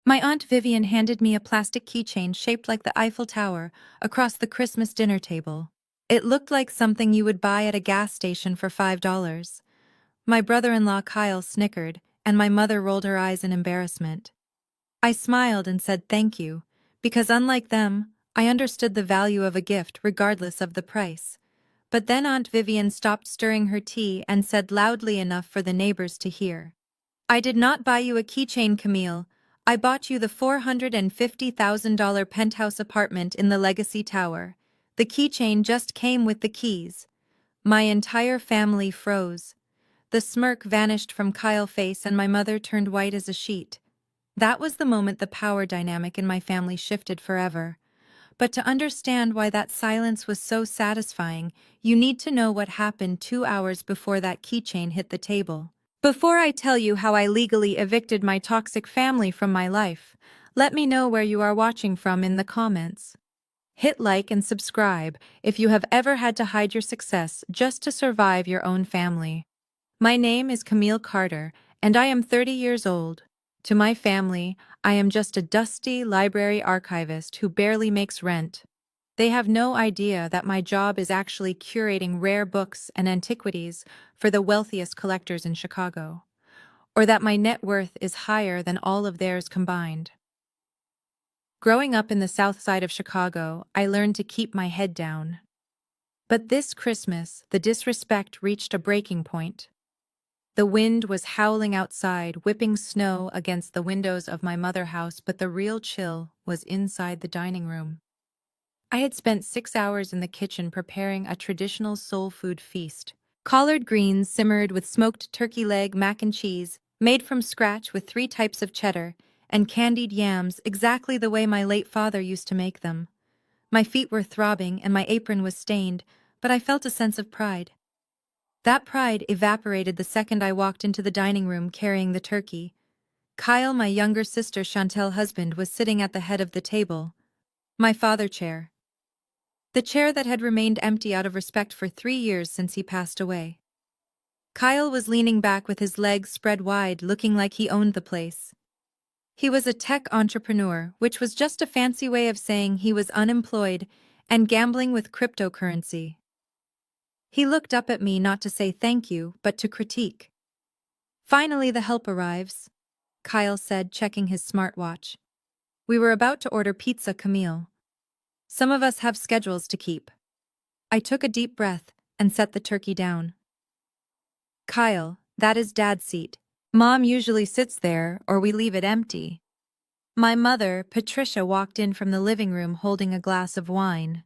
My Aunt Vivian handed me a plastic keychain shaped like the Eiffel Tower across the Christmas dinner table. It looked like something you would buy at a gas station for $5. My brother-in-law Kyle snickered, and my mother rolled her eyes in embarrassment. I smiled and said thank you, because unlike them, I understood the value of a gift regardless of the price. But then Aunt Vivian stopped stirring her tea and said loudly enough for the neighbors to hear. I did not buy you a keychain, Camille. I bought you the $450,000 penthouse apartment in the Legacy Tower. The keychain just came with the keys. My entire family froze. The smirk vanished from Kyle's face and my mother turned white as a sheet. That was the moment the power dynamic in my family shifted forever. But to understand why that silence was so satisfying, you need to know what happened 2 hours before that keychain hit the table. Before I tell you how I legally evicted my toxic family from my life, let me know where you are watching from in the comments. Hit like and subscribe if you have ever had to hide your success just to survive your own family. My name is Camille Carter, and I am 30 years old. To my family, I am just a dusty library archivist who barely makes rent. They have no idea that my job is actually curating rare books and antiquities for the wealthiest collectors in Chicago, or that my net worth is higher than all of theirs combined. Growing up in the south side of Chicago, I learned to keep my head down. But this Christmas, the disrespect reached a breaking point. The wind was howling outside, whipping snow against the windows of my mother's house, but the real chill was inside the dining room. I had spent 6 hours in the kitchen preparing a traditional soul food feast. Collard greens simmered with smoked turkey leg mac and cheese, made from scratch with 3 types of cheddar, and candied yams exactly the way my late father used to make them. My feet were throbbing and my apron was stained, but I felt a sense of pride. That pride evaporated the second I walked into the dining room carrying the turkey. Kyle, my younger sister Chantel's husband, was sitting at the head of the table. My father chair. The chair that had remained empty out of respect for 3 years since he passed away. Kyle was leaning back with his legs spread wide, looking like he owned the place. He was a tech entrepreneur, which was just a fancy way of saying he was unemployed and gambling with cryptocurrency. He looked up at me not to say thank you, but to critique. Finally, the help arrives, Kyle said, checking his smartwatch. We were about to order pizza, Camille. Some of us have schedules to keep. I took a deep breath and set the turkey down. Kyle, that is Dad's seat. Mom usually sits there, or we leave it empty. My mother, Patricia, walked in from the living room holding a glass of wine.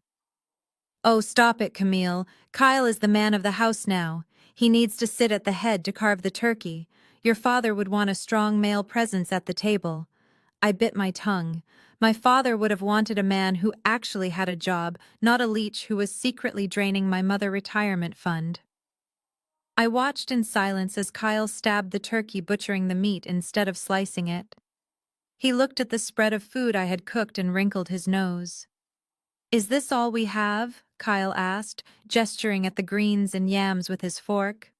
Oh, stop it, Camille. Kyle is the man of the house now. He needs to sit at the head to carve the turkey. Your father would want a strong male presence at the table. I bit my tongue. My father would have wanted a man who actually had a job, not a leech who was secretly draining my mother's retirement fund. I watched in silence as Kyle stabbed the turkey, butchering the meat instead of slicing it. He looked at the spread of food I had cooked and wrinkled his nose. Is this all we have? Kyle asked, gesturing at the greens and yams with his fork.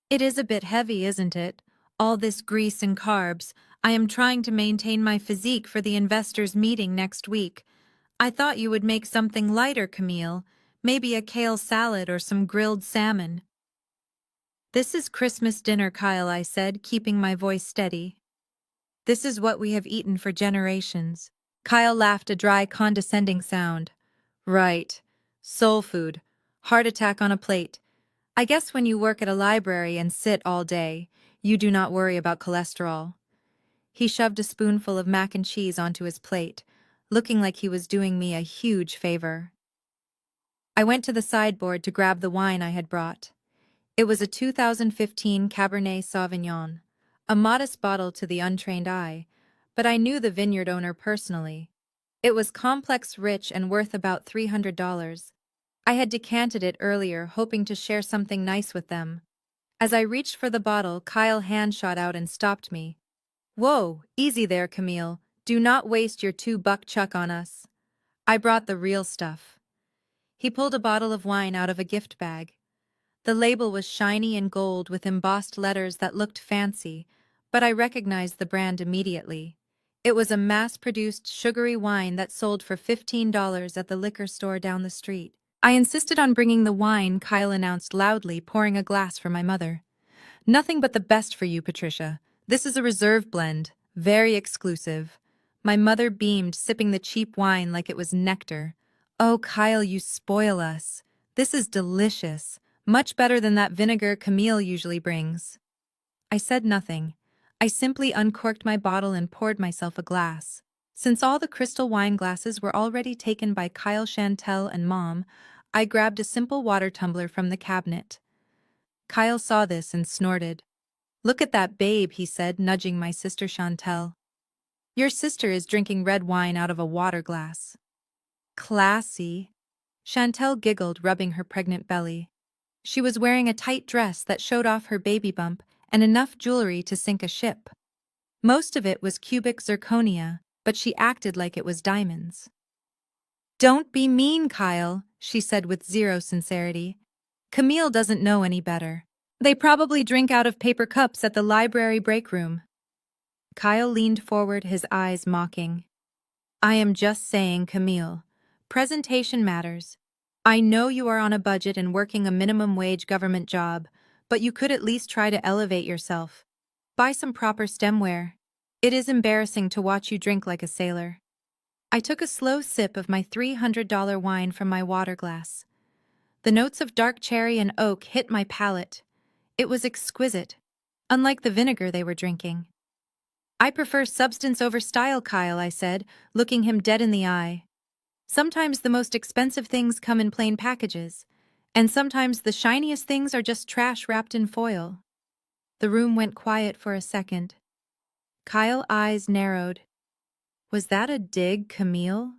It is a bit heavy, isn't it? All this grease and carbs. I am trying to maintain my physique for the investors' meeting next week. I thought you would make something lighter, Camille. Maybe a kale salad or some grilled salmon. This is Christmas dinner, Kyle, I said, keeping my voice steady. This is what we have eaten for generations. Kyle laughed, a dry, condescending sound. Right. Soul food. Heart attack on a plate. I guess when you work at a library and sit all day, you do not worry about cholesterol. He shoved a spoonful of mac and cheese onto his plate, looking like he was doing me a huge favor. I went to the sideboard to grab the wine I had brought. It was a 2015 Cabernet Sauvignon, a modest bottle to the untrained eye, but I knew the vineyard owner personally. It was complex, rich, and worth about $300. I had decanted it earlier, hoping to share something nice with them. As I reached for the bottle, Kyle's hand shot out and stopped me. Whoa, easy there, Camille. Do not waste your $2 chuck on us. I brought the real stuff. He pulled a bottle of wine out of a gift bag. The label was shiny and gold with embossed letters that looked fancy, but I recognized the brand immediately. It was a mass-produced sugary wine that sold for $15 at the liquor store down the street. I insisted on bringing the wine, Kyle announced loudly, pouring a glass for my mother. Nothing but the best for you, Patricia. This is a reserve blend, very exclusive. My mother beamed, sipping the cheap wine like it was nectar. Oh, Kyle, you spoil us. This is delicious. Much better than that vinegar Camille usually brings. I said nothing. I simply uncorked my bottle and poured myself a glass. Since all the crystal wine glasses were already taken by Kyle, Chantel, and Mom, I grabbed a simple water tumbler from the cabinet. Kyle saw this and snorted. Look at that babe, he said, nudging my sister Chantel. Your sister is drinking red wine out of a water glass. Classy. Chantel giggled, rubbing her pregnant belly. She was wearing a tight dress that showed off her baby bump and enough jewelry to sink a ship. Most of it was cubic zirconia, but she acted like it was diamonds. Don't be mean, Kyle, she said with zero sincerity. Camille doesn't know any better. They probably drink out of paper cups at the library break room. Kyle leaned forward, his eyes mocking. I am just saying, Camille. Presentation matters. I know you are on a budget and working a minimum wage government job, but you could at least try to elevate yourself. Buy some proper stemware. It is embarrassing to watch you drink like a sailor. I took a slow sip of my $300 wine from my water glass. The notes of dark cherry and oak hit my palate. It was exquisite, unlike the vinegar they were drinking. I prefer substance over style, Kyle, I said, looking him dead in the eye. Sometimes the most expensive things come in plain packages, and sometimes the shiniest things are just trash wrapped in foil. The room went quiet for a second. Kyle's eyes narrowed. Was that a dig, Camille?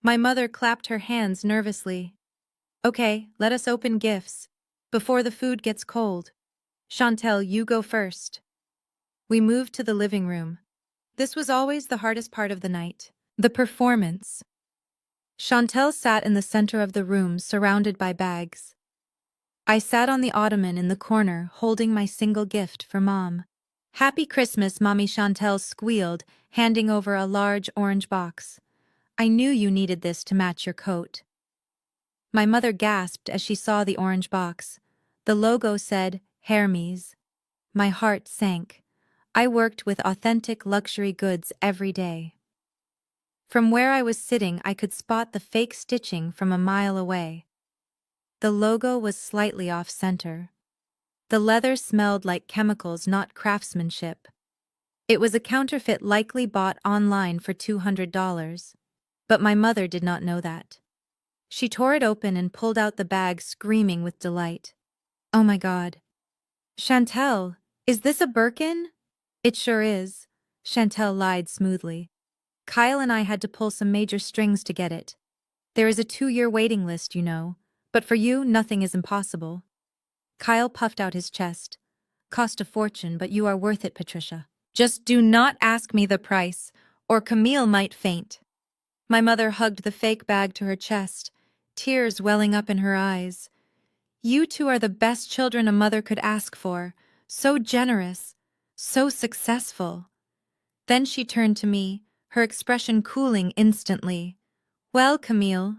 My mother clapped her hands nervously. Okay, let us open gifts, before the food gets cold. Chantel, you go first. We moved to the living room. This was always the hardest part of the night. The performance. Chantel sat in the center of the room, surrounded by bags. I sat on the ottoman in the corner, holding my single gift for Mom. Happy Christmas, Mommy, Chantel squealed, handing over a large orange box. I knew you needed this to match your coat. My mother gasped as she saw the orange box. The logo said, Hermes. My heart sank. I worked with authentic luxury goods every day. From where I was sitting, I could spot the fake stitching from a mile away. The logo was slightly off-center. The leather smelled like chemicals, not craftsmanship. It was a counterfeit likely bought online for $200. But my mother did not know that. She tore it open and pulled out the bag, screaming with delight. Oh my God. Chantel, is this a Birkin? It sure is, Chantel lied smoothly. Kyle and I had to pull some major strings to get it. There is a 2-year waiting list, you know, but for you, nothing is impossible. Kyle puffed out his chest. Cost a fortune, but you are worth it, Patricia. Just do not ask me the price, or Camille might faint. My mother hugged the fake bag to her chest, tears welling up in her eyes. You two are the best children a mother could ask for, so generous, so successful. Then she turned to me, her expression cooling instantly. Well, Camille,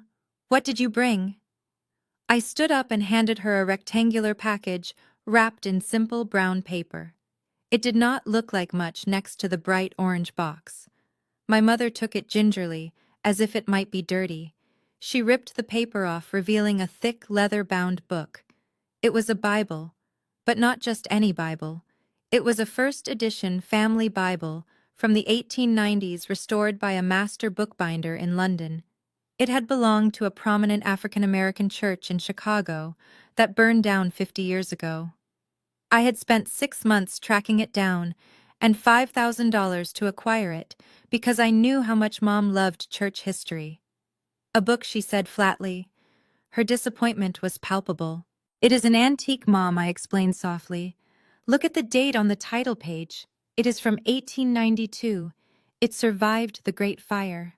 what did you bring? I stood up and handed her a rectangular package wrapped in simple brown paper. It did not look like much next to the bright orange box. My mother took it gingerly, as if it might be dirty. She ripped the paper off, revealing a thick leather-bound book. It was a Bible, but not just any Bible. It was a first-edition family Bible from the 1890s, restored by a master bookbinder in London. It had belonged to a prominent African-American church in Chicago that burned down 50 years ago. I had spent 6 months tracking it down and $5,000 to acquire it because I knew how much Mom loved church history. A book, she said flatly. Her disappointment was palpable. It is an antique, Mom, I explained softly. Look at the date on the title page. It is from 1892. It survived the Great Fire.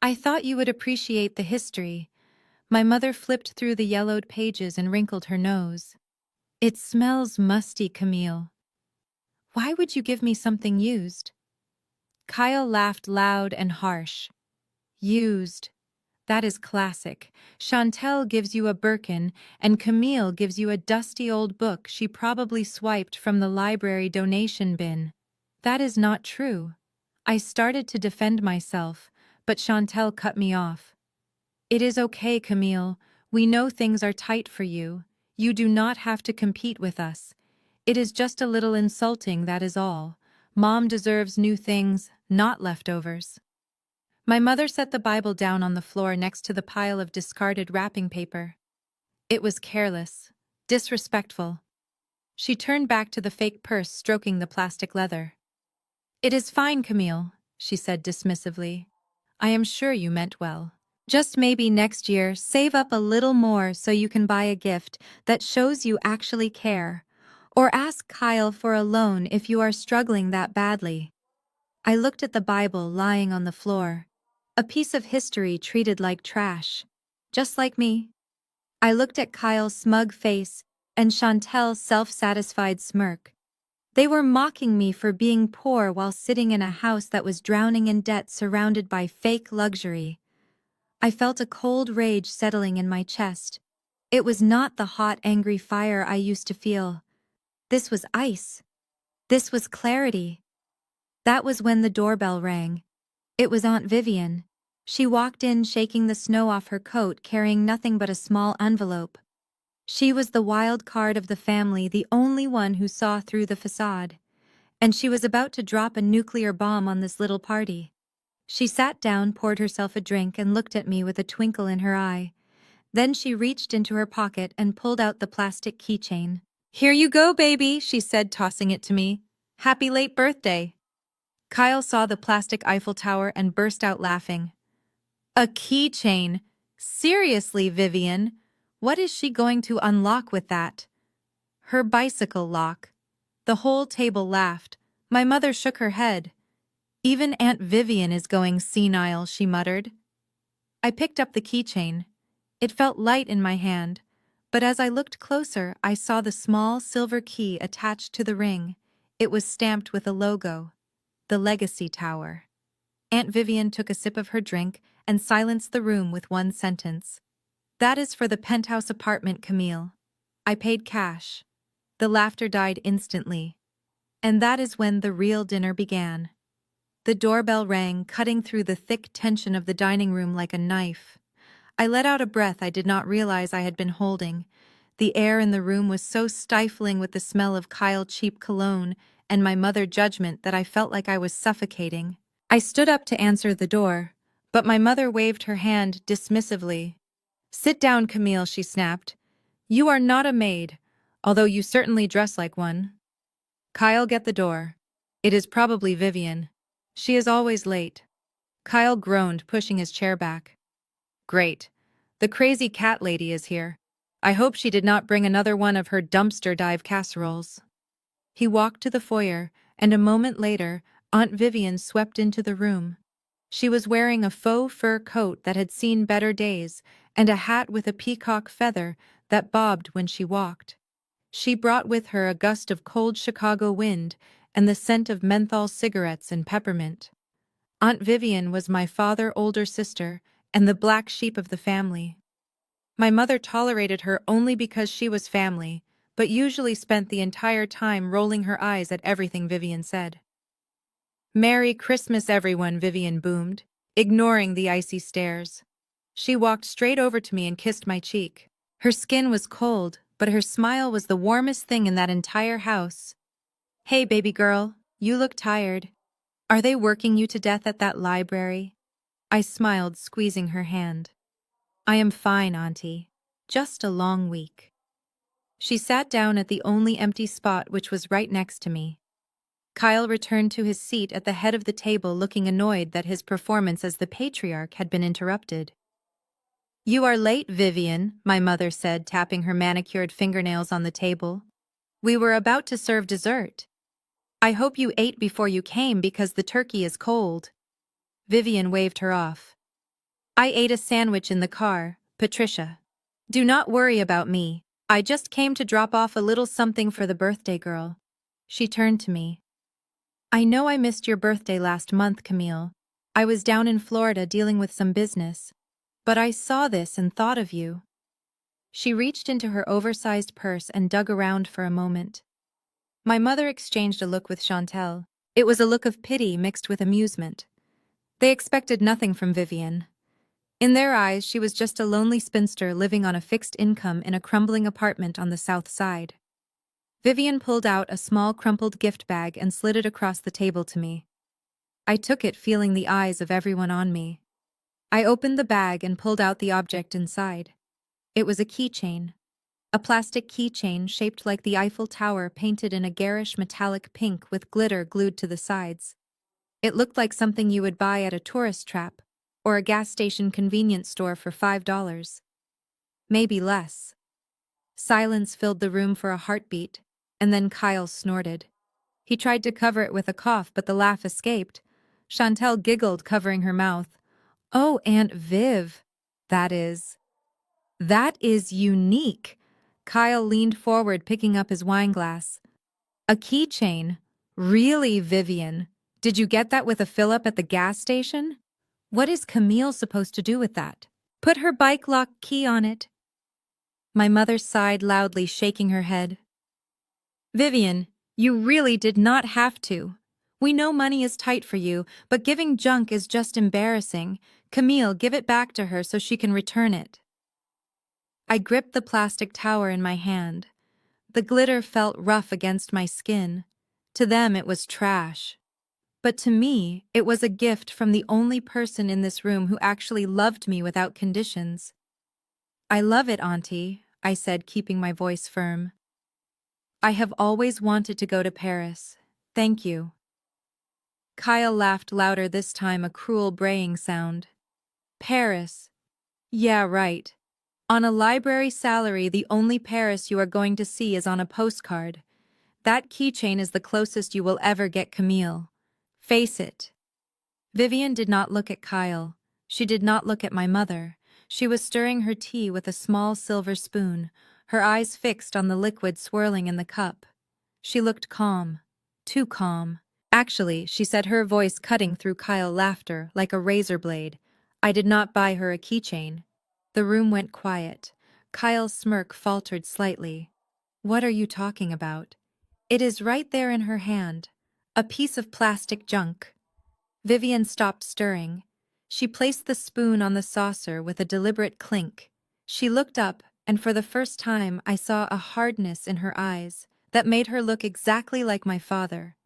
I thought you would appreciate the history. My mother flipped through the yellowed pages and wrinkled her nose. It smells musty, Camille. Why would you give me something used? Kyle laughed loud and harsh. Used. That is classic. Chantel gives you a Birkin, and Camille gives you a dusty old book she probably swiped from the library donation bin. That is not true. I started to defend myself, but Chantel cut me off. It is okay, Camille. We know things are tight for you. You do not have to compete with us. It is just a little insulting, that is all. Mom deserves new things, not leftovers. My mother set the Bible down on the floor next to the pile of discarded wrapping paper. It was careless, disrespectful. She turned back to the fake purse stroking the plastic leather. It is fine, Camille, she said dismissively. I am sure you meant well. Just maybe next year, save up a little more so you can buy a gift that shows you actually care. Or ask Kyle for a loan if you are struggling that badly. I looked at the Bible lying on the floor. A piece of history treated like trash. Just like me. I looked at Kyle's smug face and Chantel's self-satisfied smirk. They were mocking me for being poor while sitting in a house that was drowning in debt surrounded by fake luxury. I felt a cold rage settling in my chest. It was not the hot, angry fire I used to feel. This was ice. This was clarity. That was when the doorbell rang. It was Aunt Vivian. She walked in shaking the snow off her coat, carrying nothing but a small envelope. She was the wild card of the family, the only one who saw through the facade. And she was about to drop a nuclear bomb on this little party. She sat down, poured herself a drink, and looked at me with a twinkle in her eye. Then she reached into her pocket and pulled out the plastic keychain. "Here you go, baby," she said, tossing it to me. "Happy late birthday." Kyle saw the plastic Eiffel Tower and burst out laughing. A keychain? Seriously, Vivian? What is she going to unlock with that? Her bicycle lock. The whole table laughed. My mother shook her head. Even Aunt Vivian is going senile, she muttered. I picked up the keychain. It felt light in my hand, but as I looked closer, I saw the small silver key attached to the ring. It was stamped with a logo, the Legacy Tower. Aunt Vivian took a sip of her drink and silenced the room with one sentence. That is for the penthouse apartment, Camille. I paid cash. The laughter died instantly. And that is when the real dinner began. The doorbell rang, cutting through the thick tension of the dining room like a knife. I let out a breath I did not realize I had been holding. The air in the room was so stifling with the smell of Kyle cheap cologne and my mother judgment that I felt like I was suffocating. I stood up to answer the door, but my mother waved her hand dismissively. "Sit down, Camille," she snapped. "You are not a maid, although you certainly dress like one." Kyle, get the door. It is probably Vivian. She is always late. Kyle groaned, pushing his chair back. Great. The crazy cat lady is here. I hope she did not bring another one of her dumpster dive casseroles. He walked to the foyer, and a moment later, Aunt Vivian swept into the room. She was wearing a faux fur coat that had seen better days and a hat with a peacock feather that bobbed when she walked. She brought with her a gust of cold Chicago wind and the scent of menthol cigarettes and peppermint. Aunt Vivian was my father's older sister and the black sheep of the family. My mother tolerated her only because she was family, but usually spent the entire time rolling her eyes at everything Vivian said. "Merry Christmas, everyone," Vivian boomed, ignoring the icy stares. She walked straight over to me and kissed my cheek. Her skin was cold, but her smile was the warmest thing in that entire house. "Hey, baby girl, you look tired. Are they working you to death at that library?" I smiled, squeezing her hand. "I am fine, Auntie. Just a long week." She sat down at the only empty spot, which was right next to me. Kyle returned to his seat at the head of the table, looking annoyed that his performance as the patriarch had been interrupted. "You are late, Vivian," my mother said, tapping her manicured fingernails on the table. "We were about to serve dessert. I hope you ate before you came because the turkey is cold." Vivian waved her off. "I ate a sandwich in the car, Patricia. Do not worry about me. I just came to drop off a little something for the birthday girl." She turned to me. I know I missed your birthday last month, Camille. I was down in Florida dealing with some business. But I saw this and thought of you. She reached into her oversized purse and dug around for a moment. My mother exchanged a look with Chantel. It was a look of pity mixed with amusement. They expected nothing from Vivian. In their eyes, she was just a lonely spinster living on a fixed income in a crumbling apartment on the south side. Vivian pulled out a small crumpled gift bag and slid it across the table to me. I took it, feeling the eyes of everyone on me. I opened the bag and pulled out the object inside. It was a keychain. A plastic keychain shaped like the Eiffel Tower, painted in a garish metallic pink with glitter glued to the sides. It looked like something you would buy at a tourist trap or a gas station convenience store for $5. Maybe less. Silence filled the room for a heartbeat, and then Kyle snorted. He tried to cover it with a cough, but the laugh escaped. Chantel giggled, covering her mouth. "Oh, Aunt Viv. That is unique." Kyle leaned forward, picking up his wine glass. "A keychain? Really, Vivian? Did you get that with a fill-up at the gas station? What is Camille supposed to do with that? Put her bike lock key on it." My mother sighed loudly, shaking her head. "Vivian, you really did not have to. We know money is tight for you, but giving junk is just embarrassing. Camille, give it back to her so she can return it." I gripped the plastic tower in my hand. The glitter felt rough against my skin. To them, it was trash. But to me, it was a gift from the only person in this room who actually loved me without conditions. "I love it, Auntie," I said, keeping my voice firm. "I have always wanted to go to Paris. Thank you." Kyle laughed louder, this time a cruel braying sound. "Paris? Yeah, right. On a library salary, the only Paris you are going to see is on a postcard. That keychain is the closest you will ever get, Camille. Face it." Vivian did not look at Kyle. She did not look at my mother. She was stirring her tea with a small silver spoon, her eyes fixed on the liquid swirling in the cup. She looked calm. Too calm. "Actually," she said, her voice cutting through Kyle's laughter like a razor blade, "I did not buy her a keychain." The room went quiet. Kyle's smirk faltered slightly. "What are you talking about?" "It is right there in her hand. A piece of plastic junk." Vivian stopped stirring. She placed the spoon on the saucer with a deliberate clink. She looked up, and for the first time I saw a hardness in her eyes that made her look exactly like my father.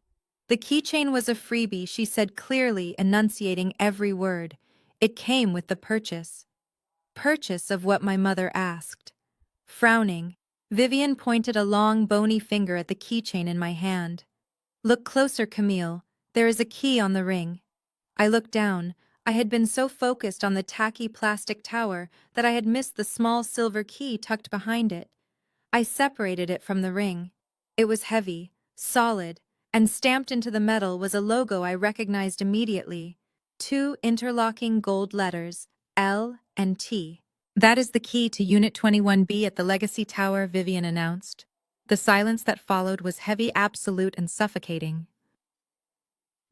"The keychain was a freebie," she said, clearly enunciating every word. "It came with the purchase." Purchase of what, my mother asked. Frowning, Vivian pointed a long, bony finger at the keychain in my hand. "Look closer, Camille. There is a key on the ring." I looked down. I had been so focused on the tacky plastic tower that I had missed the small silver key tucked behind it. I separated it from the ring. It was heavy, solid, and stamped into the metal was a logo I recognized immediately. Two interlocking gold letters, L and T. "That is the key to Unit 21B at the Legacy Tower," Vivian announced. The silence that followed was heavy, absolute, and suffocating.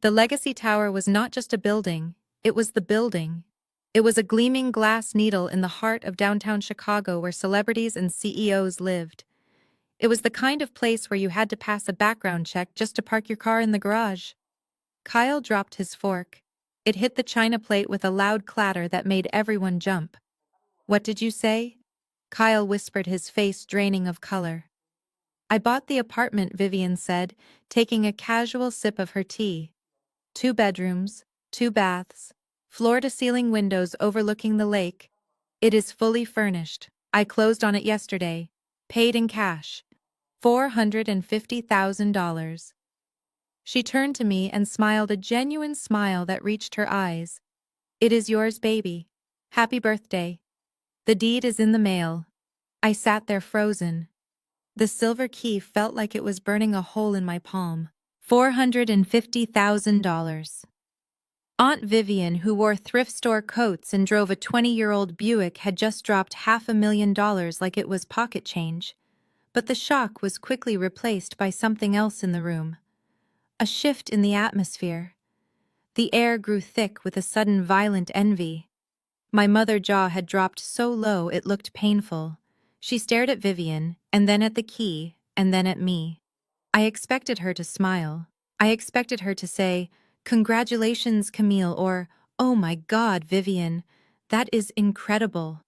The Legacy Tower was not just a building, it was the building. It was a gleaming glass needle in the heart of downtown Chicago where celebrities and CEOs lived. It was the kind of place where you had to pass a background check just to park your car in the garage. Kyle dropped his fork. It hit the china plate with a loud clatter that made everyone jump. "What did you say?" Kyle whispered, his face draining of color. "I bought the apartment," Vivian said, taking a casual sip of her tea. 2 bedrooms, 2 baths, floor-to-ceiling windows overlooking the lake. It is fully furnished. I closed on it yesterday. Paid in cash. $450,000. She turned to me and smiled, a genuine smile that reached her eyes. "It is yours, baby. Happy birthday. The deed is in the mail." I sat there frozen. The silver key felt like it was burning a hole in my palm. $450,000. Aunt Vivian, who wore thrift store coats and drove a 20-year-old Buick, had just dropped $500,000 like it was pocket change. But the shock was quickly replaced by something else in the room. A shift in the atmosphere. The air grew thick with a sudden violent envy. My mother's jaw had dropped so low it looked painful. She stared at Vivian, and then at the key, and then at me. I expected her to smile. I expected her to say, "Congratulations, Camille," or, "Oh my God, Vivian, that is incredible."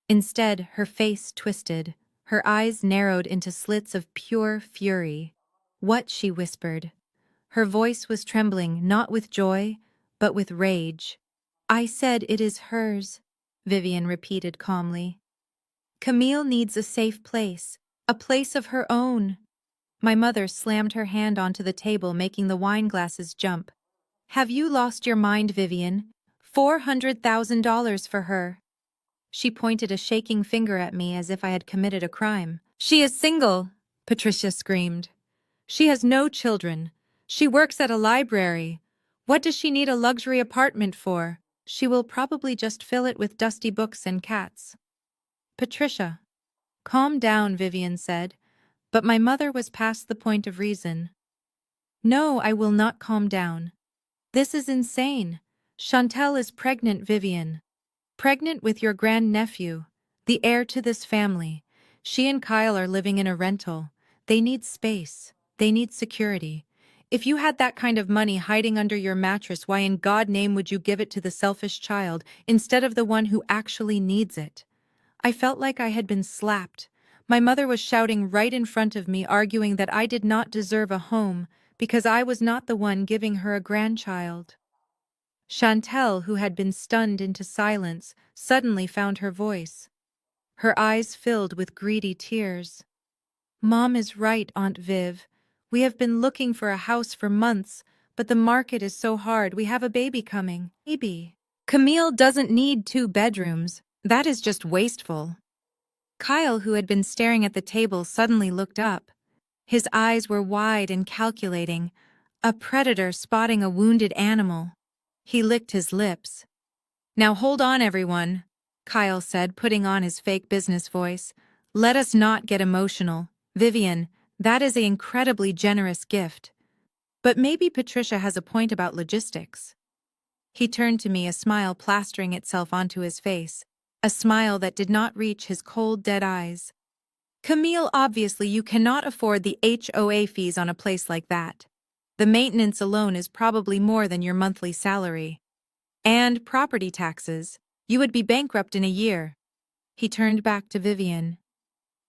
Instead, her face twisted. Her eyes narrowed into slits of pure fury. "What?" she whispered. Her voice was trembling, not with joy, but with rage. "I said it is hers," Vivian repeated calmly. "Camille needs a safe place, a place of her own." My mother slammed her hand onto the table, making the wine glasses jump. "Have you lost your mind, Vivian? $400,000 for her." She pointed a shaking finger at me as if I had committed a crime. "She is single," Patricia screamed. "She has no children. She works at a library. What does she need a luxury apartment for? She will probably just fill it with dusty books and cats." "Patricia." "Calm down," Vivian said, but my mother was past the point of reason. "No, I will not calm down. This is insane. Chantel is pregnant, Vivian. Pregnant with your grandnephew, the heir to this family. She and Kyle are living in a rental. They need space. They need security. If you had that kind of money hiding under your mattress, why in God's name would you give it to the selfish child instead of the one who actually needs it?" I felt like I had been slapped. My mother was shouting right in front of me, arguing that I did not deserve a home because I was not the one giving her a grandchild. Chantel, who had been stunned into silence, suddenly found her voice. Her eyes filled with greedy tears. "Mom is right, Aunt Viv. We have been looking for a house for months, but the market is so hard. We have a baby coming." "Baby. Camille doesn't need 2 bedrooms. That is just wasteful." Kyle, who had been staring at the table, suddenly looked up. His eyes were wide and calculating, a predator spotting a wounded animal. He licked his lips. "Now hold on, everyone," Kyle said, putting on his fake business voice. "Let us not get emotional. Vivian, that is an incredibly generous gift. But maybe Patricia has a point about logistics." He turned to me, a smile plastering itself onto his face, a smile that did not reach his cold, dead eyes. "Camille, obviously you cannot afford the HOA fees on a place like that. The maintenance alone is probably more than your monthly salary. And property taxes. You would be bankrupt in a year." He turned back to Vivian.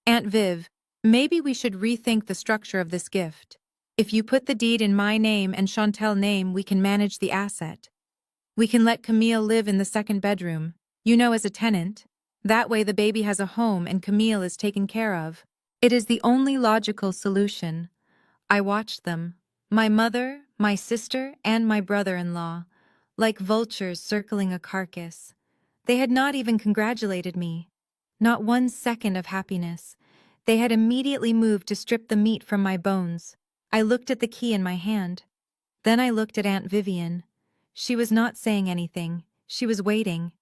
"Aunt Viv, maybe we should rethink the structure of this gift. If you put the deed in my name and Chantel's name, we can manage the asset. We can let Camille live in the second bedroom, as a tenant. That way the baby has a home and Camille is taken care of. It is the only logical solution." I watched them, my mother, my sister, and my brother-in-law, like vultures circling a carcass. They had not even congratulated me. Not 1 second of happiness. They had immediately moved to strip the meat from my bones. I looked at the key in my hand. Then I looked at Aunt Vivian. She was not saying anything. She was waiting.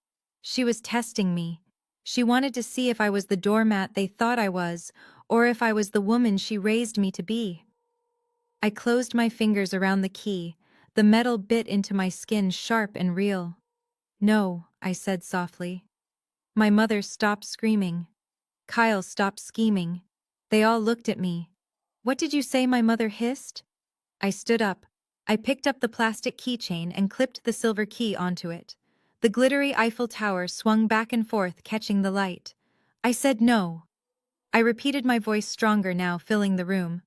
She was testing me. She wanted to see if I was the doormat they thought I was, or if I was the woman she raised me to be. I closed my fingers around the key. The metal bit into my skin, sharp and real. "No," I said softly. My mother stopped screaming. Kyle stopped scheming. They all looked at me. "What did you say?" my mother hissed. I stood up. I picked up the plastic keychain and clipped the silver key onto it. The glittery Eiffel Tower swung back and forth, catching the light. I said no. I repeated, my voice stronger now, filling the room.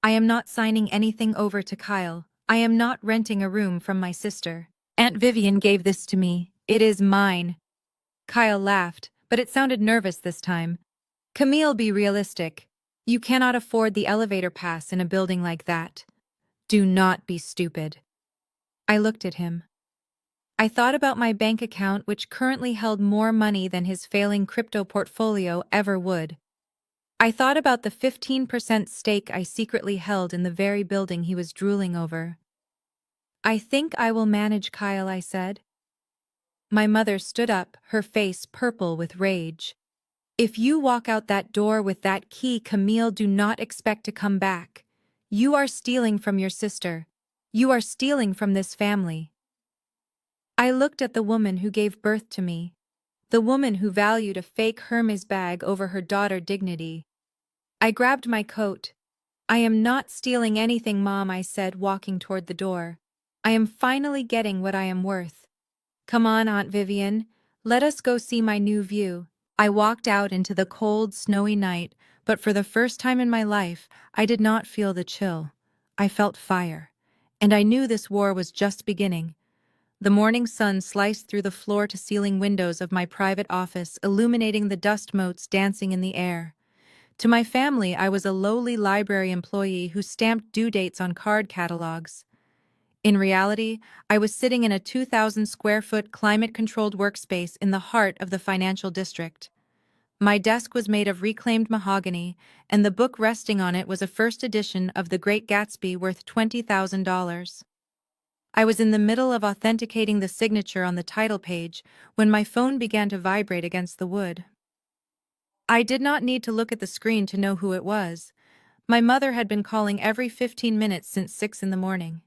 "I am not signing anything over to Kyle. I am not renting a room from my sister. Aunt Vivian gave this to me. It is mine." Kyle laughed, but it sounded nervous this time. "Camille, be realistic. You cannot afford the elevator pass in a building like that. Do not be stupid." I looked at him. I thought about my bank account, which currently held more money than his failing crypto portfolio ever would. I thought about the 15% stake I secretly held in the very building he was drooling over. "I think I will manage, Kyle," I said. My mother stood up, her face purple with rage. "If you walk out that door with that key, Camille, do not expect to come back. You are stealing from your sister. You are stealing from this family. I looked at the woman who gave birth to me, the woman who valued a fake Hermes bag over her daughter's dignity. I grabbed my coat. I am not stealing anything, Mom, I said, walking toward the door. I am finally getting what I am worth. Come on, Aunt Vivian, let us go see my new view. I walked out into the cold, snowy night, but for the first time in my life, I did not feel the chill. I felt fire. And I knew this war was just beginning. The morning sun sliced through the floor-to-ceiling windows of my private office, illuminating the dust motes dancing in the air. To my family, I was a lowly library employee who stamped due dates on card catalogs. In reality, I was sitting in a 2,000-square-foot climate-controlled workspace in the heart of the financial district. My desk was made of reclaimed mahogany, and the book resting on it was a first edition of The Great Gatsby worth $20,000. I was in the middle of authenticating the signature on the title page when my phone began to vibrate against the wood. I did not need to look at the screen to know who it was. My mother had been calling every 15 minutes since 6 in the morning.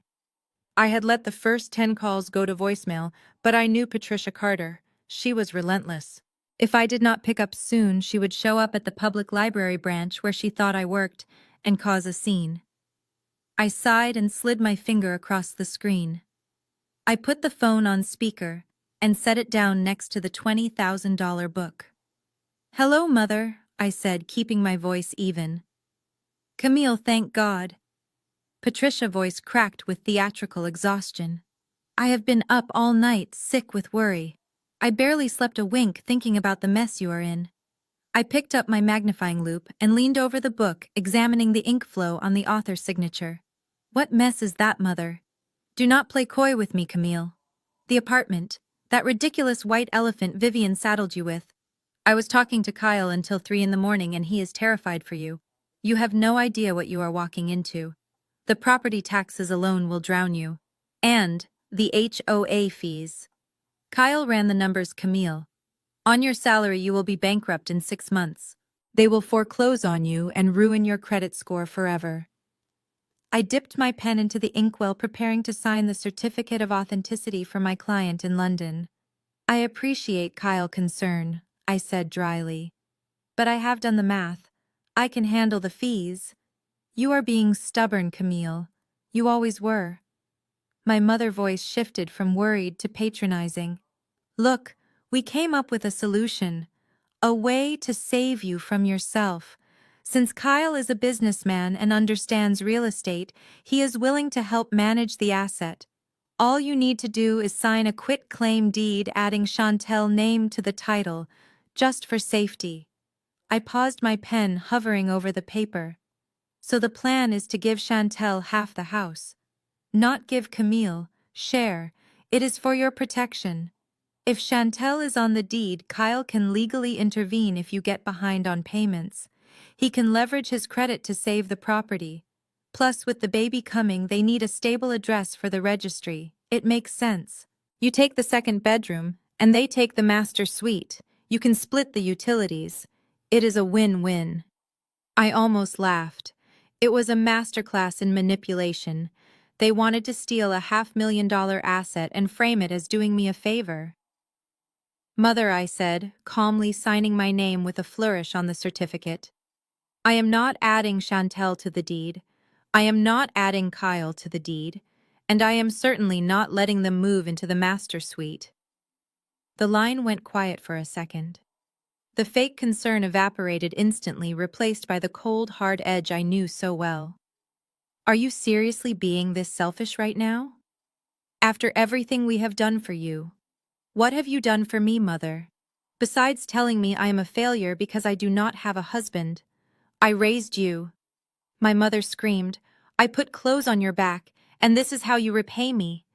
I had let the first 10 calls go to voicemail, but I knew Patricia Carter. She was relentless. If I did not pick up soon, she would show up at the public library branch where she thought I worked and cause a scene. I sighed and slid my finger across the screen. I put the phone on speaker and set it down next to the $20,000 book. "Hello, Mother," I said, keeping my voice even. "Camille, thank God." Patricia's voice cracked with theatrical exhaustion. "I have been up all night, sick with worry. I barely slept a wink thinking about the mess you are in." I picked up my magnifying loupe and leaned over the book, examining the ink flow on the author's signature. "What mess is that, Mother? Do not play coy with me, Camille. The apartment, that ridiculous white elephant Vivian saddled you with. I was talking to Kyle until 3 in the morning and he is terrified for you. You have no idea what you are walking into. The property taxes alone will drown you. And the HOA fees." Kyle ran the numbers. "Camille, on your salary you will be bankrupt in 6 months. They will foreclose on you and ruin your credit score forever." I dipped my pen into the inkwell, preparing to sign the certificate of authenticity for my client in London. "I appreciate Kyle's concern," I said dryly. "But I have done the math. I can handle the fees." "You are being stubborn, Camille. You always were." My mother's voice shifted from worried to patronizing. "Look, we came up with a solution. A way to save you from yourself. Since Kyle is a businessman and understands real estate, he is willing to help manage the asset. All you need to do is sign a quitclaim deed adding Chantel's name to the title, just for safety." I paused, my pen hovering over the paper. "So the plan is to give Chantel half the house. Not give Camille share. It is for your protection. If Chantel is on the deed, Kyle can legally intervene if you get behind on payments. He can leverage his credit to save the property. Plus, with the baby coming, they need a stable address for the registry. It makes sense. You take the second bedroom, and they take the master suite. You can split the utilities. It is a win-win." I almost laughed. It was a masterclass in manipulation. They wanted to steal a $500,000 asset and frame it as doing me a favor. "Mother," I said, calmly signing my name with a flourish on the certificate, "I am not adding Chantel to the deed. I am not adding Kyle to the deed. And I am certainly not letting them move into the master suite." The line went quiet for a second. The fake concern evaporated instantly, replaced by the cold, hard edge I knew so well. "Are you seriously being this selfish right now? After everything we have done for you? What have you done for me, Mother? Besides telling me I am a failure because I do not have a husband. I raised you." My mother screamed. "I put clothes on your back, and this is how you repay me.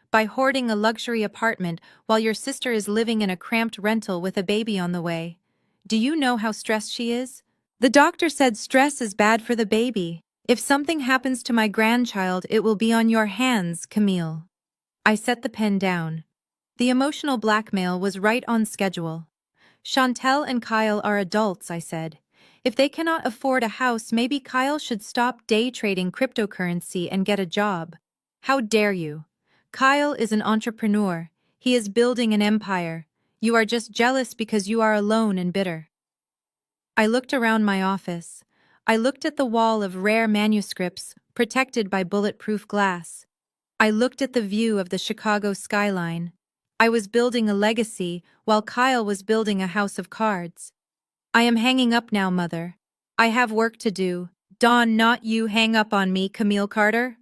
By hoarding a luxury apartment while your sister is living in a cramped rental with a baby on the way. Do you know how stressed she is? The doctor said stress is bad for the baby. If something happens to my grandchild, it will be on your hands, Camille." I set the pen down. The emotional blackmail was right on schedule. "Chantel and Kyle are adults," I said. "If they cannot afford a house, maybe Kyle should stop day trading cryptocurrency and get a job." How dare you? Kyle is an entrepreneur. He is building an empire. You are just jealous because you are alone and bitter. I looked around my office. I looked at the wall of rare manuscripts, protected by bulletproof glass. I looked at the view of the Chicago skyline. I was building a legacy while Kyle was building a house of cards. I am hanging up now, Mother. I have work to do. Dawn, not you hang up on me, Camille Carter.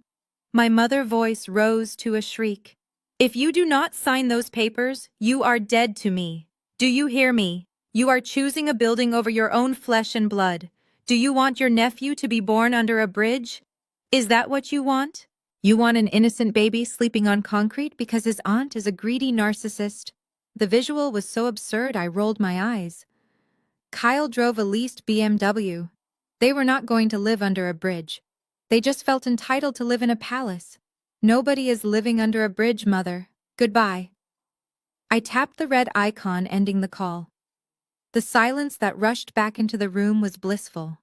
My mother's voice rose to a shriek. If you do not sign those papers, you are dead to me. Do you hear me? You are choosing a building over your own flesh and blood. Do you want your nephew to be born under a bridge? Is that what you want? You want an innocent baby sleeping on concrete because his aunt is a greedy narcissist? The visual was so absurd I rolled my eyes. Kyle drove a leased BMW. They were not going to live under a bridge. They just felt entitled to live in a palace. Nobody is living under a bridge, Mother. Goodbye. I tapped the red icon ending the call. The silence that rushed back into the room was blissful.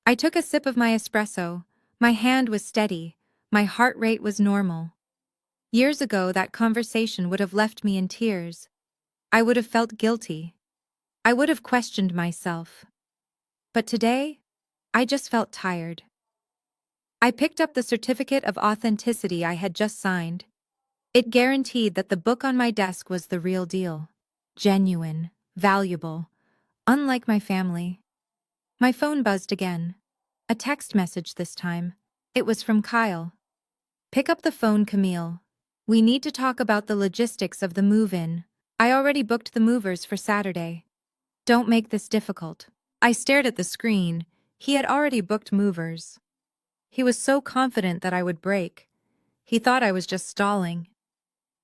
I took a sip of my espresso. My hand was steady. My heart rate was normal. Years ago, that conversation would have left me in tears. I would have felt guilty. I would have questioned myself. But today, I just felt tired. I picked up the certificate of authenticity I had just signed. It guaranteed that the book on my desk was the real deal. Genuine, valuable, unlike my family. My phone buzzed again. A text message this time. It was from Kyle. Pick up the phone, Camille. We need to talk about the logistics of the move-in. I already booked the movers for Saturday. Don't make this difficult. I stared at the screen. He had already booked movers. He was so confident that I would break. He thought I was just stalling.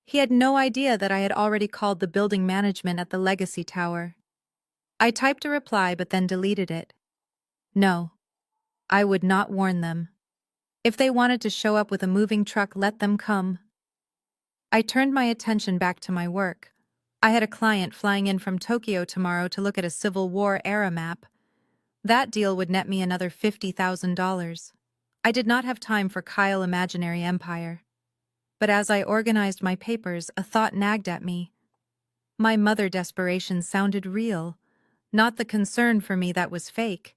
He had no idea that I had already called the building management at the Legacy Tower. I typed a reply but then deleted it. No. I would not warn them. If they wanted to show up with a moving truck, let them come. I turned my attention back to my work. I had a client flying in from Tokyo tomorrow to look at a Civil War-era map. That deal would net me another $50,000. I did not have time for Kyle Imaginary Empire. But as I organized my papers, a thought nagged at me. My mother desperation sounded real, not the concern for me that was fake,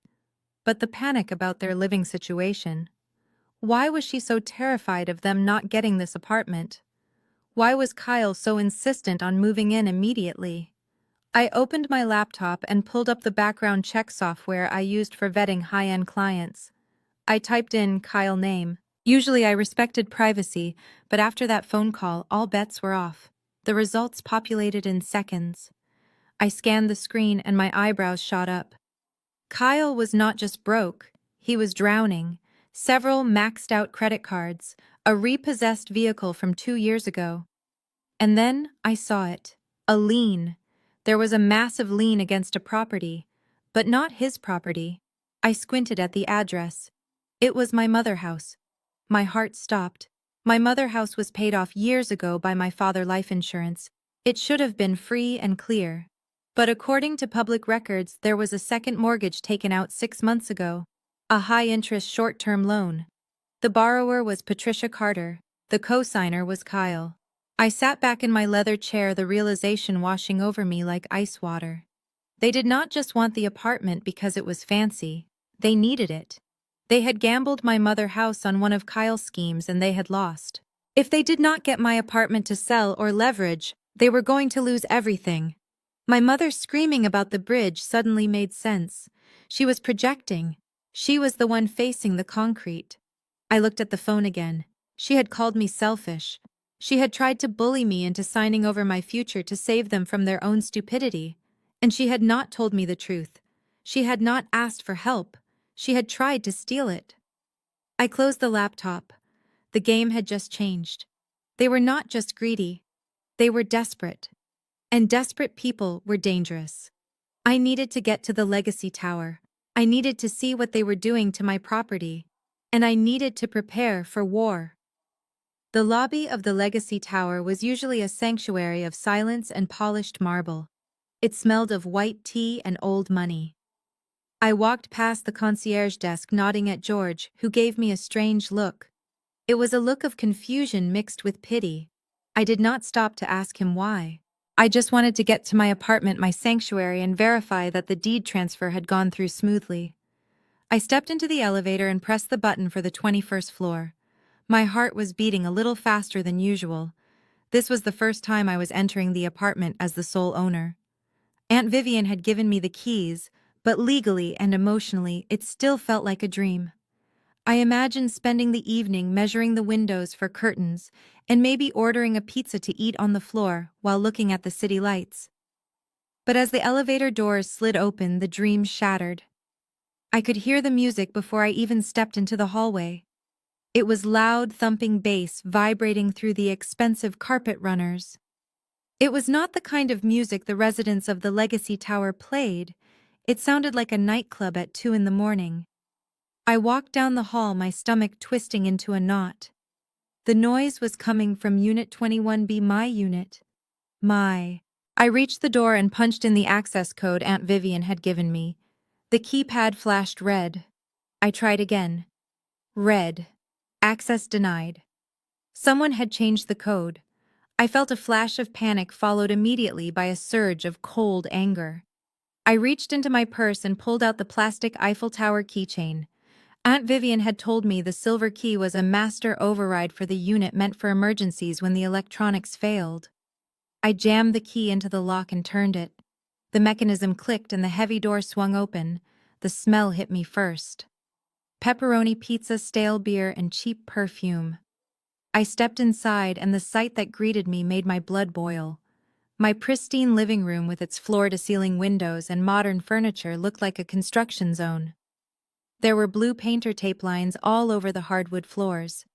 but the panic about their living situation. Why was she so terrified of them not getting this apartment? Why was Kyle so insistent on moving in immediately? I opened my laptop and pulled up the background check software I used for vetting high-end clients. I typed in Kyle name. Usually I respected privacy, but after that phone call, all bets were off. The results populated in seconds. I scanned the screen and my eyebrows shot up. Kyle was not just broke, he was drowning. Several maxed-out credit cards, a repossessed vehicle from 2 years ago. And then I saw it. A lien. There was a massive lien against a property, but not his property. I squinted at the address. It was my mother's house. My heart stopped. My mother's house was paid off years ago by my father's life insurance. It should have been free and clear. But according to public records, there was a second mortgage taken out 6 months ago. A high-interest short-term loan. The borrower was Patricia Carter. The co-signer was Kyle. I sat back in my leather chair, the realization washing over me like ice water. They did not just want the apartment because it was fancy. They needed it. They had gambled my mother's house on one of Kyle's schemes and they had lost. If they did not get my apartment to sell or leverage, they were going to lose everything. My mother screaming about the bridge suddenly made sense. She was projecting. She was the one facing the concrete. I looked at the phone again. She had called me selfish. She had tried to bully me into signing over my future to save them from their own stupidity. And she had not told me the truth. She had not asked for help. She had tried to steal it. I closed the laptop. The game had just changed. They were not just greedy. They were desperate. And desperate people were dangerous. I needed to get to the Legacy Tower. I needed to see what they were doing to my property. And I needed to prepare for war. The lobby of the Legacy Tower was usually a sanctuary of silence and polished marble. It smelled of white tea and old money. I walked past the concierge desk nodding at George, who gave me a strange look. It was a look of confusion mixed with pity. I did not stop to ask him why. I just wanted to get to my apartment, my sanctuary, and verify that the deed transfer had gone through smoothly. I stepped into the elevator and pressed the button for the 21st floor. My heart was beating a little faster than usual. This was the first time I was entering the apartment as the sole owner. Aunt Vivian had given me the keys, but legally and emotionally, it still felt like a dream. I imagined spending the evening measuring the windows for curtains and maybe ordering a pizza to eat on the floor while looking at the city lights. But as the elevator doors slid open, the dream shattered. I could hear the music before I even stepped into the hallway. It was loud, thumping bass vibrating through the expensive carpet runners. It was not the kind of music the residents of the Legacy Tower played. It sounded like a nightclub at 2 in the morning. I walked down the hall, my stomach twisting into a knot. The noise was coming from Unit 21B, my unit. I reached the door and punched in the access code Aunt Vivian had given me. The keypad flashed red. I tried again. Red. Access denied. Someone had changed the code. I felt a flash of panic followed immediately by a surge of cold anger. I reached into my purse and pulled out the plastic Eiffel Tower keychain. Aunt Vivian had told me the silver key was a master override for the unit meant for emergencies when the electronics failed. I jammed the key into the lock and turned it. The mechanism clicked and the heavy door swung open. The smell hit me first. Pepperoni pizza, stale beer, and cheap perfume. I stepped inside and the sight that greeted me made my blood boil. My pristine living room with its floor-to-ceiling windows and modern furniture looked like a construction zone. There were blue painter tape lines all over the hardwood floors.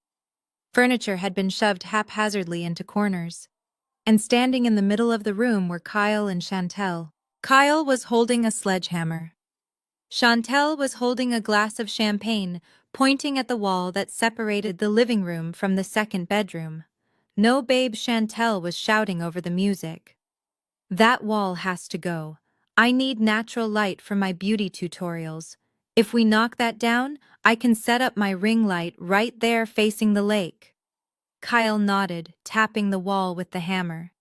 Furniture had been shoved haphazardly into corners. And standing in the middle of the room were Kyle and Chantel. Kyle was holding a sledgehammer. Chantel was holding a glass of champagne, pointing at the wall that separated the living room from the second bedroom. "No, babe," Chantel was shouting over the music. "That wall has to go. I need natural light for my beauty tutorials. If we knock that down, I can set up my ring light right there facing the lake." Kyle nodded, tapping the wall with the hammer.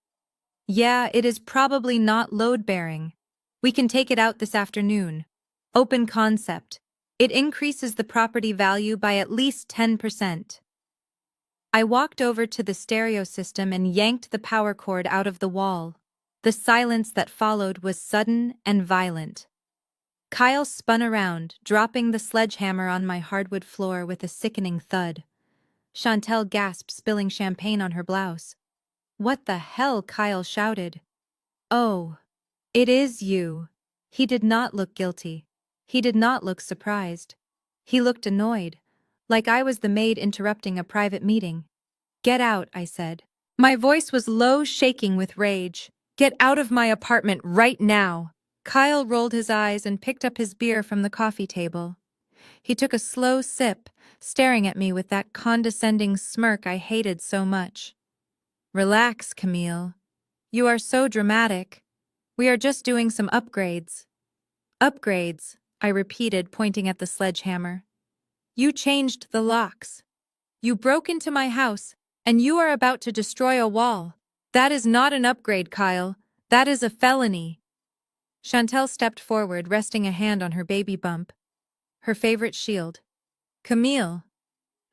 "Yeah, it is probably not load-bearing. We can take it out this afternoon. Open concept. It increases the property value by at least 10%. I walked over to the stereo system and yanked the power cord out of the wall. The silence that followed was sudden and violent. Kyle spun around, dropping the sledgehammer on my hardwood floor with a sickening thud. Chantel gasped, spilling champagne on her blouse. "What the hell?" Kyle shouted. "Oh, it is you." He did not look guilty. He did not look surprised. He looked annoyed, like I was the maid interrupting a private meeting. "Get out," I said. My voice was low, shaking with rage. "Get out of my apartment right now." Kyle rolled his eyes and picked up his beer from the coffee table. He took a slow sip, staring at me with that condescending smirk I hated so much. "Relax, Camille. You are so dramatic. We are just doing some upgrades." "Upgrades," I repeated, pointing at the sledgehammer. "You changed the locks. You broke into my house, and you are about to destroy a wall. That is not an upgrade, Kyle. That is a felony." Chantel stepped forward, resting a hand on her baby bump, her favorite shield. "Camille,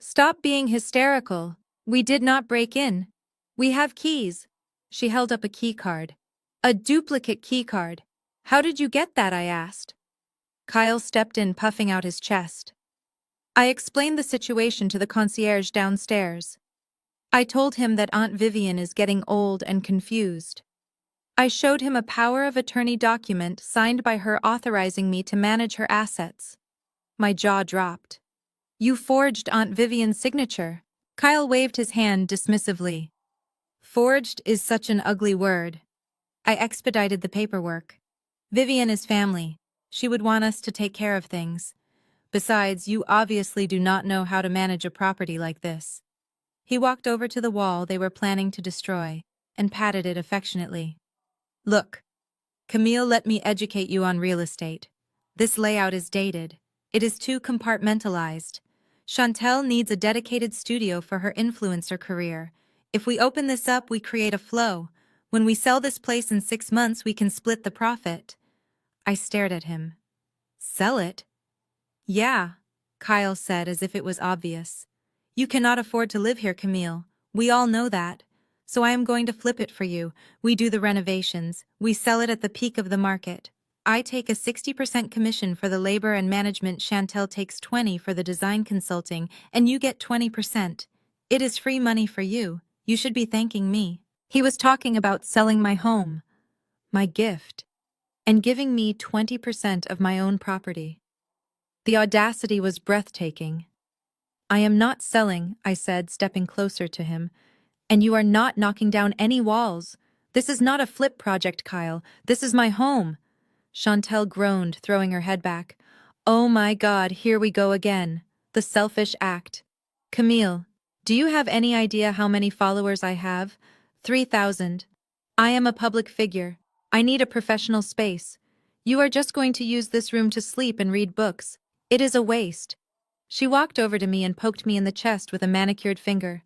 stop being hysterical. We did not break in. We have keys." She held up a key card. "A duplicate key card. How did you get that?" I asked. Kyle stepped in, puffing out his chest. I explained the situation to the concierge downstairs. I told him that Aunt Vivian is getting old and confused. I showed him a power of attorney document signed by her authorizing me to manage her assets. My jaw dropped. "You forged Aunt Vivian's signature." Kyle waved his hand dismissively. "Forged is such an ugly word." I expedited the paperwork. "Vivian is family. She would want us to take care of things. Besides, you obviously do not know how to manage a property like this." He walked over to the wall they were planning to destroy and patted it affectionately. "Look, Camille, let me educate you on real estate. This layout is dated. It is too compartmentalized. Chantel needs a dedicated studio for her influencer career. If we open this up, we create a flow. When we sell this place in 6 months, we can split the profit. I stared at him. Sell it? Yeah, Kyle said as if it was obvious. You cannot afford to live here, Camille. We all know that. So I am going to flip it for you. We do the renovations. We sell it at the peak of the market. I take a 60% commission for the labor and management. Chantel takes 20% for the design consulting, and you get 20%. It is free money for you. You should be thanking me. He was talking about selling my home, my gift, and giving me 20% of my own property. The audacity was breathtaking. I am not selling, I said, stepping closer to him. And you are not knocking down any walls. This is not a flip project, Kyle. This is my home. Chantel groaned, throwing her head back. Oh my God, here we go again. The selfish act. Camille, do you have any idea how many followers I have? 3,000. I am a public figure. I need a professional space. You are just going to use this room to sleep and read books. It is a waste. She walked over to me and poked me in the chest with a manicured finger.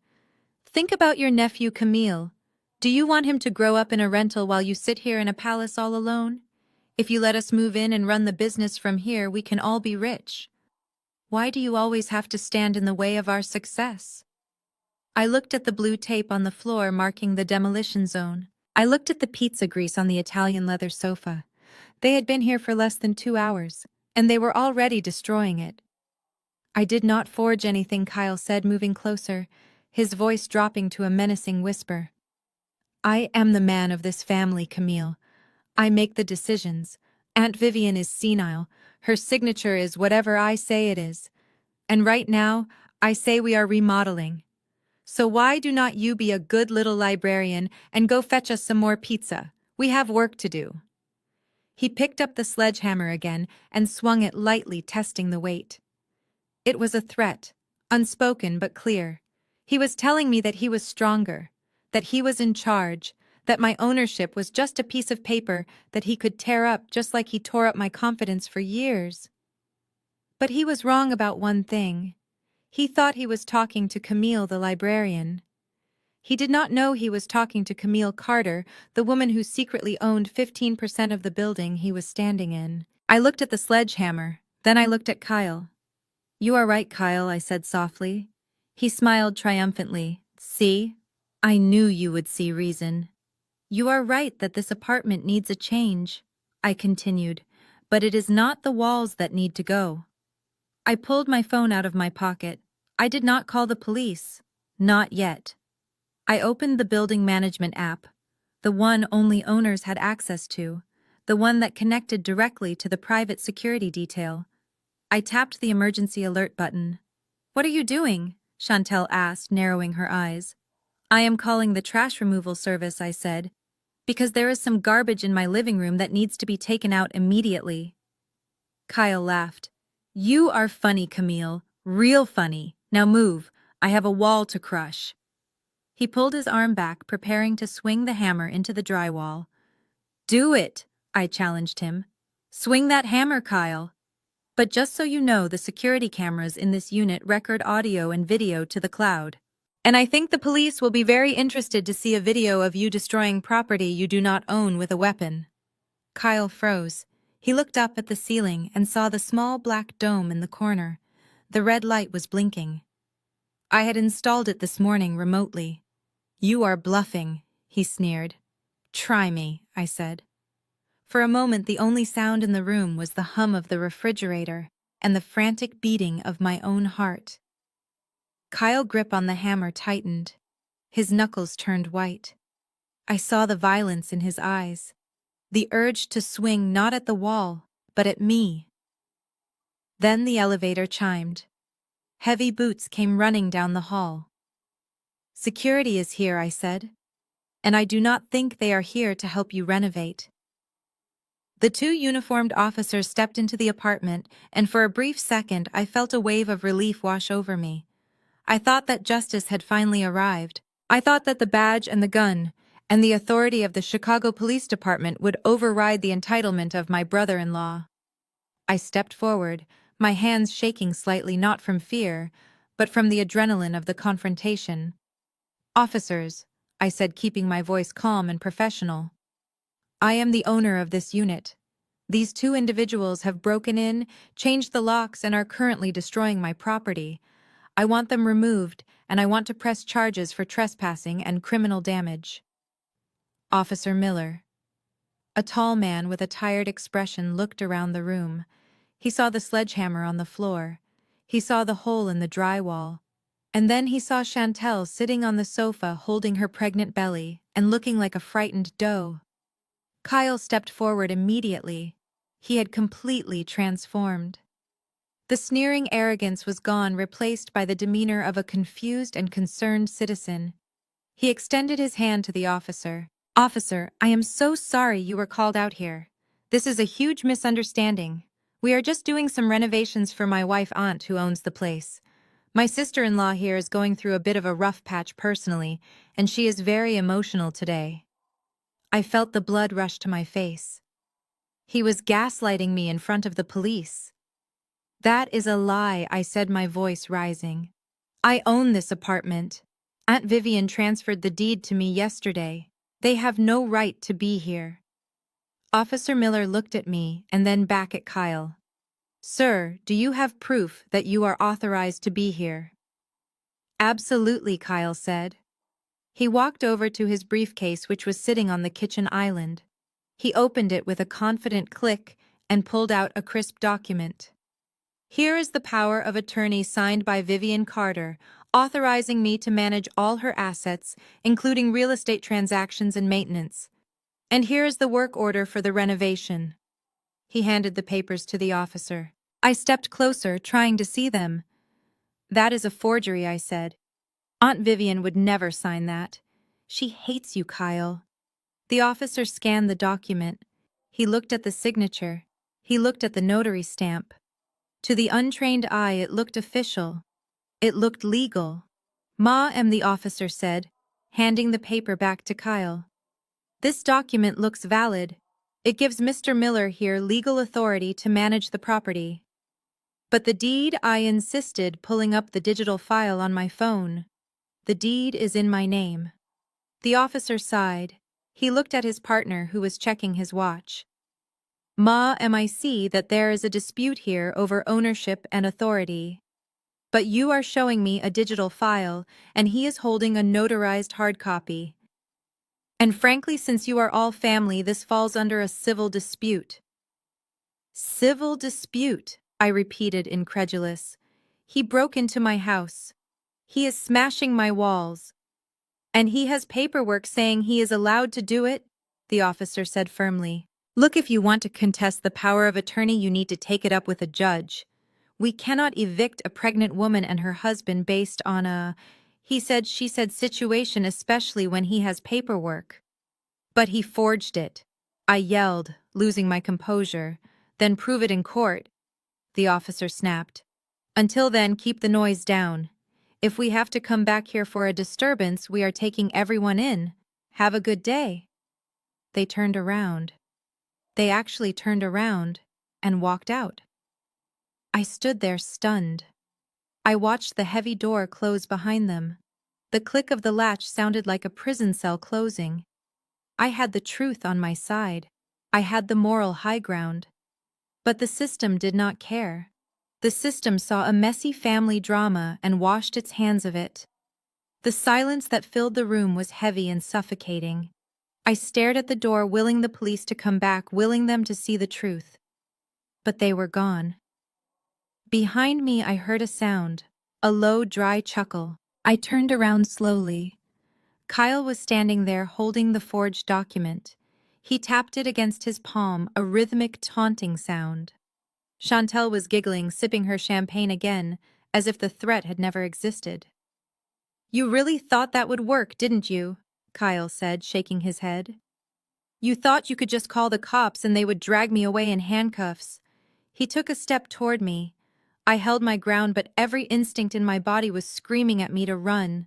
Think about your nephew Camille. Do you want him to grow up in a rental while you sit here in a palace all alone? If you let us move in and run the business from here, we can all be rich. Why do you always have to stand in the way of our success? I looked at the blue tape on the floor marking the demolition zone. I looked at the pizza grease on the Italian leather sofa. They had been here for less than 2 hours, and they were already destroying it. I did not forge anything, Kyle said, moving closer, his voice dropping to a menacing whisper. I am the man of this family, Camille. I make the decisions. Aunt Vivian is senile. Her signature is whatever I say it is. And right now, I say we are remodeling. So why do not you be a good little librarian and go fetch us some more pizza? We have work to do. He picked up the sledgehammer again and swung it lightly, testing the weight. It was a threat, unspoken but clear. He was telling me that he was stronger, that he was in charge, that my ownership was just a piece of paper that he could tear up just like he tore up my confidence for years. But he was wrong about one thing. He thought he was talking to Camille the librarian. He did not know he was talking to Camille Carter, the woman who secretly owned 15% of the building he was standing in. I looked at the sledgehammer, then I looked at Kyle. You are right, Kyle, I said softly. He smiled triumphantly. See? I knew you would see reason. You are right that this apartment needs a change, I continued, but it is not the walls that need to go. I pulled my phone out of my pocket. I did not call the police. Not yet. I opened the building management app, the one only owners had access to, the one that connected directly to the private security detail. I tapped the emergency alert button. What are you doing? Chantel asked, narrowing her eyes. I am calling the trash removal service, I said, because there is some garbage in my living room that needs to be taken out immediately. Kyle laughed. You are funny, Camille. Real funny. Now move. I have a wall to crush. He pulled his arm back, preparing to swing the hammer into the drywall. Do it, I challenged him. Swing that hammer, Kyle. But just so you know, the security cameras in this unit record audio and video to the cloud. And I think the police will be very interested to see a video of you destroying property you do not own with a weapon. Kyle froze. He looked up at the ceiling and saw the small black dome in the corner. The red light was blinking. I had installed it this morning remotely. You are bluffing, he sneered. Try me, I said. For a moment, the only sound in the room was the hum of the refrigerator and the frantic beating of my own heart. Kyle's grip on the hammer tightened. His knuckles turned white. I saw the violence in his eyes, the urge to swing not at the wall, but at me. Then the elevator chimed. Heavy boots came running down the hall. Security is here, I said, and I do not think they are here to help you renovate. The 2 uniformed officers stepped into the apartment, and for a brief second I felt a wave of relief wash over me. I thought that justice had finally arrived. I thought that the badge and the gun, and the authority of the Chicago Police Department would override the entitlement of my brother-in-law. I stepped forward, my hands shaking slightly, not from fear, but from the adrenaline of the confrontation. "Officers," I said, keeping my voice calm and professional. "I am the owner of this unit. These two individuals have broken in, changed the locks, and are currently destroying my property. I want them removed, and I want to press charges for trespassing and criminal damage." Officer Miller. A tall man with a tired expression looked around the room. He saw the sledgehammer on the floor. He saw the hole in the drywall. And then he saw Chantel sitting on the sofa holding her pregnant belly and looking like a frightened doe. Kyle stepped forward immediately. He had completely transformed. The sneering arrogance was gone, replaced by the demeanor of a confused and concerned citizen. He extended his hand to the officer. "Officer, I am so sorry you were called out here. This is a huge misunderstanding. We are just doing some renovations for my aunt who owns the place. My sister-in-law here is going through a bit of a rough patch personally, and she is very emotional today." I felt the blood rush to my face. He was gaslighting me in front of the police. "That is a lie," I said, my voice rising. "I own this apartment. Aunt Vivian transferred the deed to me yesterday. They have no right to be here." Officer Miller looked at me and then back at Kyle. "Sir, do you have proof that you are authorized to be here?" "Absolutely," Kyle said. He walked over to his briefcase, which was sitting on the kitchen island. He opened it with a confident click and pulled out a crisp document. "Here is the power of attorney signed by Vivian Carter, authorizing me to manage all her assets, including real estate transactions and maintenance. And here is the work order for the renovation." He handed the papers to the officer. I stepped closer, trying to see them. "That is a forgery," I said. "Aunt Vivian would never sign that. She hates you, Kyle." The officer scanned the document. He looked at the signature. He looked at the notary stamp. To the untrained eye, it looked official. It looked legal. The officer said, handing the paper back to Kyle. "This document looks valid. It gives Mr. Miller here legal authority to manage the property." "But the deed," I insisted, pulling up the digital file on my phone. "The deed is in my name." The officer sighed. He looked at his partner, who was checking his watch. I see that there is a dispute here over ownership and authority. But you are showing me a digital file, and he is holding a notarized hard copy. And frankly, since you are all family, this falls under a civil dispute." "Civil dispute," I repeated, incredulous. "He broke into my house. He is smashing my walls. And he has paperwork saying he is allowed to do it," the officer said firmly. "Look, if you want to contest the power of attorney, you need to take it up with a judge. We cannot evict a pregnant woman and her husband based on a he said, she said situation, especially when he has paperwork." "But he forged it," I yelled, losing my composure. "Then prove it in court," the officer snapped. "Until then, keep the noise down. If we have to come back here for a disturbance, we are taking everyone in. Have a good day." They turned around. They actually turned around and walked out. I stood there stunned. I watched the heavy door close behind them. The click of the latch sounded like a prison cell closing. I had the truth on my side. I had the moral high ground. But the system did not care. The system saw a messy family drama and washed its hands of it. The silence that filled the room was heavy and suffocating. I stared at the door, willing the police to come back, willing them to see the truth. But they were gone. Behind me, I heard a sound, a low, dry chuckle. I turned around slowly. Kyle was standing there holding the forged document. He tapped it against his palm, a rhythmic, taunting sound. Chantel was giggling, sipping her champagne again, as if the threat had never existed. "You really thought that would work, didn't you?" Kyle said, shaking his head. "You thought you could just call the cops and they would drag me away in handcuffs." He took a step toward me. I held my ground, but every instinct in my body was screaming at me to run.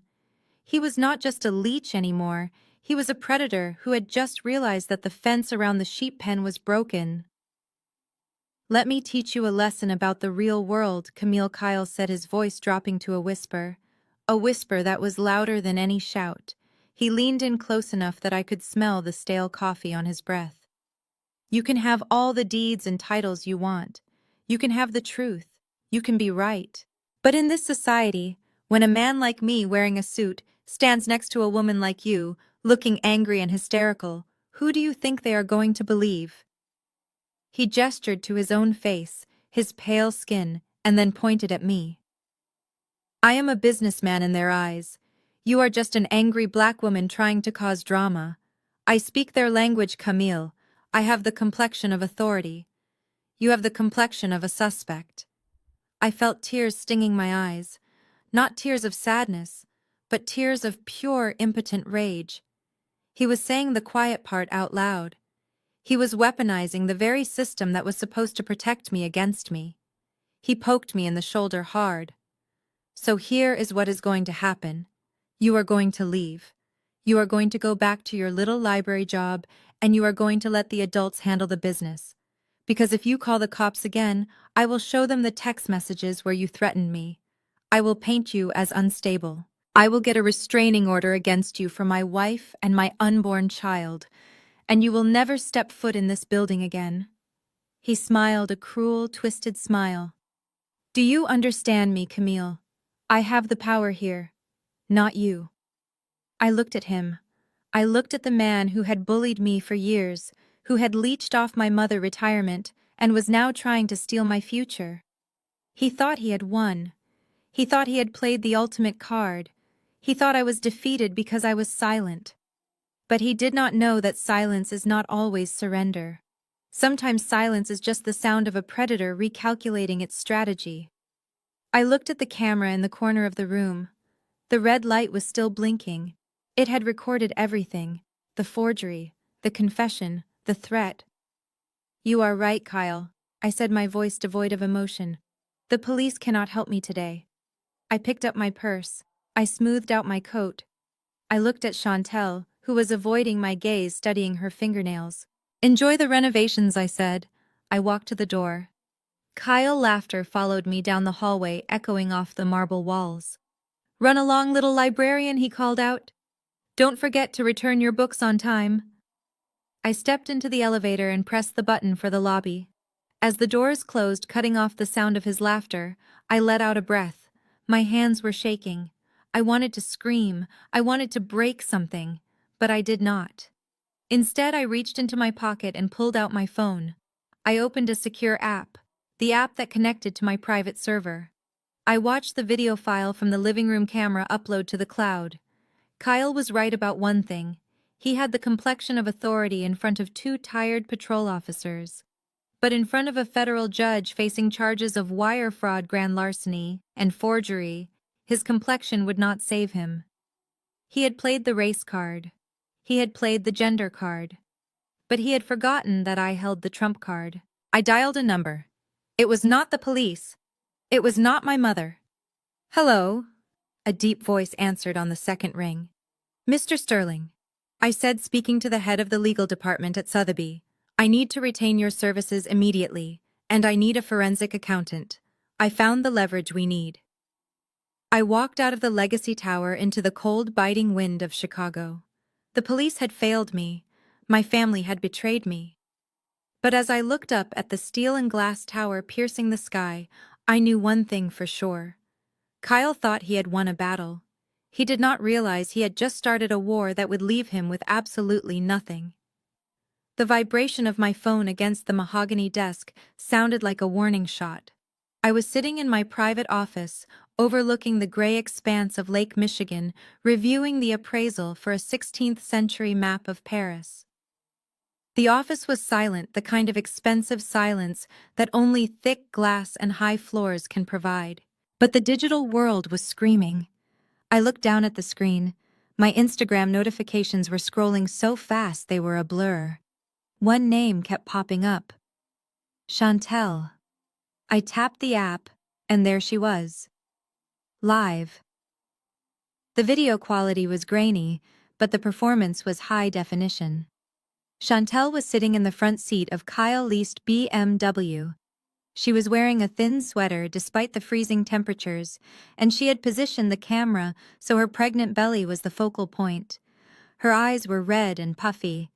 He was not just a leech anymore. He was a predator who had just realized that the fence around the sheep pen was broken. Let me teach you a lesson about the real world, Camille Kyle said, his voice dropping to a whisper that was louder than any shout. He leaned in close enough that I could smell the stale coffee on his breath. You can have all the deeds and titles you want. You can have the truth. You can be right. But in this society, when a man like me wearing a suit stands next to a woman like you, looking angry and hysterical, who do you think they are going to believe? He gestured to his own face, his pale skin, and then pointed at me. I am a businessman in their eyes. You are just an angry black woman trying to cause drama. I speak their language, Camille. I have the complexion of authority. You have the complexion of a suspect. I felt tears stinging my eyes, not tears of sadness, but tears of pure, impotent rage. He was saying the quiet part out loud. He was weaponizing the very system that was supposed to protect me against me. He poked me in the shoulder hard. So here is what is going to happen. You are going to leave. You are going to go back to your little library job, and you are going to let the adults handle the business. Because if you call the cops again, I will show them the text messages where you threatened me. I will paint you as unstable. I will get a restraining order against you for my wife and my unborn child, and you will never step foot in this building again. He smiled a cruel, twisted smile. Do you understand me, Camille? I have the power here, not you. I looked at him. I looked at the man who had bullied me for years, who had leeched off my mother's retirement, and was now trying to steal my future. He thought he had won. He thought he had played the ultimate card. He thought I was defeated because I was silent. But he did not know that silence is not always surrender. Sometimes silence is just the sound of a predator recalculating its strategy. I looked at the camera in the corner of the room. The red light was still blinking. It had recorded everything: the forgery, the confession, the threat. You are right, Kyle, I said, my voice devoid of emotion. The police cannot help me today. I picked up my purse. I smoothed out my coat. I looked at Chantel, who was avoiding my gaze, studying her fingernails. Enjoy the renovations, I said. I walked to the door. Kyle's laughter followed me down the hallway, echoing off the marble walls. Run along, little librarian, he called out. Don't forget to return your books on time. I stepped into the elevator and pressed the button for the lobby. As the doors closed, cutting off the sound of his laughter, I let out a breath. My hands were shaking. I wanted to scream. I wanted to break something, but I did not. Instead, I reached into my pocket and pulled out my phone. I opened a secure app, the app that connected to my private server. I watched the video file from the living room camera upload to the cloud. Kyle was right about one thing. He had the complexion of authority in front of two tired patrol officers. But in front of a federal judge facing charges of wire fraud, grand larceny, and forgery, his complexion would not save him. He had played the race card. He had played the gender card. But he had forgotten that I held the trump card. I dialed a number. It was not the police. It was not my mother. Hello, a deep voice answered on the second ring. Mr. Sterling, I said, speaking to the head of the legal department at Sotheby. I need to retain your services immediately, and I need a forensic accountant. I found the leverage we need. I walked out of the Legacy Tower into the cold, biting wind of Chicago. The police had failed me. My family had betrayed me. But as I looked up at the steel and glass tower piercing the sky, I knew one thing for sure. Kyle thought he had won a battle. He did not realize he had just started a war that would leave him with absolutely nothing. The vibration of my phone against the mahogany desk sounded like a warning shot. I was sitting in my private office, overlooking the gray expanse of Lake Michigan, reviewing the appraisal for a 16th-century map of Paris. The office was silent, the kind of expensive silence that only thick glass and high floors can provide. But the digital world was screaming. I looked down at the screen. My Instagram notifications were scrolling so fast they were a blur. One name kept popping up. Chantel. I tapped the app, and there she was. Live. The video quality was grainy, but the performance was high definition. Chantel was sitting in the front seat of Kyle leased BMW. She was wearing a thin sweater despite the freezing temperatures, and she had positioned the camera so her pregnant belly was the focal point. Her eyes were red and puffy.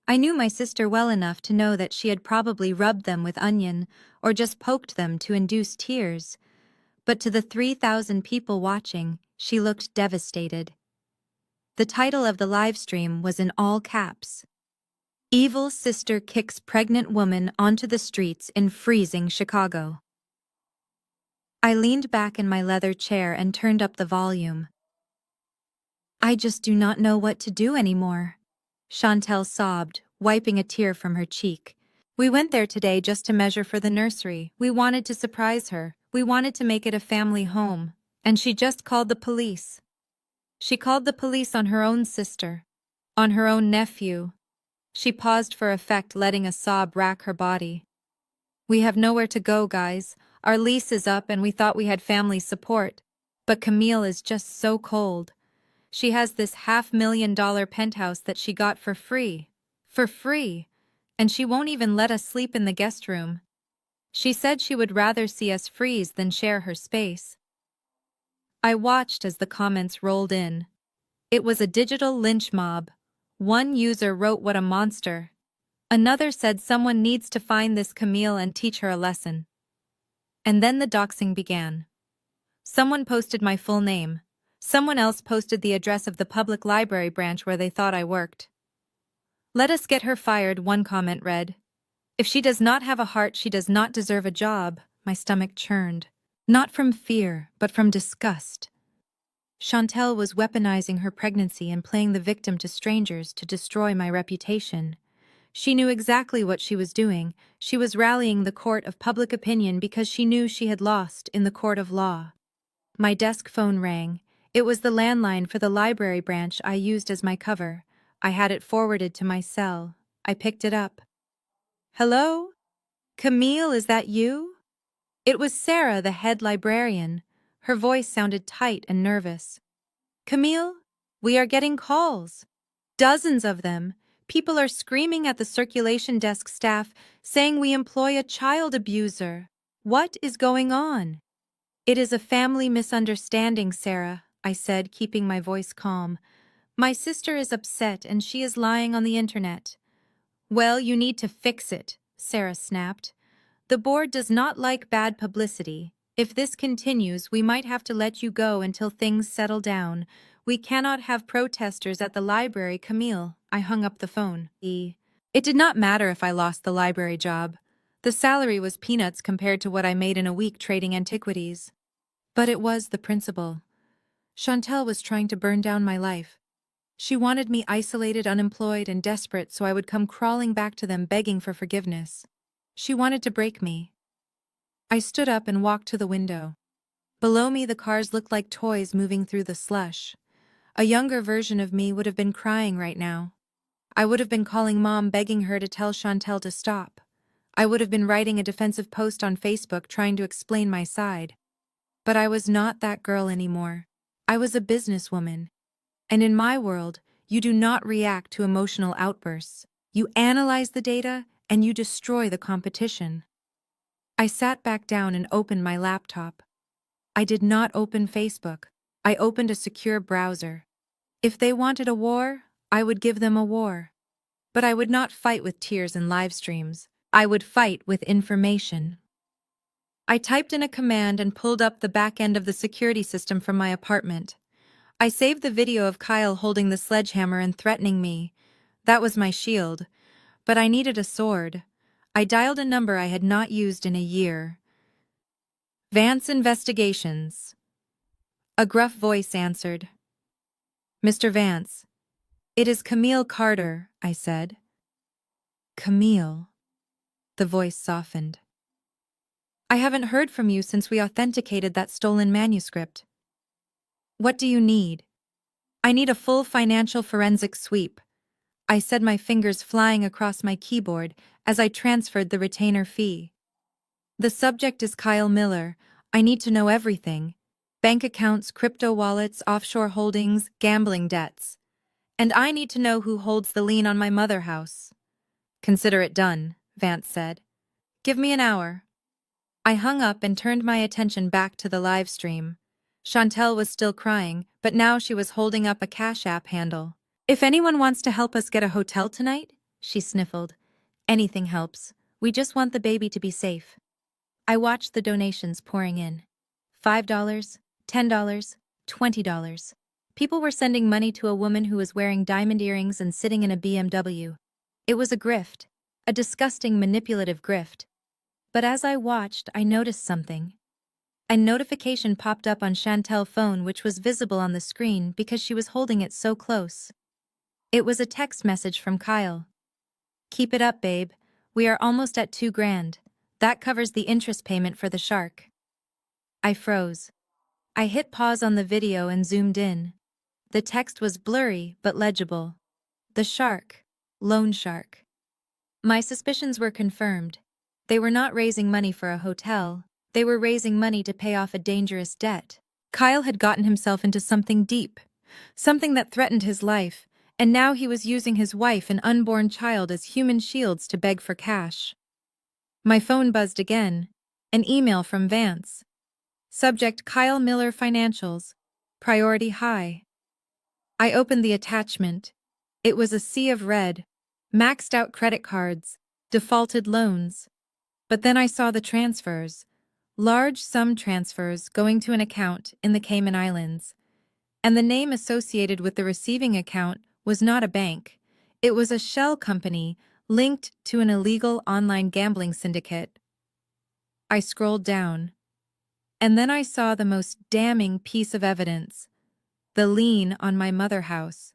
I knew my sister well enough to know that she had probably rubbed them with onion or just poked them to induce tears. But to the 3,000 people watching, she looked devastated. The title of the live stream was in all caps. Evil Sister Kicks Pregnant Woman Onto the Streets in Freezing Chicago. I leaned back in my leather chair and turned up the volume. I just do not know what to do anymore, Chantel sobbed, wiping a tear from her cheek. We went there today just to measure for the nursery. We wanted to surprise her. We wanted to make it a family home. And she just called the police. She called the police on her own sister, on her own nephew. She paused for effect, letting a sob rack her body. We have nowhere to go, guys. Our lease is up and we thought we had family support. But Camille is just so cold. She has this $500,000 penthouse that she got for free. For free. And she won't even let us sleep in the guest room. She said she would rather see us freeze than share her space. I watched as the comments rolled in. It was a digital lynch mob. One user wrote, "What a monster." Another said someone needs to find this Camille and teach her a lesson. And then the doxing began. Someone posted my full name. Someone else posted the address of the public library branch where they thought I worked. "Let us get her fired," one comment read. "If she does not have a heart, she does not deserve a job." My stomach churned. Not from fear, but from disgust. Chantel was weaponizing her pregnancy and playing the victim to strangers to destroy my reputation. She knew exactly what she was doing. She was rallying the court of public opinion because she knew she had lost in the court of law. My desk phone rang. It was the landline for the library branch I used as my cover. I had it forwarded to my cell. I picked it up. "Hello? Camille, is that you?" It was Sarah, the head librarian. Her voice sounded tight and nervous. "Camille, we are getting calls. Dozens of them. People are screaming at the circulation desk staff, saying we employ a child abuser. What is going on?" "It is a family misunderstanding, Sarah," I said, keeping my voice calm. "My sister is upset and she is lying on the internet." "Well, you need to fix it," Sarah snapped. "The board does not like bad publicity. If this continues, we might have to let you go until things settle down. We cannot have protesters at the library, Camille." I hung up the phone. It did not matter if I lost the library job. The salary was peanuts compared to what I made in a week trading antiquities. But it was the principle. Chantel was trying to burn down my life. She wanted me isolated, unemployed, and desperate so I would come crawling back to them begging for forgiveness. She wanted to break me. I stood up and walked to the window. Below me, the cars looked like toys moving through the slush. A younger version of me would have been crying right now. I would have been calling Mom, begging her to tell Chantel to stop. I would have been writing a defensive post on Facebook trying to explain my side. But I was not that girl anymore. I was a businesswoman. And in my world, you do not react to emotional outbursts. You analyze the data and you destroy the competition. I sat back down and opened my laptop. I did not open Facebook. I opened a secure browser. If they wanted a war, I would give them a war. But I would not fight with tears and live streams. I would fight with information. I typed in a command and pulled up the back end of the security system from my apartment. I saved the video of Kyle holding the sledgehammer and threatening me. That was my shield. But I needed a sword. I dialed a number I had not used in a year. "Vance Investigations." A gruff voice answered. "Mr. Vance." "It is Camille Carter," I said. "Camille." The voice softened. "I haven't heard from you since we authenticated that stolen manuscript. What do you need?" "I need a full financial forensic sweep," I said, my fingers flying across my keyboard as I transferred the retainer fee. "The subject is Kyle Miller. I need to know everything. Bank accounts, crypto wallets, offshore holdings, gambling debts. And I need to know who holds the lien on my mother house." "Consider it done," Vance said. "Give me an hour." I hung up and turned my attention back to the live stream. Chantel was still crying, but now she was holding up a Cash App handle. "If anyone wants to help us get a hotel tonight," she sniffled. "Anything helps. We just want the baby to be safe." I watched the donations pouring in. $5, $10, $20. People were sending money to a woman who was wearing diamond earrings and sitting in a BMW. It was a grift. A disgusting, manipulative grift. But as I watched, I noticed something. A notification popped up on Chantel's phone, which was visible on the screen because she was holding it so close. It was a text message from Kyle. "Keep it up, babe. We are almost at $2,000. That covers the interest payment for the shark." I froze. I hit pause on the video and zoomed in. The text was blurry but legible. The shark. Loan shark. My suspicions were confirmed. They were not raising money for a hotel. They were raising money to pay off a dangerous debt. Kyle had gotten himself into something deep, something that threatened his life, and now he was using his wife and unborn child as human shields to beg for cash. My phone buzzed again. An email from Vance. Subject: Kyle Miller Financials. Priority high. I opened the attachment. It was a sea of red. Maxed out credit cards. Defaulted loans. But then I saw the transfers. Large sum transfers going to an account in the Cayman Islands. And the name associated with the receiving account was not a bank. It was a shell company linked to an illegal online gambling syndicate. I scrolled down. And then I saw the most damning piece of evidence. The lien on my mother house.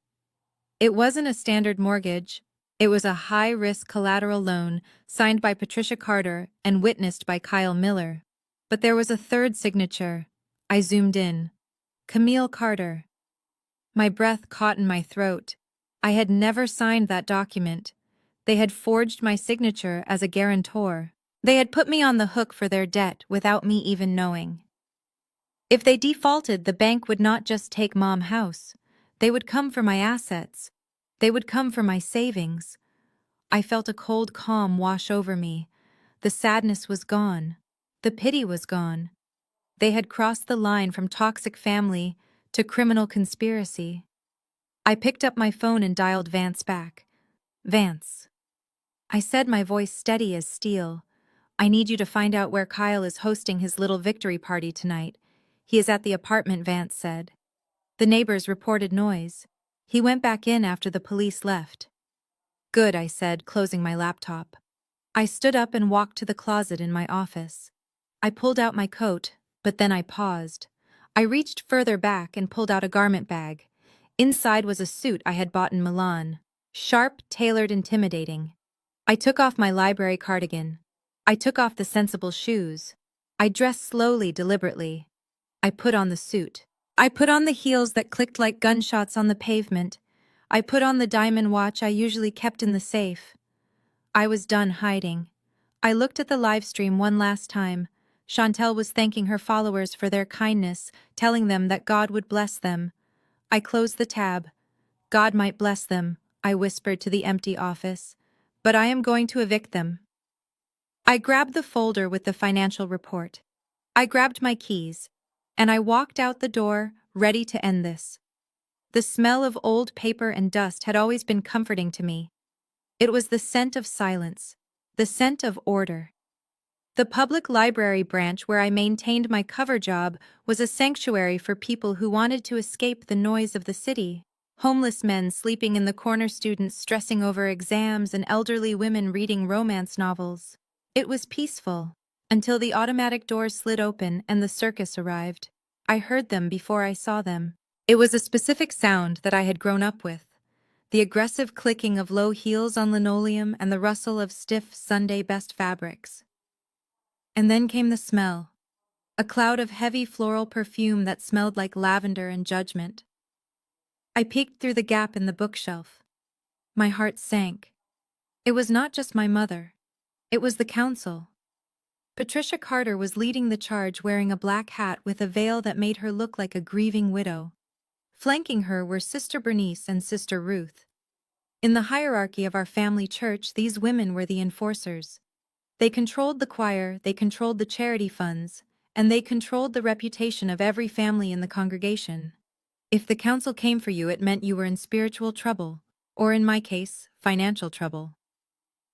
It wasn't a standard mortgage. It was a high-risk collateral loan signed by Patricia Carter and witnessed by Kyle Miller. But there was a third signature. I zoomed in. Camille Carter. My breath caught in my throat. I had never signed that document. They had forged my signature as a guarantor. They had put me on the hook for their debt without me even knowing. If they defaulted, the bank would not just take Mom's house. They would come for my assets. They would come for my savings. I felt a cold calm wash over me. The sadness was gone. The pity was gone. They had crossed the line from toxic family to criminal conspiracy. I picked up my phone and dialed Vance back. "Vance," I said, my voice steady as steel. "I need you to find out where Kyle is hosting his little victory party tonight." "He is at the apartment," Vance said. "The neighbors reported noise. He went back in after the police left." "Good," I said, closing my laptop. I stood up and walked to the closet in my office. I pulled out my coat, but then I paused. I reached further back and pulled out a garment bag. Inside was a suit I had bought in Milan. Sharp, tailored, intimidating. I took off my library cardigan. I took off the sensible shoes. I dressed slowly, deliberately. I put on the suit. I put on the heels that clicked like gunshots on the pavement. I put on the diamond watch I usually kept in the safe. I was done hiding. I looked at the live stream one last time. Chantel was thanking her followers for their kindness, telling them that God would bless them. I closed the tab. "God might bless them," I whispered to the empty office, "but I am going to evict them." I grabbed the folder with the financial report. I grabbed my keys, and I walked out the door, ready to end this. The smell of old paper and dust had always been comforting to me. It was the scent of silence, the scent of order. The public library branch where I maintained my cover job was a sanctuary for people who wanted to escape the noise of the city. Homeless men sleeping in the corner, students stressing over exams, and elderly women reading romance novels. It was peaceful, until the automatic doors slid open and the circus arrived. I heard them before I saw them. It was a specific sound that I had grown up with. The aggressive clicking of low heels on linoleum and the rustle of stiff Sunday best fabrics. And then came the smell. A cloud of heavy floral perfume that smelled like lavender and judgment. I peeked through the gap in the bookshelf. My heart sank. It was not just my mother. It was the council. Patricia Carter was leading the charge, wearing a black hat with a veil that made her look like a grieving widow. Flanking her were Sister Bernice and Sister Ruth. In the hierarchy of our family church, these women were the enforcers. They controlled the choir, they controlled the charity funds, and they controlled the reputation of every family in the congregation. If the council came for you, it meant you were in spiritual trouble, or in my case, financial trouble.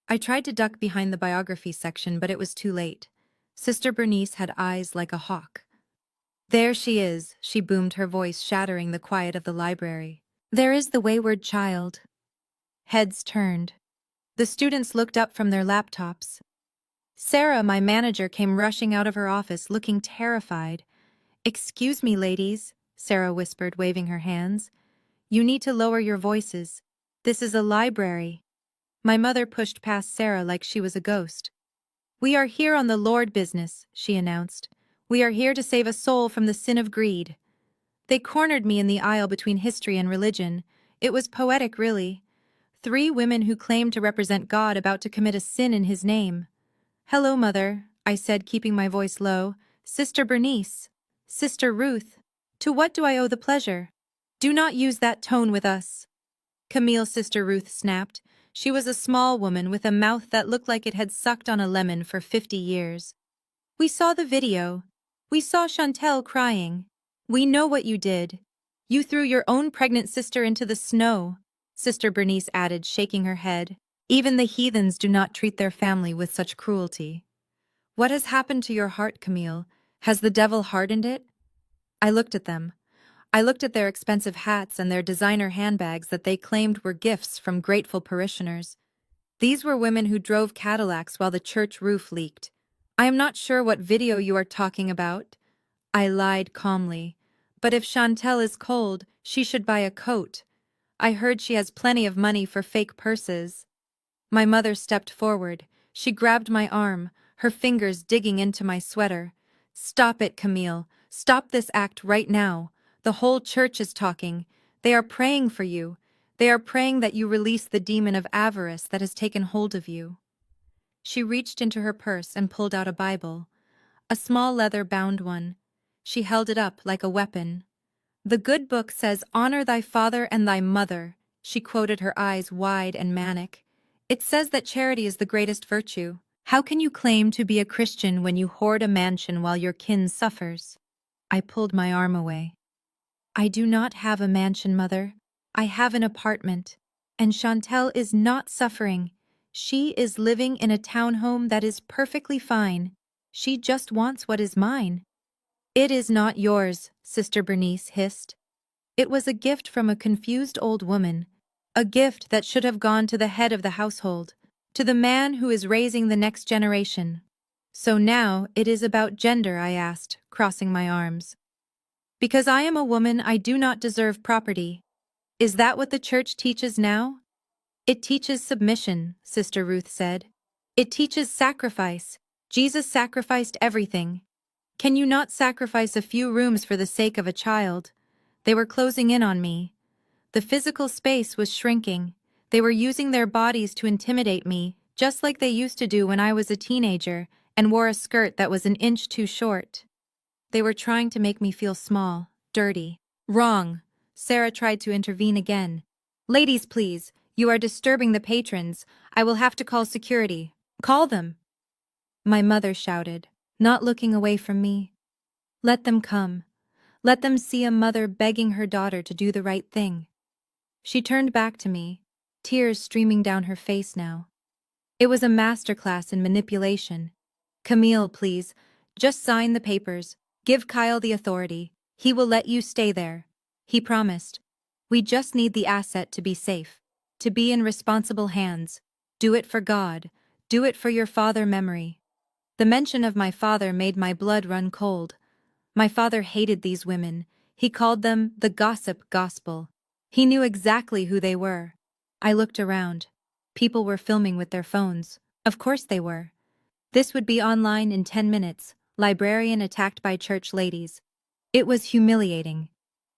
I tried to duck behind the biography section, but it was too late. Sister Bernice had eyes like a hawk. There she is, she boomed, her voice shattering the quiet of the library. There is the wayward child. Heads turned. The students looked up from their laptops. Sarah, my manager, came rushing out of her office looking terrified. "Excuse me, ladies," Sarah whispered, waving her hands. "You need to lower your voices. This is a library." My mother pushed past Sarah like she was a ghost. "We are here on the Lord business," she announced. "We are here to save a soul from the sin of greed." They cornered me in the aisle between history and religion. It was poetic, really. Three women who claimed to represent God about to commit a sin in his name. "Hello, Mother," I said, keeping my voice low. "Sister Bernice. Sister Ruth. To what do I owe the pleasure? Do not use that tone with us." Camille, Sister Ruth snapped. She was a small woman with a mouth that looked like it had sucked on a lemon for 50 years. "We saw the video. We saw Chantel crying. We know what you did. You threw your own pregnant sister into the snow," Sister Bernice added, shaking her head. "Even the heathens do not treat their family with such cruelty." "What has happened to your heart, Camille? Has the devil hardened it?" I looked at them. I looked at their expensive hats and their designer handbags that they claimed were gifts from grateful parishioners. These were women who drove Cadillacs while the church roof leaked. "I am not sure what video you are talking about," I lied calmly. "But if Chantel is cold, she should buy a coat. I heard she has plenty of money for fake purses." My mother stepped forward. She grabbed my arm, her fingers digging into my sweater. "Stop it, Camille. Stop this act right now. The whole church is talking. They are praying for you. They are praying that you release the demon of avarice that has taken hold of you." She reached into her purse and pulled out a Bible. A small leather-bound one. She held it up like a weapon. "The good book says, 'Honor thy father and thy mother,'" she quoted, her eyes wide and manic. "It says that charity is the greatest virtue. How can you claim to be a Christian when you hoard a mansion while your kin suffers?" I pulled my arm away. "I do not have a mansion, Mother. I have an apartment. And Chantel is not suffering. She is living in a townhome that is perfectly fine. She just wants what is mine." "It is not yours," Sister Bernice hissed. "It was a gift from a confused old woman. A gift that should have gone to the head of the household, to the man who is raising the next generation." "So now it is about gender?" I asked, crossing my arms. "Because I am a woman, I do not deserve property. Is that what the church teaches now?" "It teaches submission," Sister Ruth said. "It teaches sacrifice. Jesus sacrificed everything. Can you not sacrifice a few rooms for the sake of a child?" They were closing in on me. The physical space was shrinking. They were using their bodies to intimidate me, just like they used to do when I was a teenager and wore a skirt that was an inch too short. They were trying to make me feel small, dirty. "Wrong." Sarah tried to intervene again. "Ladies, please. You are disturbing the patrons. I will have to call security." "Call them," my mother shouted, not looking away from me. "Let them come. Let them see a mother begging her daughter to do the right thing." She turned back to me, tears streaming down her face now. It was a masterclass in manipulation. "Camille, please. Just sign the papers. Give Kyle the authority. He will let you stay there. He promised. We just need the asset to be safe, to be in responsible hands. Do it for God. Do it for your father memory." The mention of my father made my blood run cold. My father hated these women. He called them the gossip gospel. He knew exactly who they were. I looked around. People were filming with their phones. Of course they were. This would be online in 10 minutes. Librarian attacked by church ladies. It was humiliating.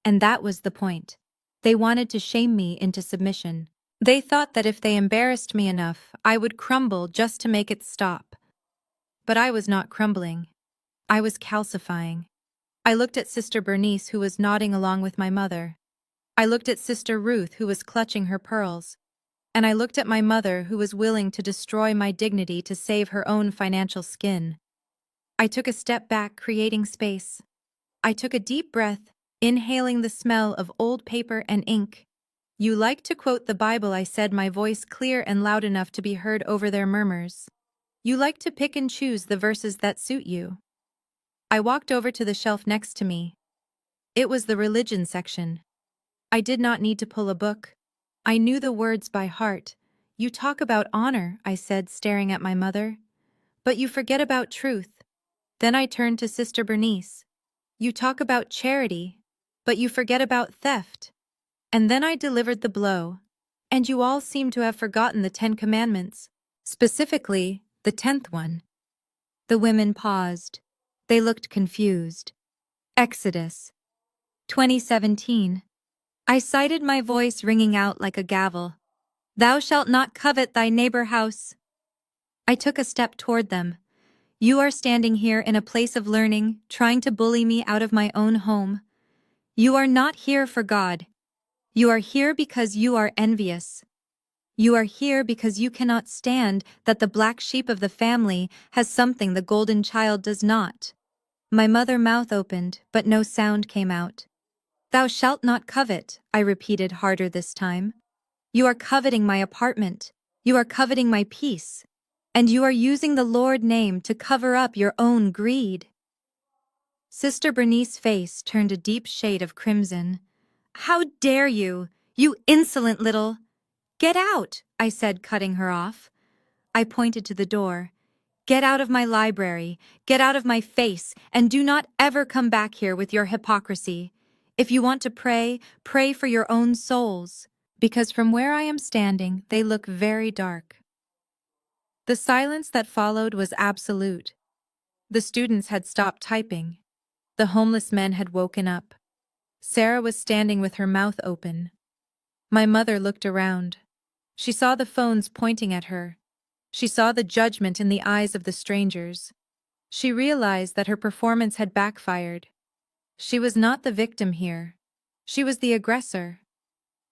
And that was the point. They wanted to shame me into submission. They thought that if they embarrassed me enough, I would crumble just to make it stop. But I was not crumbling. I was calcifying. I looked at Sister Bernice, who was nodding along with my mother. I looked at Sister Ruth, who was clutching her pearls. and I looked at my mother who was willing to destroy my dignity to save her own financial skin. I took a step back, creating space. I took a deep breath, inhaling the smell of old paper and ink. "You like to quote the Bible," I said, my voice clear and loud enough to be heard over their murmurs. "You like to pick and choose the verses that suit you." I walked over to the shelf next to me. It was the religion section. I did not need to pull a book. I knew the words by heart. "You talk about honor," I said, staring at my mother. "But you forget about truth." Then I turned to Sister Bernice. "You talk about charity, but you forget about theft." And then I delivered the blow. "And you all seem to have forgotten the 10 Commandments, specifically the 10th one." The women paused. They looked confused. Exodus 2017. I cited, my voice ringing out like a gavel. "Thou shalt not covet thy neighbor house." I took a step toward them. "You are standing here in a place of learning, trying to bully me out of my own home. You are not here for God. You are here because you are envious. You are here because you cannot stand that the black sheep of the family has something the golden child does not." My mother's mouth opened, but no sound came out. "Thou shalt not covet," I repeated harder this time. "You are coveting my apartment. You are coveting my peace. And you are using the Lord's name to cover up your own greed." Sister Bernice's face turned a deep shade of crimson. "How dare you, you insolent little—" "Get out," I said, cutting her off. I pointed to the door. "Get out of my library, get out of my face, and do not ever come back here with your hypocrisy. If you want to pray, pray for your own souls, because from where I am standing, they look very dark." The silence that followed was absolute. The students had stopped typing. The homeless men had woken up. Sarah was standing with her mouth open. My mother looked around. She saw the phones pointing at her. She saw the judgment in the eyes of the strangers. She realized that her performance had backfired. She was not the victim here. She was the aggressor.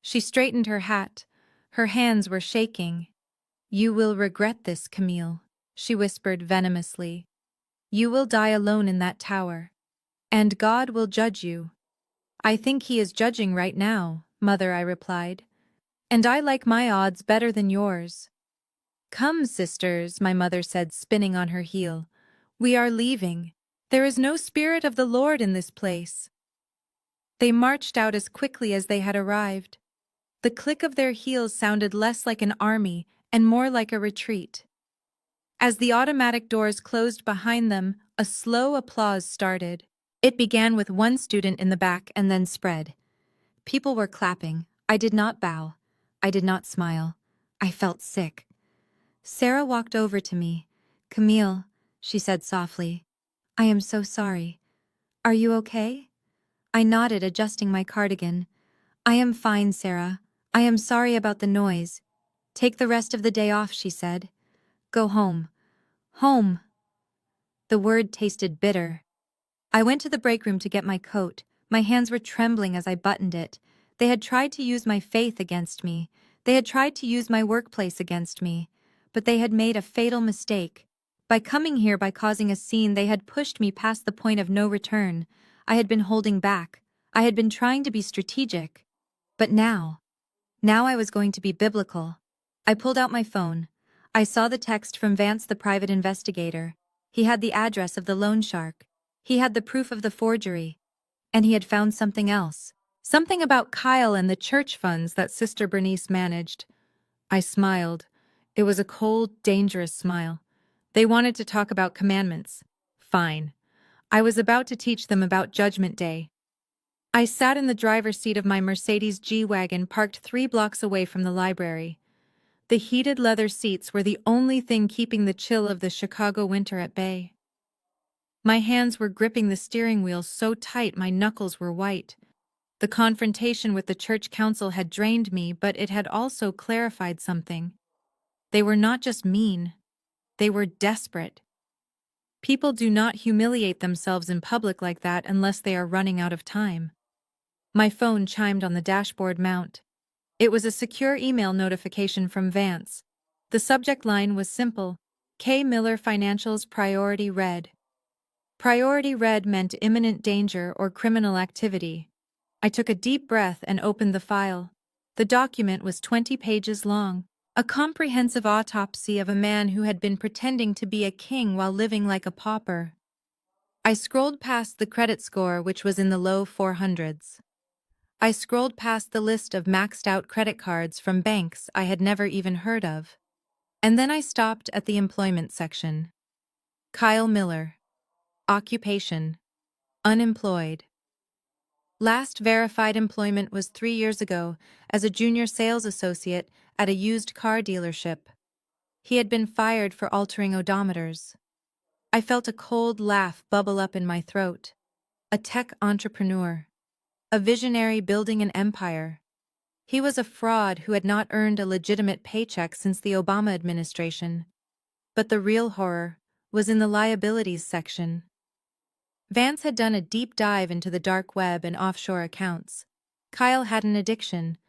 She straightened her hat. Her hands were shaking. "You will regret this, Camille," she whispered venomously. "You will die alone in that tower. And God will judge you." "I think he is judging right now, Mother," I replied. "And I like my odds better than yours." "Come, sisters," my mother said, spinning on her heel. "We are leaving. There is no spirit of the Lord in this place." They marched out as quickly as they had arrived. The click of their heels sounded less like an army and more like a retreat. As the automatic doors closed behind them, a slow applause started. It began with one student in the back and then spread. People were clapping. I did not bow. I did not smile. I felt sick. Sarah walked over to me. "Camille," she said softly, "I am so sorry. Are you okay?" I nodded, adjusting my cardigan. "I am fine, Sarah. I am sorry about the noise." "Take the rest of the day off," she said. "Go home." Home. The word tasted bitter. I went to the break room to get my coat. My hands were trembling as I buttoned it. They had tried to use my faith against me. They had tried to use my workplace against me. But they had made a fatal mistake. By coming here, by causing a scene, they had pushed me past the point of no return. I had been holding back. I had been trying to be strategic. But now I was going to be biblical. I pulled out my phone. I saw the text from Vance, the private investigator. He had the address of the loan shark. He had the proof of the forgery. And he had found something else. Something about Kyle and the church funds that Sister Bernice managed. I smiled. It was a cold, dangerous smile. They wanted to talk about commandments. Fine. I was about to teach them about Judgment Day. I sat in the driver's seat of my Mercedes G-Wagon parked 3 blocks away from the library. The heated leather seats were the only thing keeping the chill of the Chicago winter at bay. My hands were gripping the steering wheel so tight my knuckles were white. The confrontation with the church council had drained me, but it had also clarified something. They were not just mean. They were desperate. People do not humiliate themselves in public like that unless they are running out of time. My phone chimed on the dashboard mount. It was a secure email notification from Vance. The subject line was simple: K. Miller Financials Priority Red. Priority Red meant imminent danger or criminal activity. I took a deep breath and opened the file. The document was 20 pages long, a comprehensive autopsy of a man who had been pretending to be a king while living like a pauper. I scrolled past the credit score, which was in the low 400s. I scrolled past the list of maxed-out credit cards from banks I had never even heard of. And then I stopped at the employment section. Kyle Miller. Occupation: unemployed. Last verified employment was 3 years ago as a junior sales associate at a used car dealership. He had been fired for altering odometers. I felt a cold laugh bubble up in my throat. A tech entrepreneur. A visionary building an empire. He was a fraud who had not earned a legitimate paycheck since the Obama administration. But the real horror was in the liabilities section. Vance had done a deep dive into the dark web and offshore accounts. Kyle had an addiction,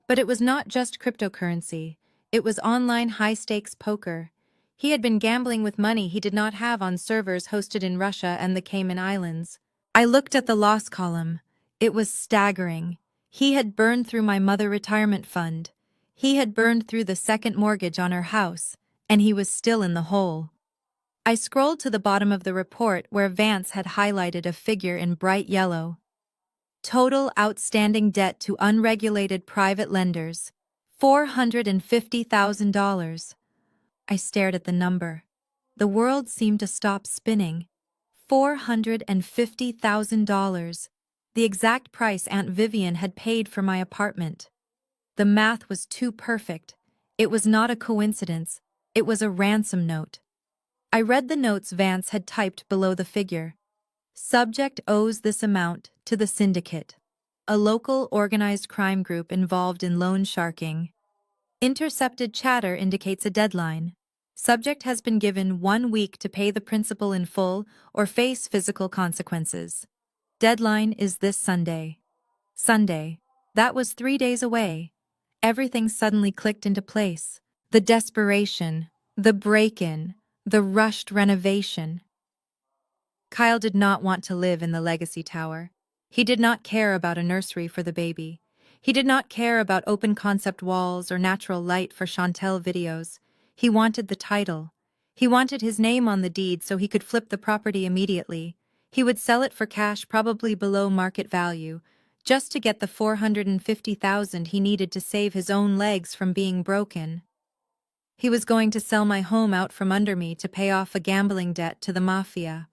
but it was not just cryptocurrency. It was online high-stakes poker. He had been gambling with money he did not have on servers hosted in Russia and the Cayman Islands. I looked at the loss column. It was staggering. He had burned through my mother retirement fund. He had burned through the second mortgage on her house, and he was still in the hole. I scrolled to the bottom of the report where Vance had highlighted a figure in bright yellow. Total outstanding debt to unregulated private lenders: $450,000. I stared at the number. The world seemed to stop spinning. $450,000. The exact price Aunt Vivian had paid for my apartment. The math was too perfect. It was not a coincidence. It was a ransom note. I read the notes Vance had typed below the figure. Subject owes this amount to the syndicate, a local organized crime group involved in loan sharking. Intercepted chatter indicates a deadline. Subject has been given 1 week to pay the principal in full or face physical consequences. Deadline is this Sunday. Sunday. That was 3 days away. Everything suddenly clicked into place. The desperation, the break-in, the rushed renovation. Kyle did not want to live in the legacy tower. He did not care about a nursery for the baby. He did not care about open-concept walls or natural light for Chantel videos. He wanted the title. He wanted his name on the deed so he could flip the property immediately. He would sell it for cash probably below market value, just to get the $450,000 he needed to save his own legs from being broken. He was going to sell my home out from under me to pay off a gambling debt to the mafia.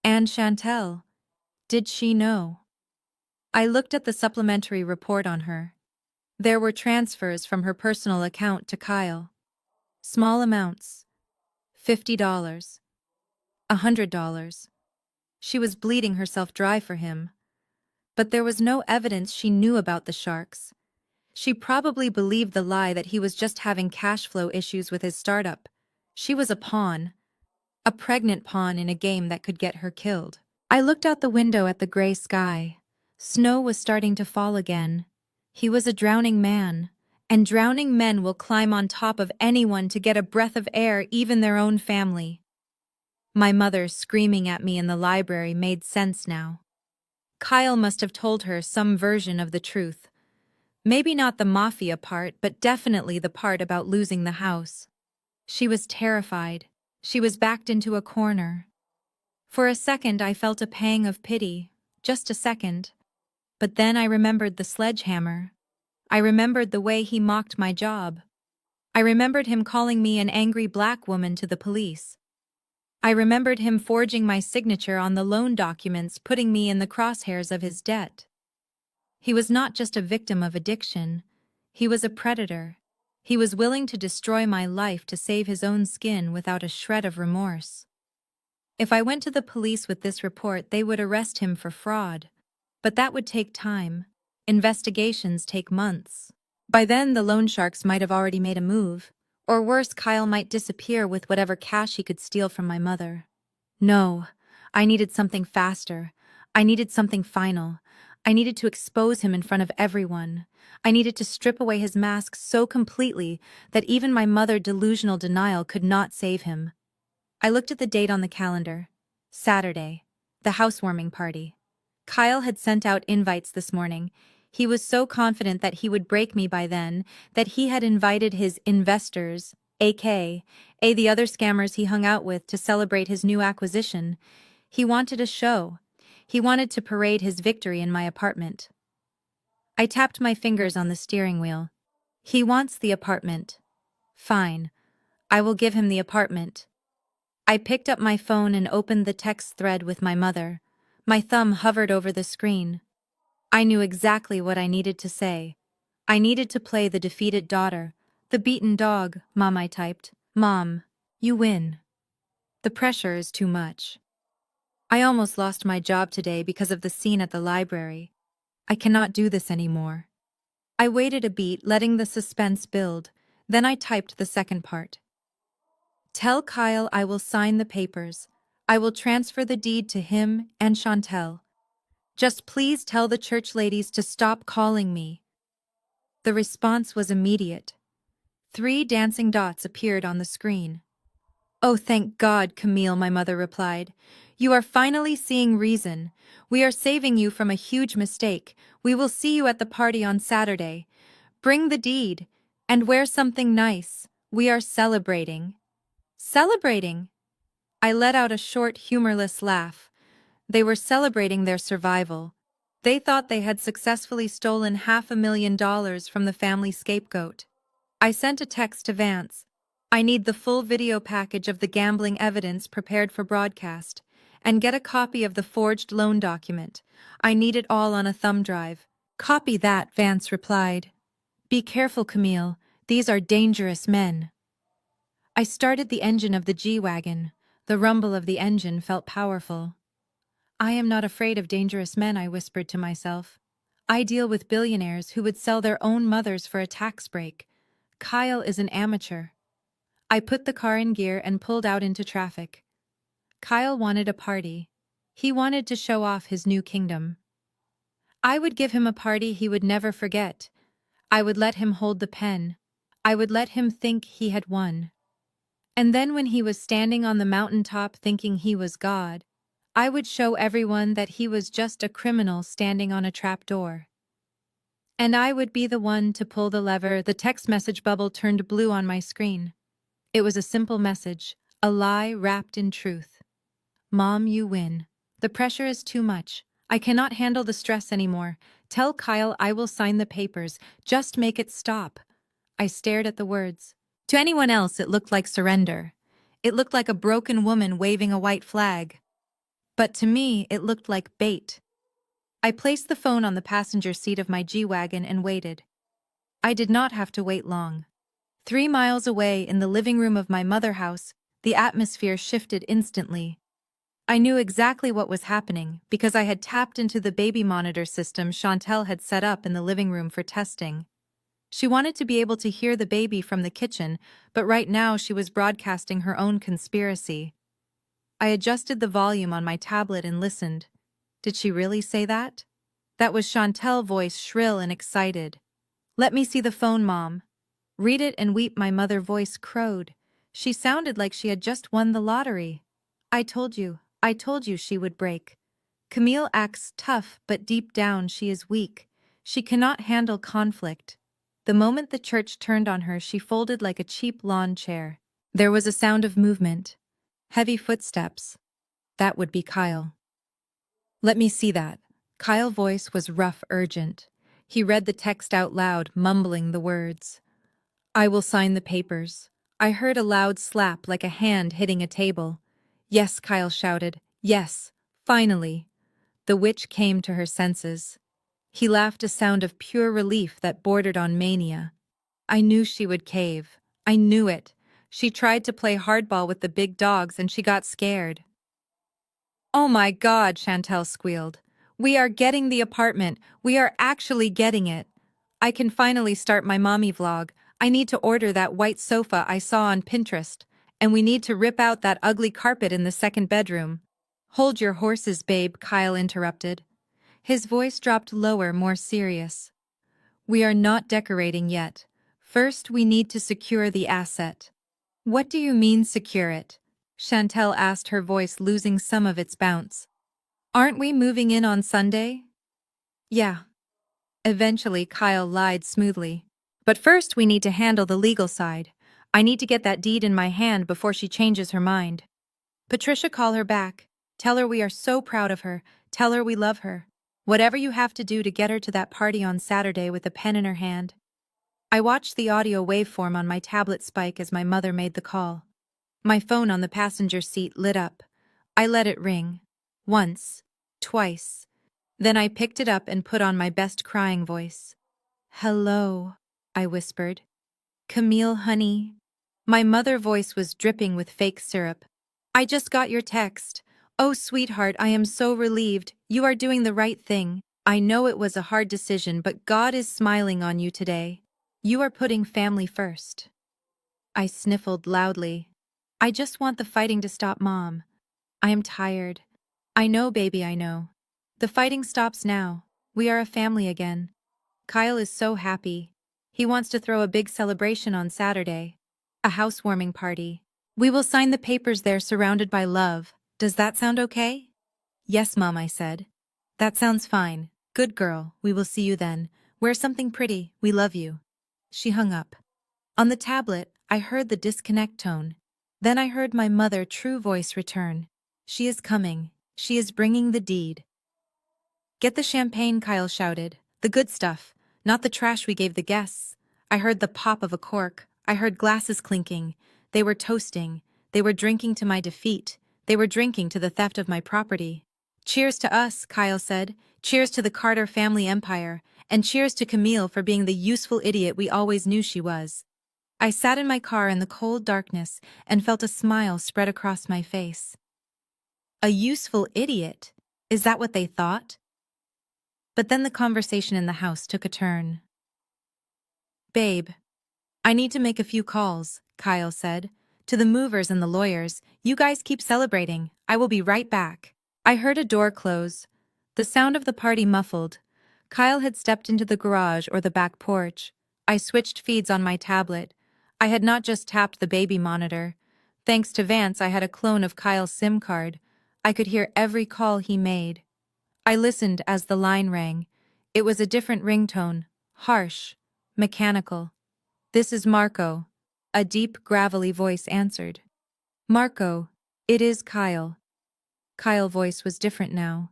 And Chantel, did she know? I looked at the supplementary report on her. There were transfers from her personal account to Kyle. Small amounts. $50. $100. She was bleeding herself dry for him. But there was no evidence she knew about the sharks. She probably believed the lie that he was just having cash flow issues with his startup. She was a pawn. A pregnant pawn in a game that could get her killed. I looked out the window at the gray sky. Snow was starting to fall again. He was a drowning man, and drowning men will climb on top of anyone to get a breath of air, even their own family. My mother screaming at me in the library made sense now. Kyle must have told her some version of the truth. Maybe not the mafia part, but definitely the part about losing the house. She was terrified. She was backed into a corner. For a second I felt a pang of pity, just a second. But then I remembered the sledgehammer. I remembered the way he mocked my job. I remembered him calling me an angry black woman to the police. I remembered him forging my signature on the loan documents, putting me in the crosshairs of his debt. He was not just a victim of addiction. He was a predator. He was willing to destroy my life to save his own skin without a shred of remorse. If I went to the police with this report, they would arrest him for fraud. But that would take time. Investigations take months. By then, the loan sharks might have already made a move. Or worse, Kyle might disappear with whatever cash he could steal from my mother. No, I needed something faster. I needed something final. I needed to expose him in front of everyone. I needed to strip away his mask so completely that even my mother's delusional denial could not save him. I looked at the date on the calendar. Saturday. The housewarming party. Kyle had sent out invites this morning. He was so confident that he would break me by then that he had invited his investors, aka the other scammers he hung out with, to celebrate his new acquisition. He wanted a show. He wanted to parade his victory in my apartment. I tapped my fingers on the steering wheel. He wants the apartment. Fine. I will give him the apartment. I picked up my phone and opened the text thread with my mother. My thumb hovered over the screen. I knew exactly what I needed to say. I needed to play the defeated daughter. The beaten dog, Mom, I typed. Mom, you win. The pressure is too much. I almost lost my job today because of the scene at the library. I cannot do this anymore. I waited a beat, letting the suspense build. Then I typed the second part. Tell Kyle I will sign the papers. I will transfer the deed to him and Chantel. Just please tell the church ladies to stop calling me. The response was immediate. 3 dancing dots appeared on the screen. Oh, thank God, Camille, my mother replied. You are finally seeing reason. We are saving you from a huge mistake. We will see you at the party on Saturday. Bring the deed and wear something nice. We are celebrating. Celebrating? I let out a short, humorless laugh. They were celebrating their survival. They thought they had successfully stolen $500,000 from the family scapegoat. I sent a text to Vance. I need the full video package of the gambling evidence prepared for broadcast, and get a copy of the forged loan document. I need it all on a thumb drive. Copy that, Vance replied. Be careful, Camille. These are dangerous men. I started the engine of the G-Wagon. The rumble of the engine felt powerful. I am not afraid of dangerous men, I whispered to myself. I deal with billionaires who would sell their own mothers for a tax break. Kyle is an amateur. I put the car in gear and pulled out into traffic. Kyle wanted a party. He wanted to show off his new kingdom. I would give him a party he would never forget. I would let him hold the pen. I would let him think he had won. And then when he was standing on the mountaintop thinking he was God, I would show everyone that he was just a criminal standing on a trapdoor. And I would be the one to pull the lever. The text message bubble turned blue on my screen. It was a simple message, a lie wrapped in truth. Mom, you win. The pressure is too much. I cannot handle the stress anymore. Tell Kyle I will sign the papers. Just make it stop. I stared at the words. To anyone else, it looked like surrender. It looked like a broken woman waving a white flag. But to me, it looked like bait. I placed the phone on the passenger seat of my G-Wagon and waited. I did not have to wait long. 3 miles away in the living room of my mother house, the atmosphere shifted instantly. I knew exactly what was happening because I had tapped into the baby monitor system Chantel had set up in the living room for testing. She wanted to be able to hear the baby from the kitchen, but right now she was broadcasting her own conspiracy. I adjusted the volume on my tablet and listened. Did she really say that? That was Chantel's voice, shrill and excited. Let me see the phone, Mom. Read it and weep, my mother voice crowed. She sounded like she had just won the lottery. I told you she would break. Camille acts tough, but deep down she is weak. She cannot handle conflict. The moment the church turned on her, she folded like a cheap lawn chair. There was a sound of movement. Heavy footsteps. That would be Kyle. Let me see that. Kyle's voice was rough, urgent. He read the text out loud, mumbling the words. I will sign the papers. I heard a loud slap like a hand hitting a table. Yes, Kyle shouted. Yes, finally. The witch came to her senses. He laughed, a sound of pure relief that bordered on mania. I knew she would cave. I knew it. She tried to play hardball with the big dogs and she got scared. Oh my God, Chantel squealed. We are getting the apartment. We are actually getting it. I can finally start my mommy vlog. I need to order that white sofa I saw on Pinterest. And we need to rip out that ugly carpet in the second bedroom. Hold your horses, babe, Kyle interrupted. His voice dropped lower, more serious. We are not decorating yet. First, we need to secure the asset. What do you mean secure it? Chantel asked, her voice losing some of its bounce. Aren't we moving in on Sunday? Yeah. Eventually, Kyle lied smoothly. But first, we need to handle the legal side. I need to get that deed in my hand before she changes her mind. Patricia, call her back. Tell her we are so proud of her. Tell her we love her. Whatever you have to do to get her to that party on Saturday with a pen in her hand. I watched the audio waveform on my tablet spike as my mother made the call. My phone on the passenger seat lit up. I let it ring. Once. Twice. Then I picked it up and put on my best crying voice. Hello, I whispered. Camille, honey. My mother voice was dripping with fake syrup. I just got your text. Oh, sweetheart, I am so relieved. You are doing the right thing. I know it was a hard decision, but God is smiling on you today. You are putting family first. I sniffled loudly. I just want the fighting to stop, Mom. I am tired. I know, baby, I know. The fighting stops now. We are a family again. Kyle is so happy. He wants to throw a big celebration on Saturday. A housewarming party. We will sign the papers there surrounded by love. Does that sound okay? Yes, Mom, I said. That sounds fine. Good girl, we will see you then. Wear something pretty, we love you. She hung up. On the tablet, I heard the disconnect tone. Then I heard my mother's true voice return. She is coming. She is bringing the deed. Get the champagne, Kyle shouted. The good stuff, not the trash we gave the guests. I heard the pop of a cork. I heard glasses clinking. They were toasting. They were drinking to my defeat. They were drinking to the theft of my property. Cheers to us, Kyle said. Cheers to the Carter family empire. And cheers to Camille for being the useful idiot we always knew she was. I sat in my car in the cold darkness and felt a smile spread across my face. A useful idiot? Is that what they thought? But then the conversation in the house took a turn. Babe, I need to make a few calls, Kyle said. To the movers and the lawyers, you guys keep celebrating. I will be right back. I heard a door close. The sound of the party muffled. Kyle had stepped into the garage or the back porch. I switched feeds on my tablet. I had not just tapped the baby monitor. Thanks to Vance, I had a clone of Kyle's SIM card. I could hear every call he made. I listened as the line rang. It was a different ringtone, harsh, mechanical. This is Marco. A deep, gravelly voice answered. Marco, it is Kyle. Kyle's voice was different now.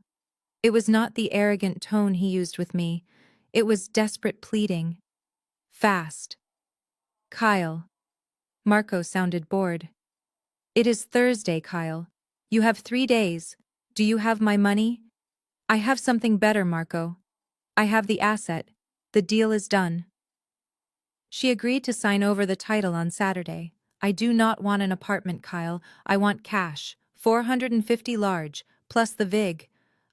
It was not the arrogant tone he used with me. It was desperate pleading. Fast. Kyle. Marco sounded bored. It is Thursday, Kyle. You have 3 days. Do you have my money? I have something better, Marco. I have the asset. The deal is done. She agreed to sign over the title on Saturday. I do not want an apartment, Kyle. I want cash. 450 large, plus the VIG.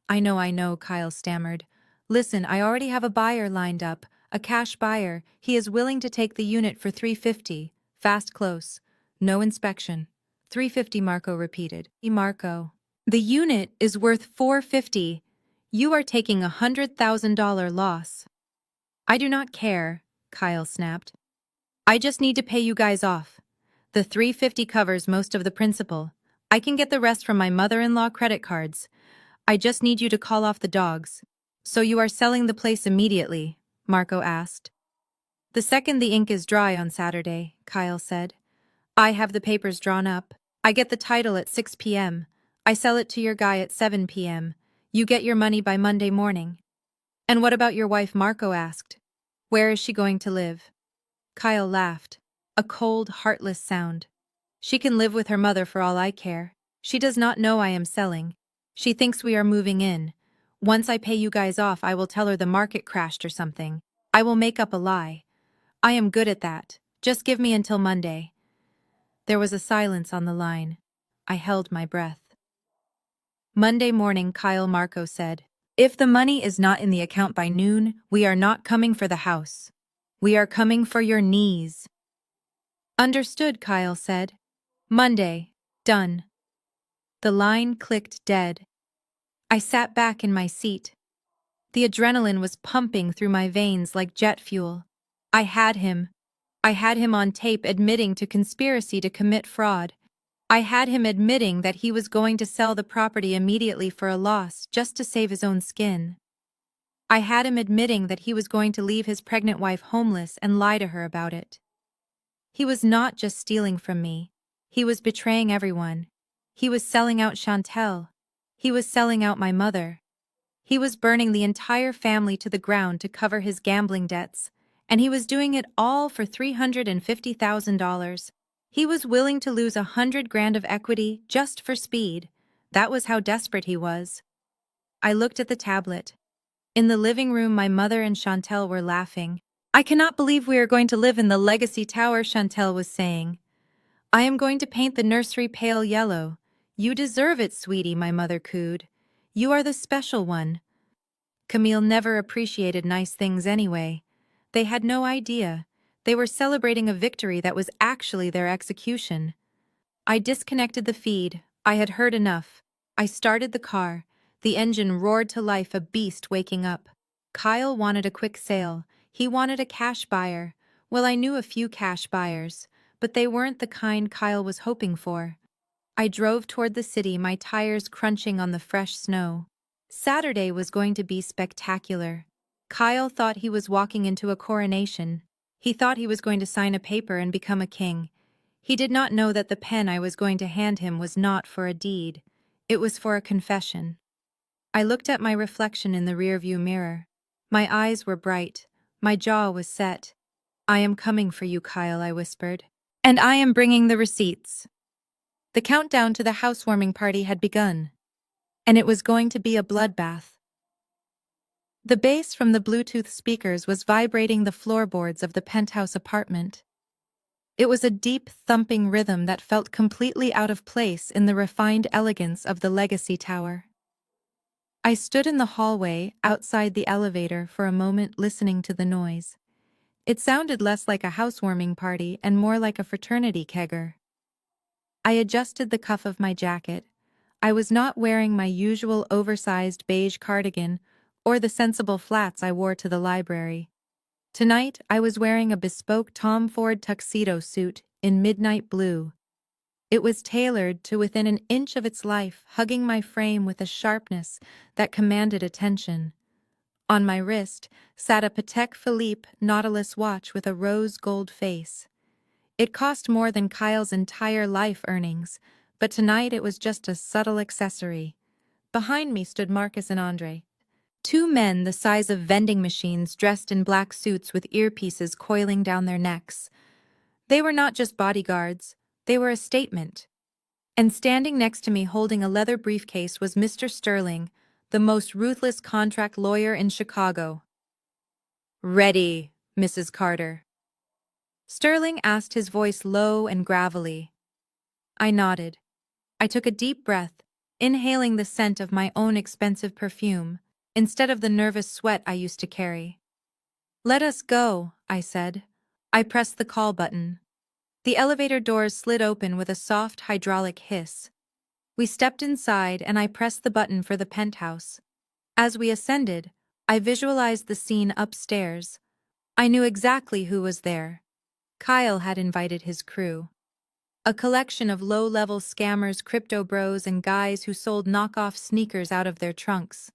I know, Kyle stammered. Listen, I already have a buyer lined up. A cash buyer. He is willing to take the unit for 350. Fast close. No inspection. 350, Marco repeated. Marco. The unit is worth 450. You are taking $100,000 loss. I do not care, Kyle snapped. I just need to pay you guys off. The 350 covers most of the principal. I can get the rest from my mother-in-law credit cards. I just need you to call off the dogs. So you are selling the place immediately? Marco asked. The second the ink is dry on Saturday, Kyle said. I have the papers drawn up. I get the title at 6 p.m. I sell it to your guy at 7 p.m. You get your money by Monday morning. And what about your wife? Marco asked. Where is she going to live? Kyle laughed. A cold, heartless sound. She can live with her mother for all I care. She does not know I am selling. She thinks we are moving in. Once I pay you guys off, I will tell her the market crashed or something. I will make up a lie. I am good at that. Just give me until Monday. There was a silence on the line. I held my breath. Monday morning, Kyle. Marco said, if the money is not in the account by noon, we are not coming for the house. We are coming for your knees. Understood, Kyle said. Monday. Done. The line clicked dead. I sat back in my seat. The adrenaline was pumping through my veins like jet fuel. I had him. I had him on tape admitting to conspiracy to commit fraud. I had him admitting that he was going to sell the property immediately for a loss just to save his own skin. I had him admitting that he was going to leave his pregnant wife homeless and lie to her about it. He was not just stealing from me. He was betraying everyone. He was selling out Chantel. He was selling out my mother. He was burning the entire family to the ground to cover his gambling debts, and he was doing it all for $350,000. He was willing to lose $100,000 of equity just for speed. That was how desperate he was. I looked at the tablet. In the living room, my mother and Chantel were laughing. "I cannot believe we are going to live in the Legacy Tower," Chantel was saying. "I am going to paint the nursery pale yellow." "You deserve it, sweetie," my mother cooed. "You are the special one." Camille never appreciated nice things anyway. They had no idea. They were celebrating a victory that was actually their execution. I disconnected the feed. I had heard enough. I started the car. The engine roared to life, a beast waking up. Kyle wanted a quick sale. He wanted a cash buyer. Well, I knew a few cash buyers, but they weren't the kind Kyle was hoping for. I drove toward the city, my tires crunching on the fresh snow. Saturday was going to be spectacular. Kyle thought he was walking into a coronation. He thought he was going to sign a paper and become a king. He did not know that the pen I was going to hand him was not for a deed. It was for a confession. I looked at my reflection in the rearview mirror. My eyes were bright. My jaw was set. "I am coming for you, Kyle," I whispered. "And I am bringing the receipts." The countdown to the housewarming party had begun, and it was going to be a bloodbath. The bass from the Bluetooth speakers was vibrating the floorboards of the penthouse apartment. It was a deep, thumping rhythm that felt completely out of place in the refined elegance of the Legacy Tower. I stood in the hallway, outside the elevator, for a moment listening to the noise. It sounded less like a housewarming party and more like a fraternity kegger. I adjusted the cuff of my jacket. I was not wearing my usual oversized beige cardigan or the sensible flats I wore to the library. Tonight, I was wearing a bespoke Tom Ford tuxedo suit in midnight blue. It was tailored to within an inch of its life, hugging my frame with a sharpness that commanded attention. On my wrist sat a Patek Philippe Nautilus watch with a rose gold face. It cost more than Kyle's entire life earnings, but tonight it was just a subtle accessory. Behind me stood Marcus and Andre. Two men the size of vending machines dressed in black suits with earpieces coiling down their necks. They were not just bodyguards, they were a statement. And standing next to me holding a leather briefcase was Mr. Sterling, the most ruthless contract lawyer in Chicago. "Ready, Mrs. Carter?" Sterling asked, his voice low and gravelly. I nodded. I took a deep breath, inhaling the scent of my own expensive perfume, instead of the nervous sweat I used to carry. "Let us go," I said. I pressed the call button. The elevator doors slid open with a soft hydraulic hiss. We stepped inside and I pressed the button for the penthouse. As we ascended, I visualized the scene upstairs. I knew exactly who was there. Kyle had invited his crew. A collection of low-level scammers, crypto bros, and guys who sold knockoff sneakers out of their trunks.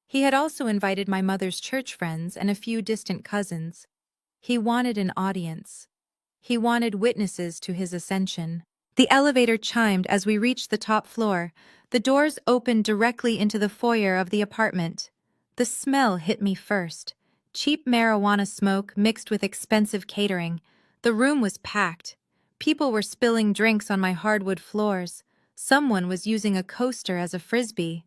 He had also invited my mother's church friends and a few distant cousins. He wanted an audience. He wanted witnesses to his ascension. The elevator chimed as we reached the top floor. The doors opened directly into the foyer of the apartment. The smell hit me first. Cheap marijuana smoke mixed with expensive catering. The room was packed. People were spilling drinks on my hardwood floors. Someone was using a coaster as a frisbee.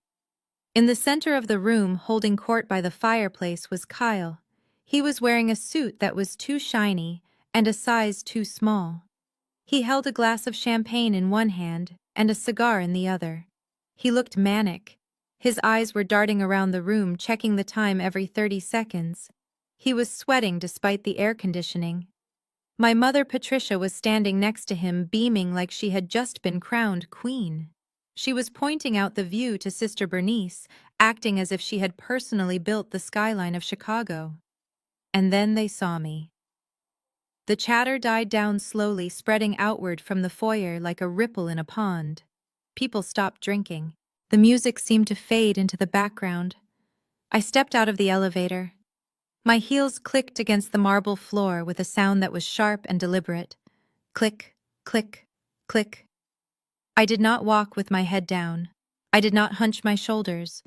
In the center of the room, holding court by the fireplace, was Kyle. He was wearing a suit that was too shiny and a size too small. He held a glass of champagne in one hand and a cigar in the other. He looked manic. His eyes were darting around the room, checking the time every 30 seconds. He was sweating despite the air conditioning. My mother Patricia was standing next to him, beaming like she had just been crowned queen. She was pointing out the view to Sister Bernice, acting as if she had personally built the skyline of Chicago. And then they saw me. The chatter died down slowly, spreading outward from the foyer like a ripple in a pond. People stopped drinking. The music seemed to fade into the background. I stepped out of the elevator. My heels clicked against the marble floor with a sound that was sharp and deliberate. Click, click, click. I did not walk with my head down. I did not hunch my shoulders.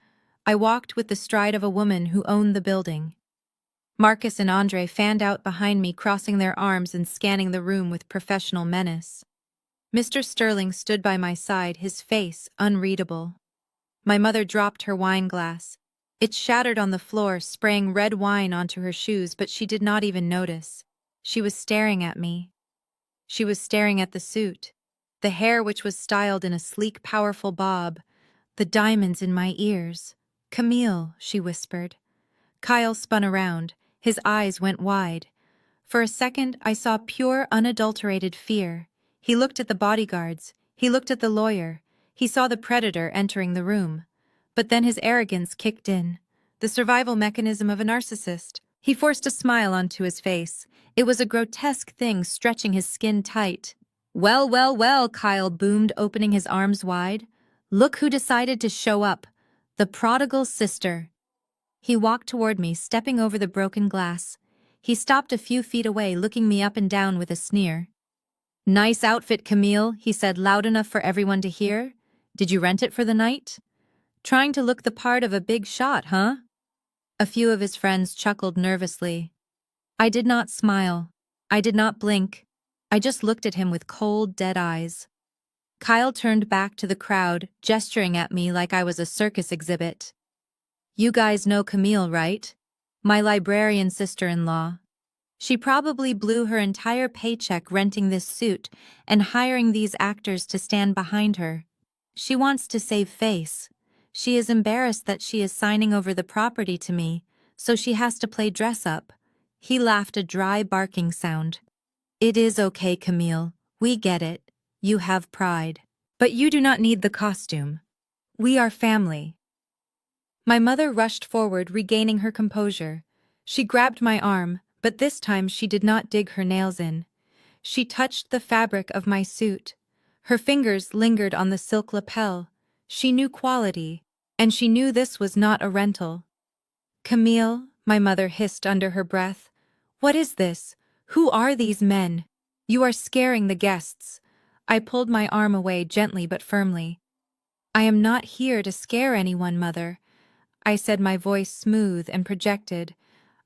I walked with the stride of a woman who owned the building. Marcus and Andre fanned out behind me, crossing their arms and scanning the room with professional menace. Mr. Sterling stood by my side, his face unreadable. My mother dropped her wine glass. It shattered on the floor, spraying red wine onto her shoes, but she did not even notice. She was staring at me. She was staring at the suit, the hair which was styled in a sleek, powerful bob, the diamonds in my ears. "Camille," she whispered. Kyle spun around. His eyes went wide. For a second, I saw pure, unadulterated fear. He looked at the bodyguards. He looked at the lawyer. He saw the predator entering the room. But then his arrogance kicked in. The survival mechanism of a narcissist. He forced a smile onto his face. It was a grotesque thing, stretching his skin tight. "Well, well, well," Kyle boomed, opening his arms wide. "Look who decided to show up. The prodigal sister." He walked toward me, stepping over the broken glass. He stopped a few feet away, looking me up and down with a sneer. "Nice outfit, Camille," he said, loud enough for everyone to hear. "Did you rent it for the night? Trying to look the part of a big shot, huh?" A few of his friends chuckled nervously. I did not smile. I did not blink. I just looked at him with cold, dead eyes. Kyle turned back to the crowd, gesturing at me like I was a circus exhibit. "You guys know Camille, right? My librarian sister-in-law. She probably blew her entire paycheck renting this suit and hiring these actors to stand behind her. She wants to save face. She is embarrassed that she is signing over the property to me, so she has to play dress-up." He laughed, a dry barking sound. "It is okay, Camille. We get it. You have pride. But you do not need the costume. We are family." My mother rushed forward, regaining her composure. She grabbed my arm, but this time she did not dig her nails in. She touched the fabric of my suit. Her fingers lingered on the silk lapel. She knew quality, and she knew this was not a rental. "Camille," my mother hissed under her breath, "what is this? Who are these men? You are scaring the guests." I pulled my arm away gently but firmly. "I am not here to scare anyone, Mother," I said, my voice smooth and projected.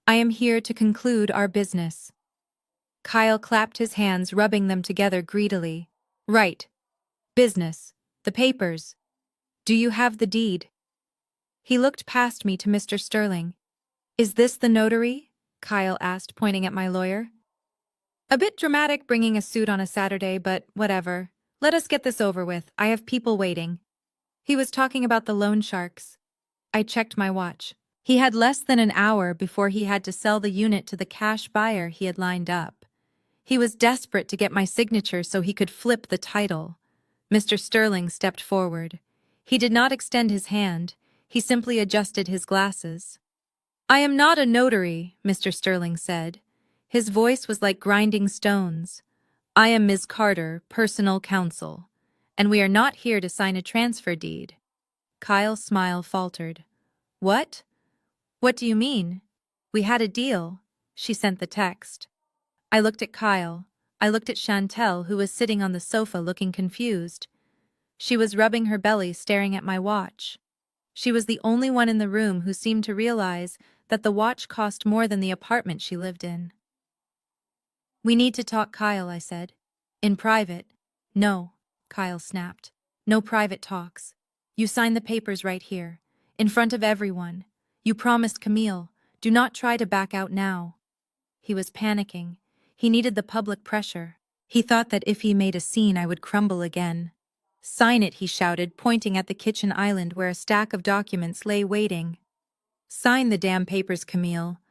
"I am here to conclude our business." Kyle clapped his hands, rubbing them together greedily. "Right. Business. The papers. Do you have the deed?" He looked past me to Mr. Sterling. "Is this the notary?" Kyle asked, pointing at my lawyer. "A bit dramatic bringing a suit on a Saturday, but whatever. Let us get this over with. I have people waiting." He was talking about the loan sharks. I checked my watch. He had less than an hour before he had to sell the unit to the cash buyer he had lined up. He was desperate to get my signature so he could flip the title. Mr. Sterling stepped forward. He did not extend his hand. He simply adjusted his glasses. "I am not a notary," Mr. Sterling said. His voice was like grinding stones. "I am Ms. Carter, personal counsel, and we are not here to sign a transfer deed." Kyle's smile faltered. "What? What do you mean? We had a deal." She sent the text. I looked at Kyle. I looked at Chantel, who was sitting on the sofa looking confused. She was rubbing her belly, staring at my watch. She was the only one in the room who seemed to realize that the watch cost more than the apartment she lived in. "We need to talk, Kyle," I said. "In private." "No," Kyle snapped. "No private talks. You sign the papers right here, in front of everyone. You promised Camille. Do not try to back out now." He was panicking. He needed the public pressure. He thought that if he made a scene, I would crumble again. "Sign it," he shouted, pointing at the kitchen island where a stack of documents lay waiting. "Sign the damn papers, Camille.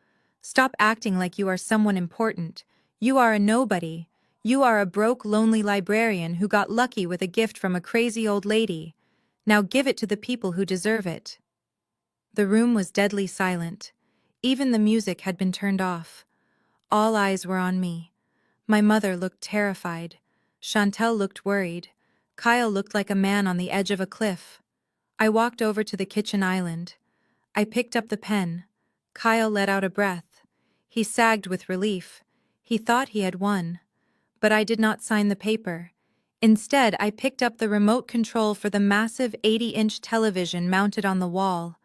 Stop acting like you are someone important. You are a nobody. You are a broke, lonely librarian who got lucky with a gift from a crazy old lady. Now give it to the people who deserve it." The room was deadly silent. Even the music had been turned off. All eyes were on me. My mother looked terrified. Chantel looked worried. Kyle looked like a man on the edge of a cliff. I walked over to the kitchen island. I picked up the pen. Kyle let out a breath. He sagged with relief. He thought he had won. But I did not sign the paper. Instead, I picked up the remote control for the massive 80-inch television mounted on the wall.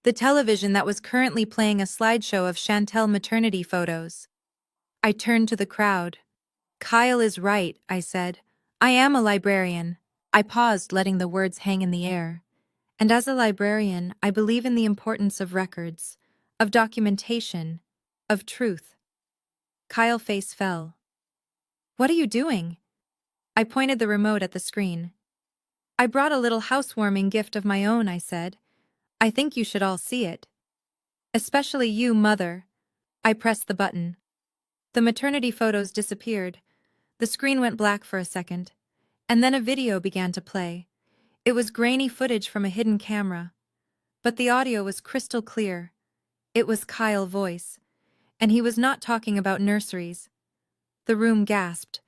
The television that was currently playing a slideshow of Chantel maternity photos. I turned to the crowd. Kyle is right, I said. I am a librarian. I paused, letting the words hang in the air. And as a librarian, I believe in the importance of records, of documentation, of truth. Kyle's face fell. What are you doing? I pointed the remote at the screen. I brought a little housewarming gift of my own, I said. I think you should all see it. Especially you, Mother. I pressed the button. The maternity photos disappeared. The screen went black for a second. And then a video began to play. It was grainy footage from a hidden camera. But the audio was crystal clear. It was Kyle's voice. And he was not talking about nurseries. The room gasped.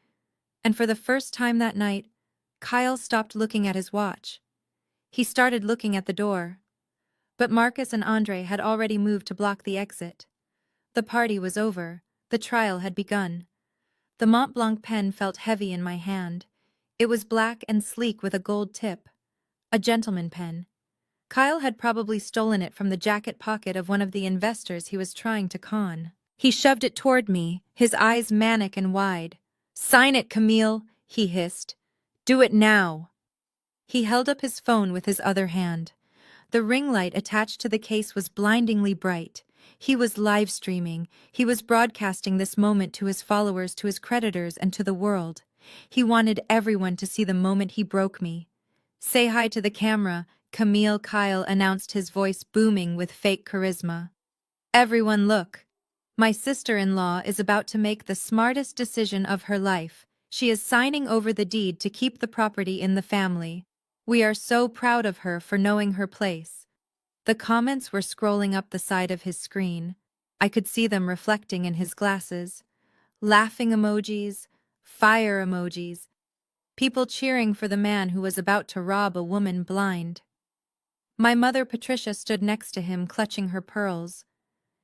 And for the first time that night, Kyle stopped looking at his watch. He started looking at the door. But Marcus and Andre had already moved to block the exit. The party was over. The trial had begun. The Mont Blanc pen felt heavy in my hand. It was black and sleek with a gold tip. A gentleman pen. Kyle had probably stolen it from the jacket pocket of one of the investors he was trying to con. He shoved it toward me, his eyes manic and wide. "Sign it, Camille," he hissed. "Do it now." He held up his phone with his other hand. The ring light attached to the case was blindingly bright. He was live streaming. He was broadcasting this moment to his followers, to his creditors, and to the world. He wanted everyone to see the moment he broke me. "Say hi to the camera," Camille, Kyle announced, his voice booming with fake charisma. "Everyone look. My sister-in-law is about to make the smartest decision of her life. She is signing over the deed to keep the property in the family. We are so proud of her for knowing her place." The comments were scrolling up the side of his screen. I could see them reflecting in his glasses. Laughing emojis, fire emojis, people cheering for the man who was about to rob a woman blind. My mother Patricia stood next to him, clutching her pearls.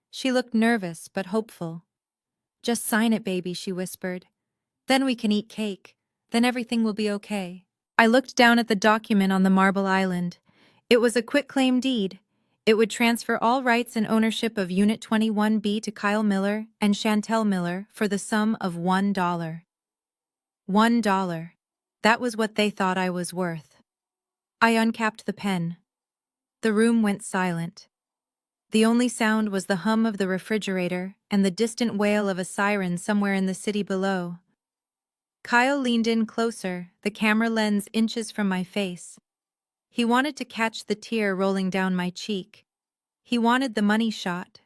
She looked nervous but hopeful. "Just sign it, baby," she whispered. "Then we can eat cake. Then everything will be okay." I looked down at the document on the marble island. It was a quitclaim deed. It would transfer all rights and ownership of Unit 21B to Kyle Miller and Chantel Miller for the sum of $1. $1. That was what they thought I was worth. I uncapped the pen. The room went silent. The only sound was the hum of the refrigerator and the distant wail of a siren somewhere in the city below. Kyle leaned in closer, the camera lens inches from my face. He wanted to catch the tear rolling down my cheek. He wanted the money shot.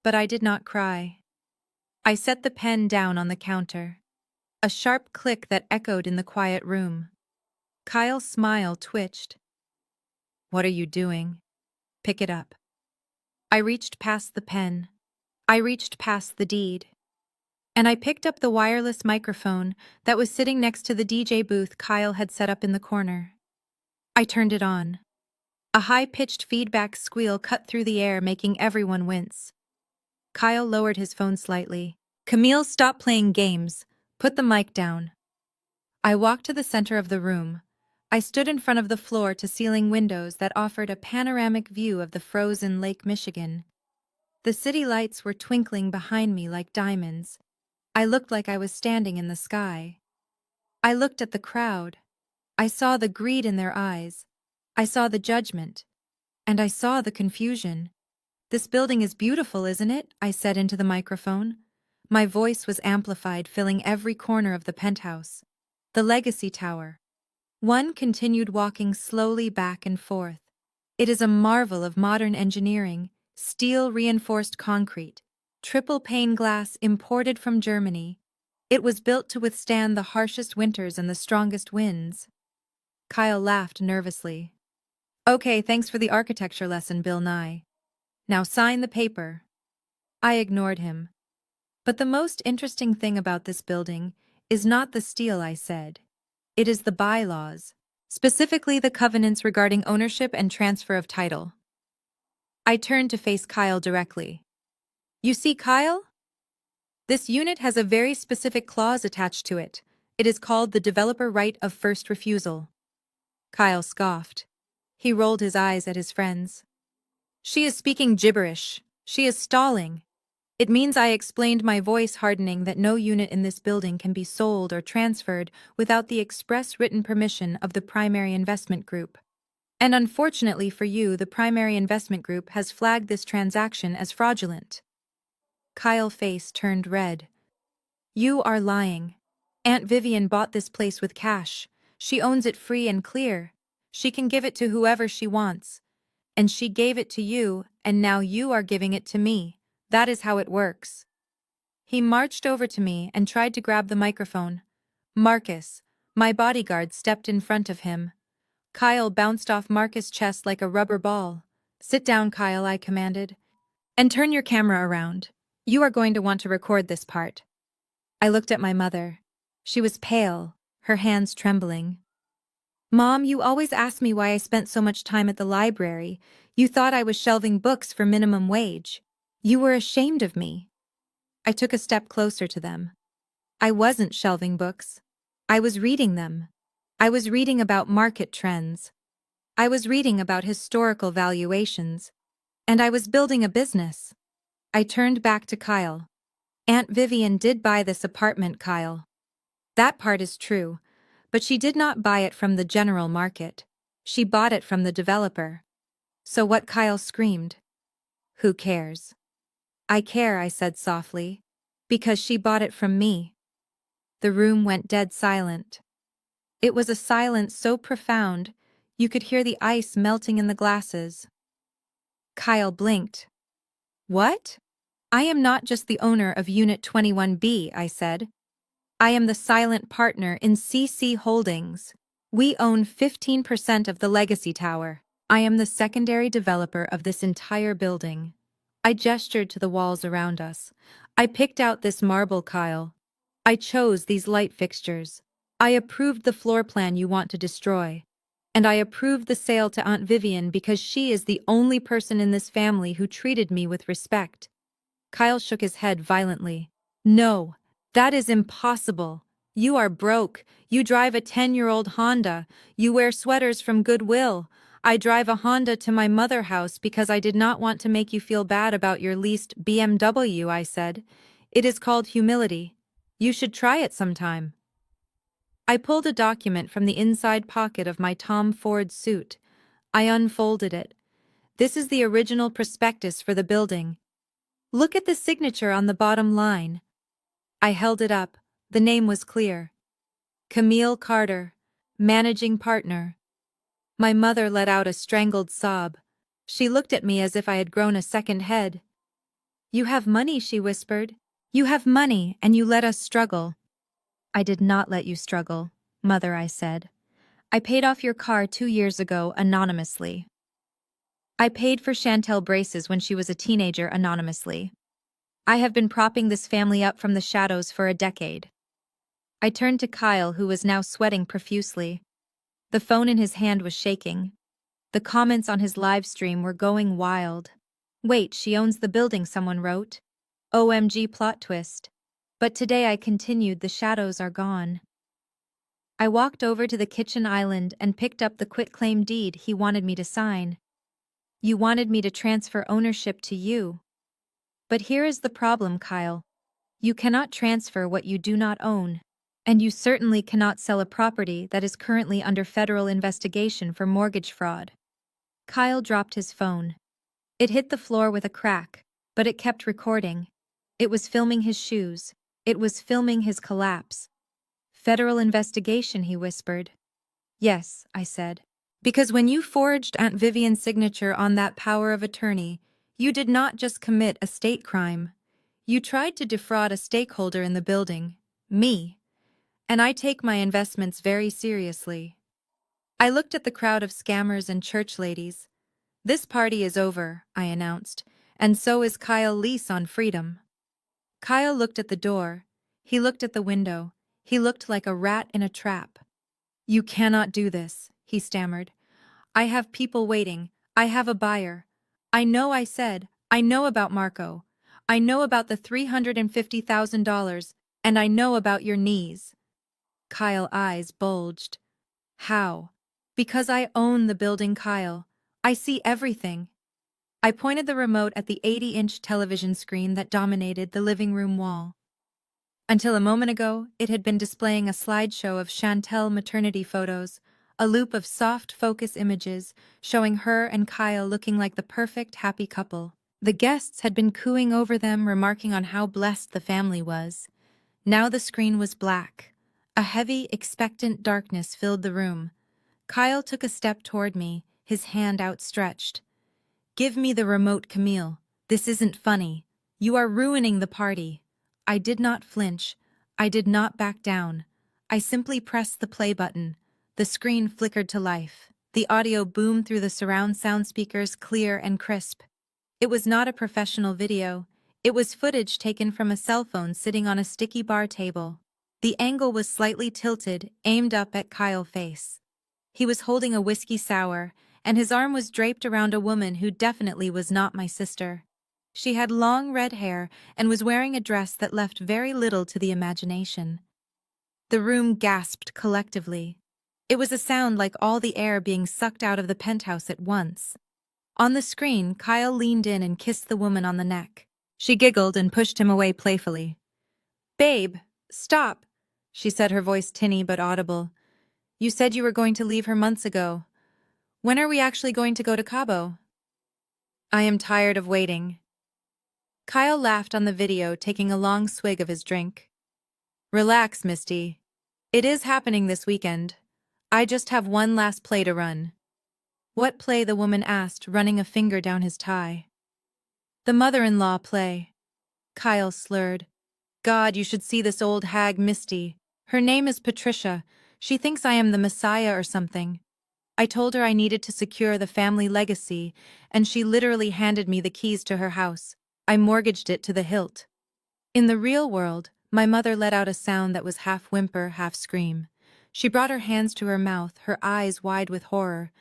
But I did not cry. I set the pen down on the counter. A sharp click that echoed in the quiet room. Kyle's smile twitched. "What are you doing?" "Pick it up." I reached past the pen. I reached past the deed. And I picked up the wireless microphone that was sitting next to the DJ booth Kyle had set up in the corner. I turned it on. A high-pitched feedback squeal cut through the air, making everyone wince. Kyle lowered his phone slightly. "Camille, stop playing games. Put the mic down." I walked to the center of the room. I stood in front of the floor-to-ceiling windows that offered a panoramic view of the frozen Lake Michigan. The city lights were twinkling behind me like diamonds. I looked like I was standing in the sky. I looked at the crowd. I saw the greed in their eyes. I saw the judgment. And I saw the confusion. "This building is beautiful, isn't it?" I said into the microphone. My voice was amplified, filling every corner of the penthouse. "The Legacy Tower." One continued walking slowly back and forth. "It is a marvel of modern engineering, steel-reinforced concrete, triple-pane glass imported from Germany. It was built to withstand the harshest winters and the strongest winds." Kyle laughed nervously. Okay, thanks for the architecture lesson, Bill Nye. Now sign the paper. I ignored him. But the most interesting thing about this building is not the steel, I said. It is the bylaws, specifically the covenants regarding ownership and transfer of title. I turned to face Kyle directly. You see, Kyle? This unit has a very specific clause attached to it. It is called the developer right of first refusal. Kyle scoffed. He rolled his eyes at his friends. She is speaking gibberish. She is stalling. It means I explained, my voice hardening, that no unit in this building can be sold or transferred without the express written permission of the primary investment group. And unfortunately for you, the primary investment group has flagged this transaction as fraudulent. Kyle's face turned red. You are lying. Aunt Vivian bought this place with cash. She owns it free and clear. She can give it to whoever she wants. And she gave it to you, and now you are giving it to me. That is how it works. He marched over to me and tried to grab the microphone. Marcus, my bodyguard, stepped in front of him. Kyle bounced off Marcus' chest like a rubber ball. Sit down, Kyle, I commanded. And turn your camera around. You are going to want to record this part. I looked at my mother. She was pale, her hands trembling. Mom, you always ask me why I spent so much time at the library. You thought I was shelving books for minimum wage. You were ashamed of me. I took a step closer to them. I wasn't shelving books. I was reading them. I was reading about market trends. I was reading about historical valuations. And I was building a business. I turned back to Kyle. Aunt Vivian did buy this apartment, Kyle. That part is true, but she did not buy it from the general market. She bought it from the developer. So what? Kyle screamed. Who cares? I care, I said softly, because she bought it from me. The room went dead silent. It was a silence so profound, you could hear the ice melting in the glasses. Kyle blinked. What? I am not just the owner of Unit 21B, I said. I am the silent partner in CC Holdings. We own 15% of the Legacy Tower. I am the secondary developer of this entire building. I gestured to the walls around us. I picked out this marble, Kyle. I chose these light fixtures. I approved the floor plan you want to destroy. And I approved the sale to Aunt Vivian because she is the only person in this family who treated me with respect. Kyle shook his head violently. No, that is impossible. You are broke. You drive a 10-year-old Honda. You wear sweaters from Goodwill. I drive a Honda to my mother house because I did not want to make you feel bad about your leased BMW, I said. It is called humility. You should try it sometime. I pulled a document from the inside pocket of my Tom Ford suit. I unfolded it. This is the original prospectus for the building. Look at the signature on the bottom line. I held it up. The name was clear. Camille Carter, managing partner. My mother let out a strangled sob. She looked at me as if I had grown a second head. You have money, she whispered. You have money, and you let us struggle. I did not let you struggle, Mother, I said. I paid off your car 2 years ago anonymously. I paid for Chantel braces when she was a teenager anonymously. I have been propping this family up from the shadows for a decade. I turned to Kyle, who was now sweating profusely. The phone in his hand was shaking. The comments on his live stream were going wild. Wait, she owns the building, someone wrote. OMG plot twist. But today I continued, the shadows are gone. I walked over to the kitchen island and picked up the quitclaim deed he wanted me to sign. You wanted me to transfer ownership to you. But here is the problem, Kyle. You cannot transfer what you do not own. And you certainly cannot sell a property that is currently under federal investigation for mortgage fraud. Kyle dropped his phone. It hit the floor with a crack, but it kept recording. It was filming his shoes. It was filming his collapse. Federal investigation, he whispered. Yes, I said. Because when you forged Aunt Vivian's signature on that power of attorney, you did not just commit a state crime. You tried to defraud a stakeholder in the building, me. And I take my investments very seriously. I looked at the crowd of scammers and church ladies. This party is over, I announced, and so is Kyle lease on freedom. Kyle looked at the door. He looked at the window. He looked like a rat in a trap. You cannot do this, he stammered. I have people waiting. I have a buyer. I said. I know about Marco. I know about the $350,000, and I know about your knees. Kyle's eyes bulged. How? Because I own the building, Kyle. I see everything. I pointed the remote at the 80-inch television screen that dominated the living room wall. Until a moment ago, it had been displaying a slideshow of Chantel maternity photos, a loop of soft focus images showing her and Kyle looking like the perfect happy couple. The guests had been cooing over them, remarking on how blessed the family was. Now the screen was black. A heavy, expectant darkness filled the room. Kyle took a step toward me, his hand outstretched. Give me the remote, Camille. This isn't funny. You are ruining the party. I did not flinch. I did not back down. I simply pressed the play button. The screen flickered to life. The audio boomed through the surround sound speakers, clear and crisp. It was not a professional video. It was footage taken from a cell phone sitting on a sticky bar table. The angle was slightly tilted, aimed up at Kyle's face. He was holding a whiskey sour, and his arm was draped around a woman who definitely was not my sister. She had long red hair and was wearing a dress that left very little to the imagination. The room gasped collectively. It was a sound like all the air being sucked out of the penthouse at once. On the screen, Kyle leaned in and kissed the woman on the neck. She giggled and pushed him away playfully. "Babe, stop," she said, her voice tinny but audible. "You said you were going to leave her months ago. When are we actually going to go to Cabo?" "I am tired of waiting." Kyle laughed on the video, taking a long swig of his drink. "Relax, Misty. It is happening this weekend. I just have one last play to run." "What play?" the woman asked, running a finger down his tie. "The mother-in-law play." Kyle slurred. "God, you should see this old hag Misty. Her name is Patricia. She thinks I am the Messiah or something. I told her I needed to secure the family legacy, and she literally handed me the keys to her house. I mortgaged it to the hilt." In the real world, my mother let out a sound that was half whimper, half scream. She brought her hands to her mouth, her eyes wide with horror.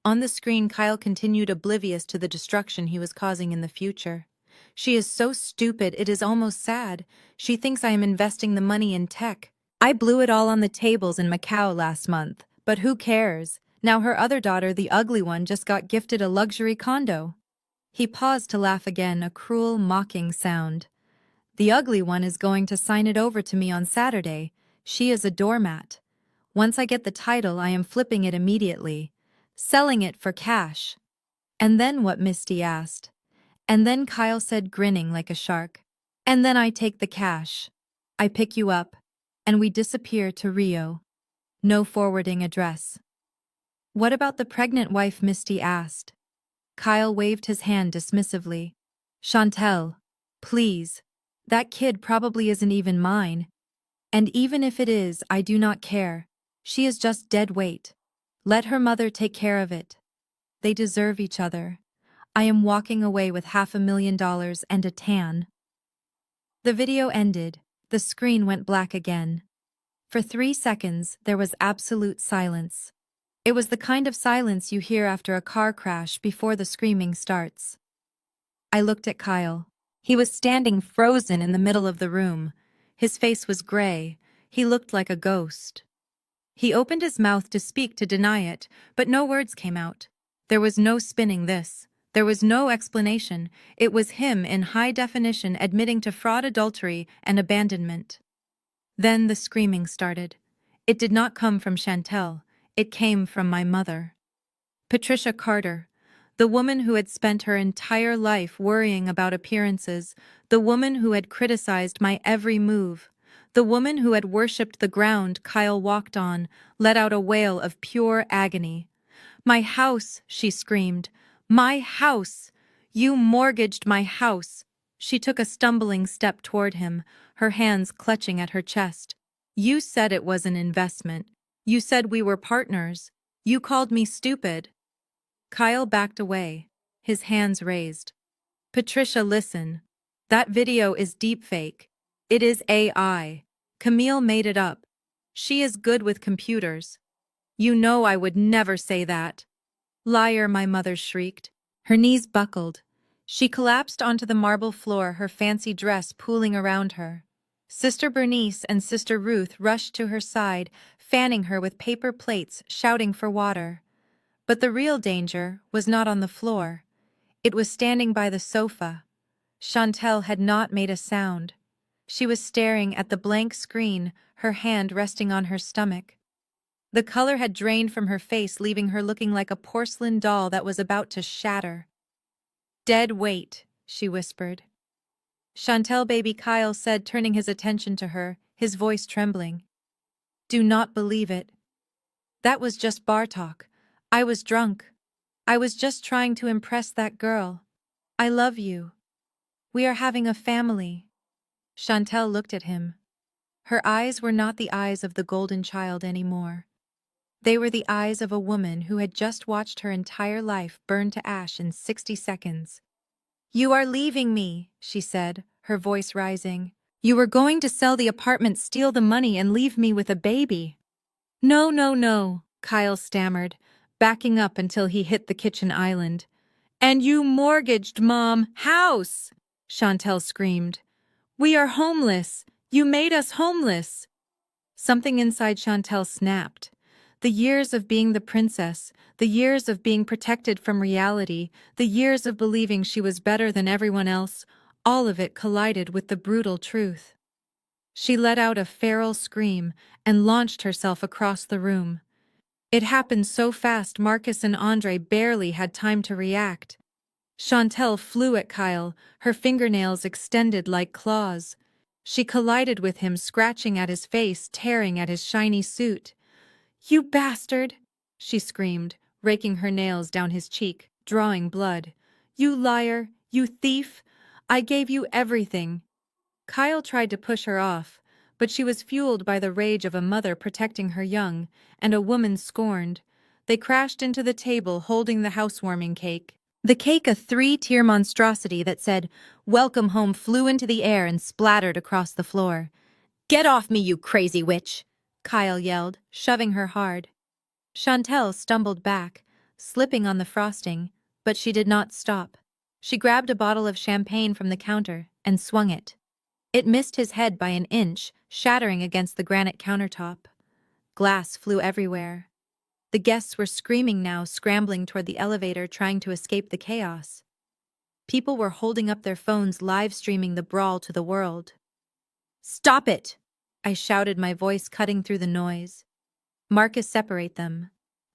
On the screen, Kyle continued oblivious to the destruction he was causing in the future. "She is so stupid, it is almost sad. She thinks I am investing the money in tech. I blew it all on the tables in Macau last month, but who cares? Now her other daughter, the ugly one, just got gifted a luxury condo." He paused to laugh again, a cruel, mocking sound. "The ugly one is going to sign it over to me on Saturday. She is a doormat. Once I get the title, I am flipping it immediately. Selling it for cash." "And then what?" Misty asked. "And then," Kyle said, grinning like a shark, "and then I take the cash. I pick you up, and we disappear to Rio. No forwarding address." "What about the pregnant wife?" Misty asked. Kyle waved his hand dismissively. "Chantel, please. That kid probably isn't even mine. And even if it is, I do not care. She is just dead weight. Let her mother take care of it. They deserve each other. I am walking away with $500,000 and a tan." The video ended. The screen went black again. For 3 seconds, there was absolute silence. It was the kind of silence you hear after a car crash before the screaming starts. I looked at Kyle. He was standing frozen in the middle of the room. His face was gray. He looked like a ghost. He opened his mouth to speak, to deny it, but no words came out. There was no spinning this. There was no explanation. It was him in high definition admitting to fraud, adultery, and abandonment. Then the screaming started. It did not come from Chantel. It came from my mother. Patricia Carter, the woman who had spent her entire life worrying about appearances, the woman who had criticized my every move, the woman who had worshipped the ground Kyle walked on, let out a wail of pure agony. "My house," she screamed. "My house! You mortgaged my house!" She took a stumbling step toward him, her hands clutching at her chest. "You said it was an investment. You said we were partners. You called me stupid. Kyle backed away, his hands raised. Patricia, listen. That video is deepfake. It is AI. Camille made it up. She is good with computers. You know I would never say that. Liar, my mother shrieked. Her knees buckled. She collapsed onto the marble floor, her fancy dress pooling around her. Sister Bernice and Sister Ruth rushed to her side, fanning her with paper plates, shouting for water. But the real danger was not on the floor. It was standing by the sofa. Chantel had not made a sound. She was staring at the blank screen, her hand resting on her stomach. The color had drained from her face, leaving her looking like a porcelain doll that was about to shatter. Dead weight, she whispered. Chantel, baby, Kyle said, turning his attention to her, his voice trembling. Do not believe it. That was just bar talk. I was drunk. I was just trying to impress that girl. I love you. We are having a family. Chantel looked at him. Her eyes were not the eyes of the golden child anymore. They were the eyes of a woman who had just watched her entire life burn to ash in 60 seconds. You are leaving me, she said, her voice rising. You were going to sell the apartment, steal the money, and leave me with a baby. No, no, no, Kyle stammered, backing up until he hit the kitchen island. And you mortgaged Mom house, Chantel screamed. We are homeless. You made us homeless. Something inside Chantel snapped. The years of being the princess, the years of being protected from reality, the years of believing she was better than everyone else, all of it collided with the brutal truth. She let out a feral scream and launched herself across the room. It happened so fast Marcus and Andre barely had time to react. Chantel flew at Kyle, her fingernails extended like claws. She collided with him, scratching at his face, tearing at his shiny suit. You bastard! She screamed, raking her nails down his cheek, drawing blood. You liar! You thief! I gave you everything! Kyle tried to push her off, but she was fueled by the rage of a mother protecting her young, and a woman scorned. They crashed into the table holding the housewarming cake. The cake, a 3-tier monstrosity that said, "Welcome home," flew into the air and splattered across the floor. Get off me, you crazy witch! Kyle yelled, shoving her hard. Chantel stumbled back, slipping on the frosting, but she did not stop. She grabbed a bottle of champagne from the counter and swung it. It missed his head by an inch, shattering against the granite countertop. Glass flew everywhere. The guests were screaming now, scrambling toward the elevator, trying to escape the chaos. People were holding up their phones, live streaming the brawl to the world. Stop it! I shouted, my voice cutting through the noise. Marcus, separate them.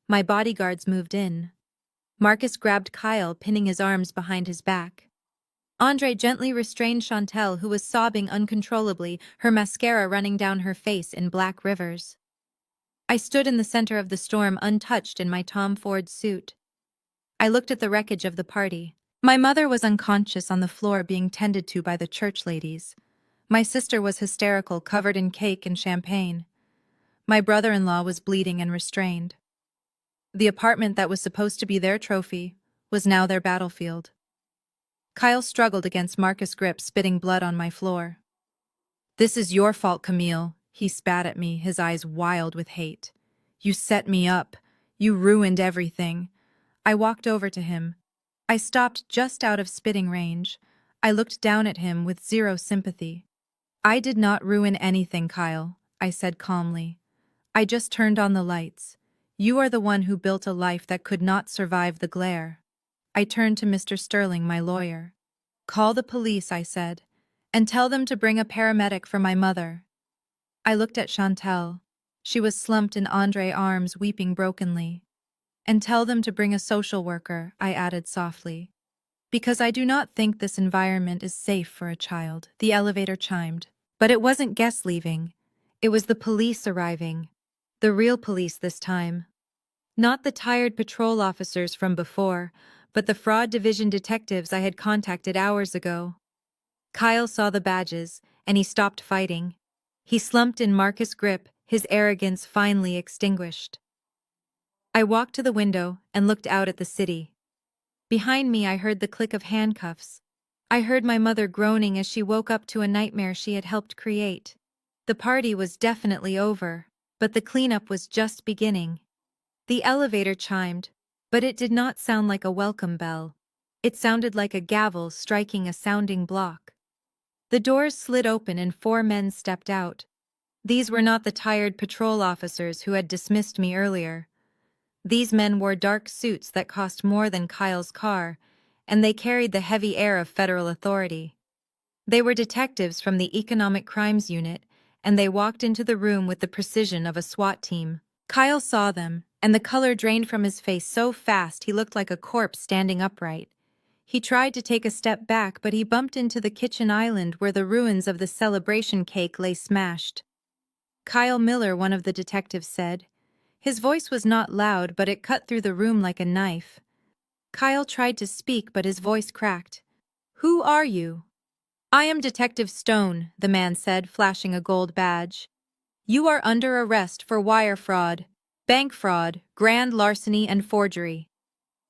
My bodyguards moved in. Marcus grabbed Kyle, pinning his arms behind his back. Andre gently restrained Chantel, who was sobbing uncontrollably, her mascara running down her face in black rivers. I stood in the center of the storm, untouched in my Tom Ford suit. I looked at the wreckage of the party. My mother was unconscious on the floor, being tended to by the church ladies. My sister was hysterical, covered in cake and champagne. My brother-in-law was bleeding and restrained. The apartment that was supposed to be their trophy was now their battlefield. Kyle struggled against Marcus' grip, spitting blood on my floor. This is your fault, Camille. He spat at me, his eyes wild with hate. You set me up. You ruined everything. I walked over to him. I stopped just out of spitting range. I looked down at him with zero sympathy. I did not ruin anything, Kyle, I said calmly. I just turned on the lights. You are the one who built a life that could not survive the glare. I turned to Mr. Sterling, my lawyer. Call the police, I said, and tell them to bring a paramedic for my mother. I looked at Chantel. She was slumped in Andre's arms, weeping brokenly. And tell them to bring a social worker, I added softly. Because I do not think this environment is safe for a child. The elevator chimed. But it wasn't guests leaving. It was the police arriving. The real police this time. Not the tired patrol officers from before, but the fraud division detectives I had contacted hours ago. Kyle saw the badges, and he stopped fighting. He slumped in Marcus' grip, his arrogance finally extinguished. I walked to the window and looked out at the city. Behind me, I heard the click of handcuffs. I heard my mother groaning as she woke up to a nightmare she had helped create. The party was definitely over, but the cleanup was just beginning. The elevator chimed, but it did not sound like a welcome bell. It sounded like a gavel striking a sounding block. The doors slid open and 4 men stepped out. These were not the tired patrol officers who had dismissed me earlier. These men wore dark suits that cost more than Kyle's car, and they carried the heavy air of federal authority. They were detectives from the Economic Crimes Unit, and they walked into the room with the precision of a SWAT team. Kyle saw them, and the color drained from his face so fast he looked like a corpse standing upright. He tried to take a step back, but he bumped into the kitchen island where the ruins of the celebration cake lay smashed. "Kyle Miller," one of the detectives said. His voice was not loud, but it cut through the room like a knife. Kyle tried to speak, but his voice cracked. "Who are you?" "I am Detective Stone," the man said, flashing a gold badge. "You are under arrest for wire fraud, bank fraud, grand larceny, and forgery."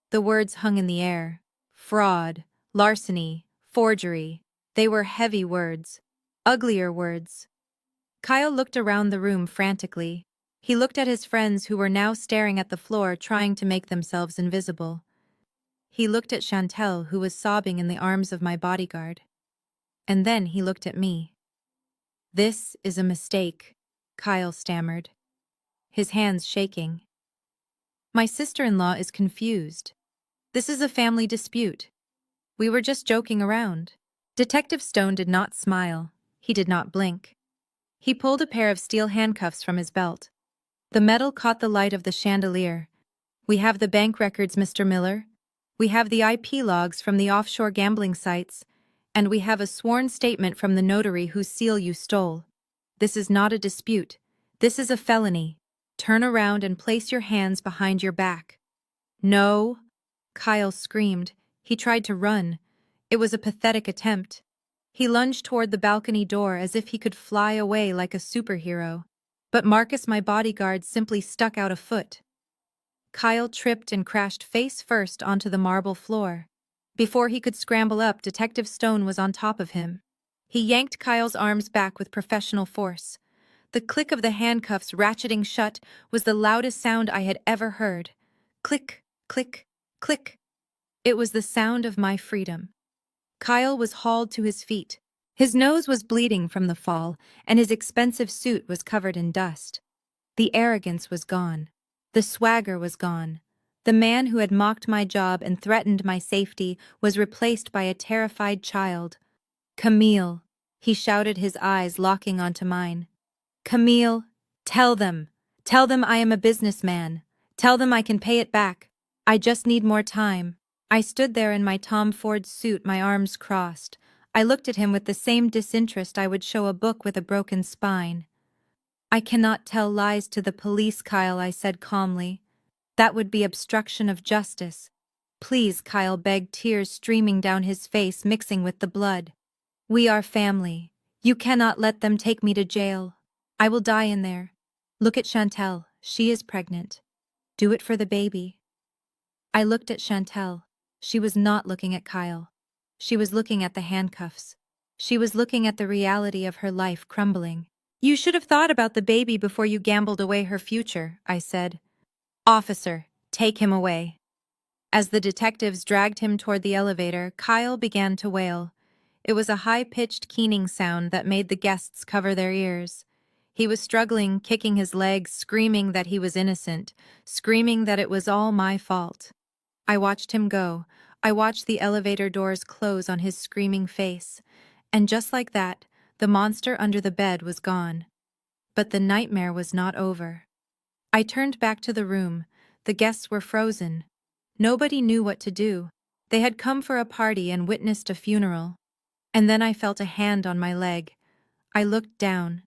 The words hung in the air. Fraud, larceny, forgery. They were heavy words. Uglier words. Kyle looked around the room frantically. He looked at his friends who were now staring at the floor, trying to make themselves invisible. He looked at Chantel, who was sobbing in the arms of my bodyguard. And then he looked at me. "This is a mistake," Kyle stammered, his hands shaking. "My sister-in-law is confused. This is a family dispute. We were just joking around." Detective Stone did not smile. He did not blink. He pulled a pair of steel handcuffs from his belt. The metal caught the light of the chandelier. "We have the bank records, Mr. Miller. We have the IP logs from the offshore gambling sites. And we have a sworn statement from the notary whose seal you stole. This is not a dispute. This is a felony. Turn around and place your hands behind your back." "No!" Kyle screamed. He tried to run. It was a pathetic attempt. He lunged toward the balcony door as if he could fly away like a superhero. But Marcus, my bodyguard, simply stuck out a foot. Kyle tripped and crashed face first onto the marble floor. Before he could scramble up, Detective Stone was on top of him. He yanked Kyle's arms back with professional force. The click of the handcuffs ratcheting shut was the loudest sound I had ever heard. Click, click, click. It was the sound of my freedom. Kyle was hauled to his feet. His nose was bleeding from the fall, and his expensive suit was covered in dust. The arrogance was gone. The swagger was gone. The man who had mocked my job and threatened my safety was replaced by a terrified child. "Camille," he shouted, his eyes locking onto mine. "Camille, tell them. Tell them I am a businessman. Tell them I can pay it back. I just need more time." I stood there in my Tom Ford suit, my arms crossed. I looked at him with the same disinterest I would show a book with a broken spine. "I cannot tell lies to the police, Kyle," I said calmly. "That would be obstruction of justice." "Please," Kyle begged, tears streaming down his face, mixing with the blood. "We are family. You cannot let them take me to jail. I will die in there. Look at Chantel. She is pregnant. Do it for the baby." I looked at Chantel. She was not looking at Kyle. She was looking at the handcuffs. She was looking at the reality of her life crumbling. "You should have thought about the baby before you gambled away her future," I said. "Officer, take him away." As the detectives dragged him toward the elevator, Kyle began to wail. It was a high-pitched, keening sound that made the guests cover their ears. He was struggling, kicking his legs, screaming that he was innocent, screaming that it was all my fault. I watched him go. I watched the elevator doors close on his screaming face. And just like that, the monster under the bed was gone. But the nightmare was not over. I turned back to the room. The guests were frozen. Nobody knew what to do. They had come for a party and witnessed a funeral. And then I felt a hand on my leg. I looked down.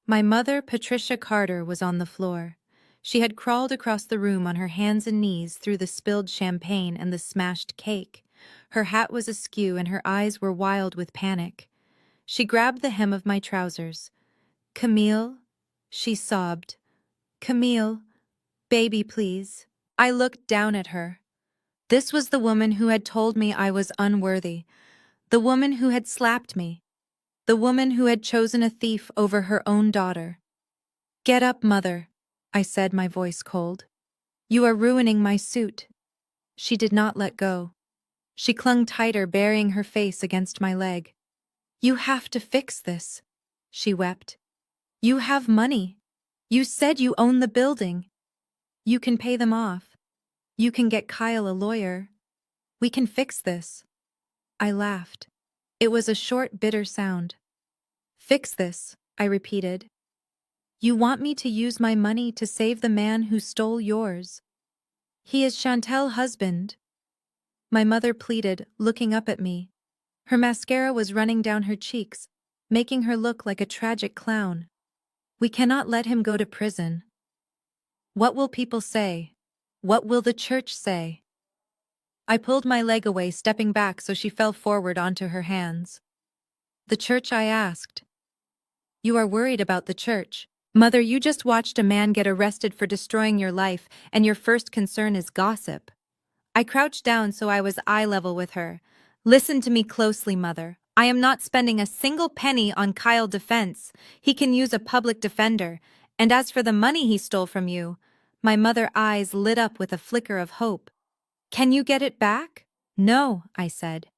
My mother, Patricia Carter, was on the floor. She had crawled across the room on her hands and knees through the spilled champagne and the smashed cake. Her hat was askew and her eyes were wild with panic. She grabbed the hem of my trousers. "Camille," she sobbed. "Camille, Baby, please. I looked down at her. This was the woman who had told me I was unworthy, the woman who had slapped me, the woman who had chosen a thief over her own daughter. Get up, mother, I said, my voice cold. You are ruining my suit. She did not let go. She clung tighter, burying her face against my leg. You have to fix this, she wept. You have money. You said you own the building. You can pay them off. You can get Kyle a lawyer. We can fix this. I laughed. It was a short, bitter sound. Fix this, I repeated. You want me to use my money to save the man who stole yours. He is Chantel's husband. My mother pleaded, looking up at me. Her mascara was running down her cheeks, making her look like a tragic clown. We cannot let him go to prison. What will people say? What will the church say? I pulled my leg away, stepping back so she fell forward onto her hands. The church, I asked. You are worried about the church. Mother, you just watched a man get arrested for destroying your life, and your first concern is gossip. I crouched down so I was eye level with her. Listen to me closely, Mother. I am not spending a single penny on Kyle's defense. He can use a public defender. And as for the money he stole from you, my mother's eyes lit up with a flicker of hope. Can you get it back? No, I said.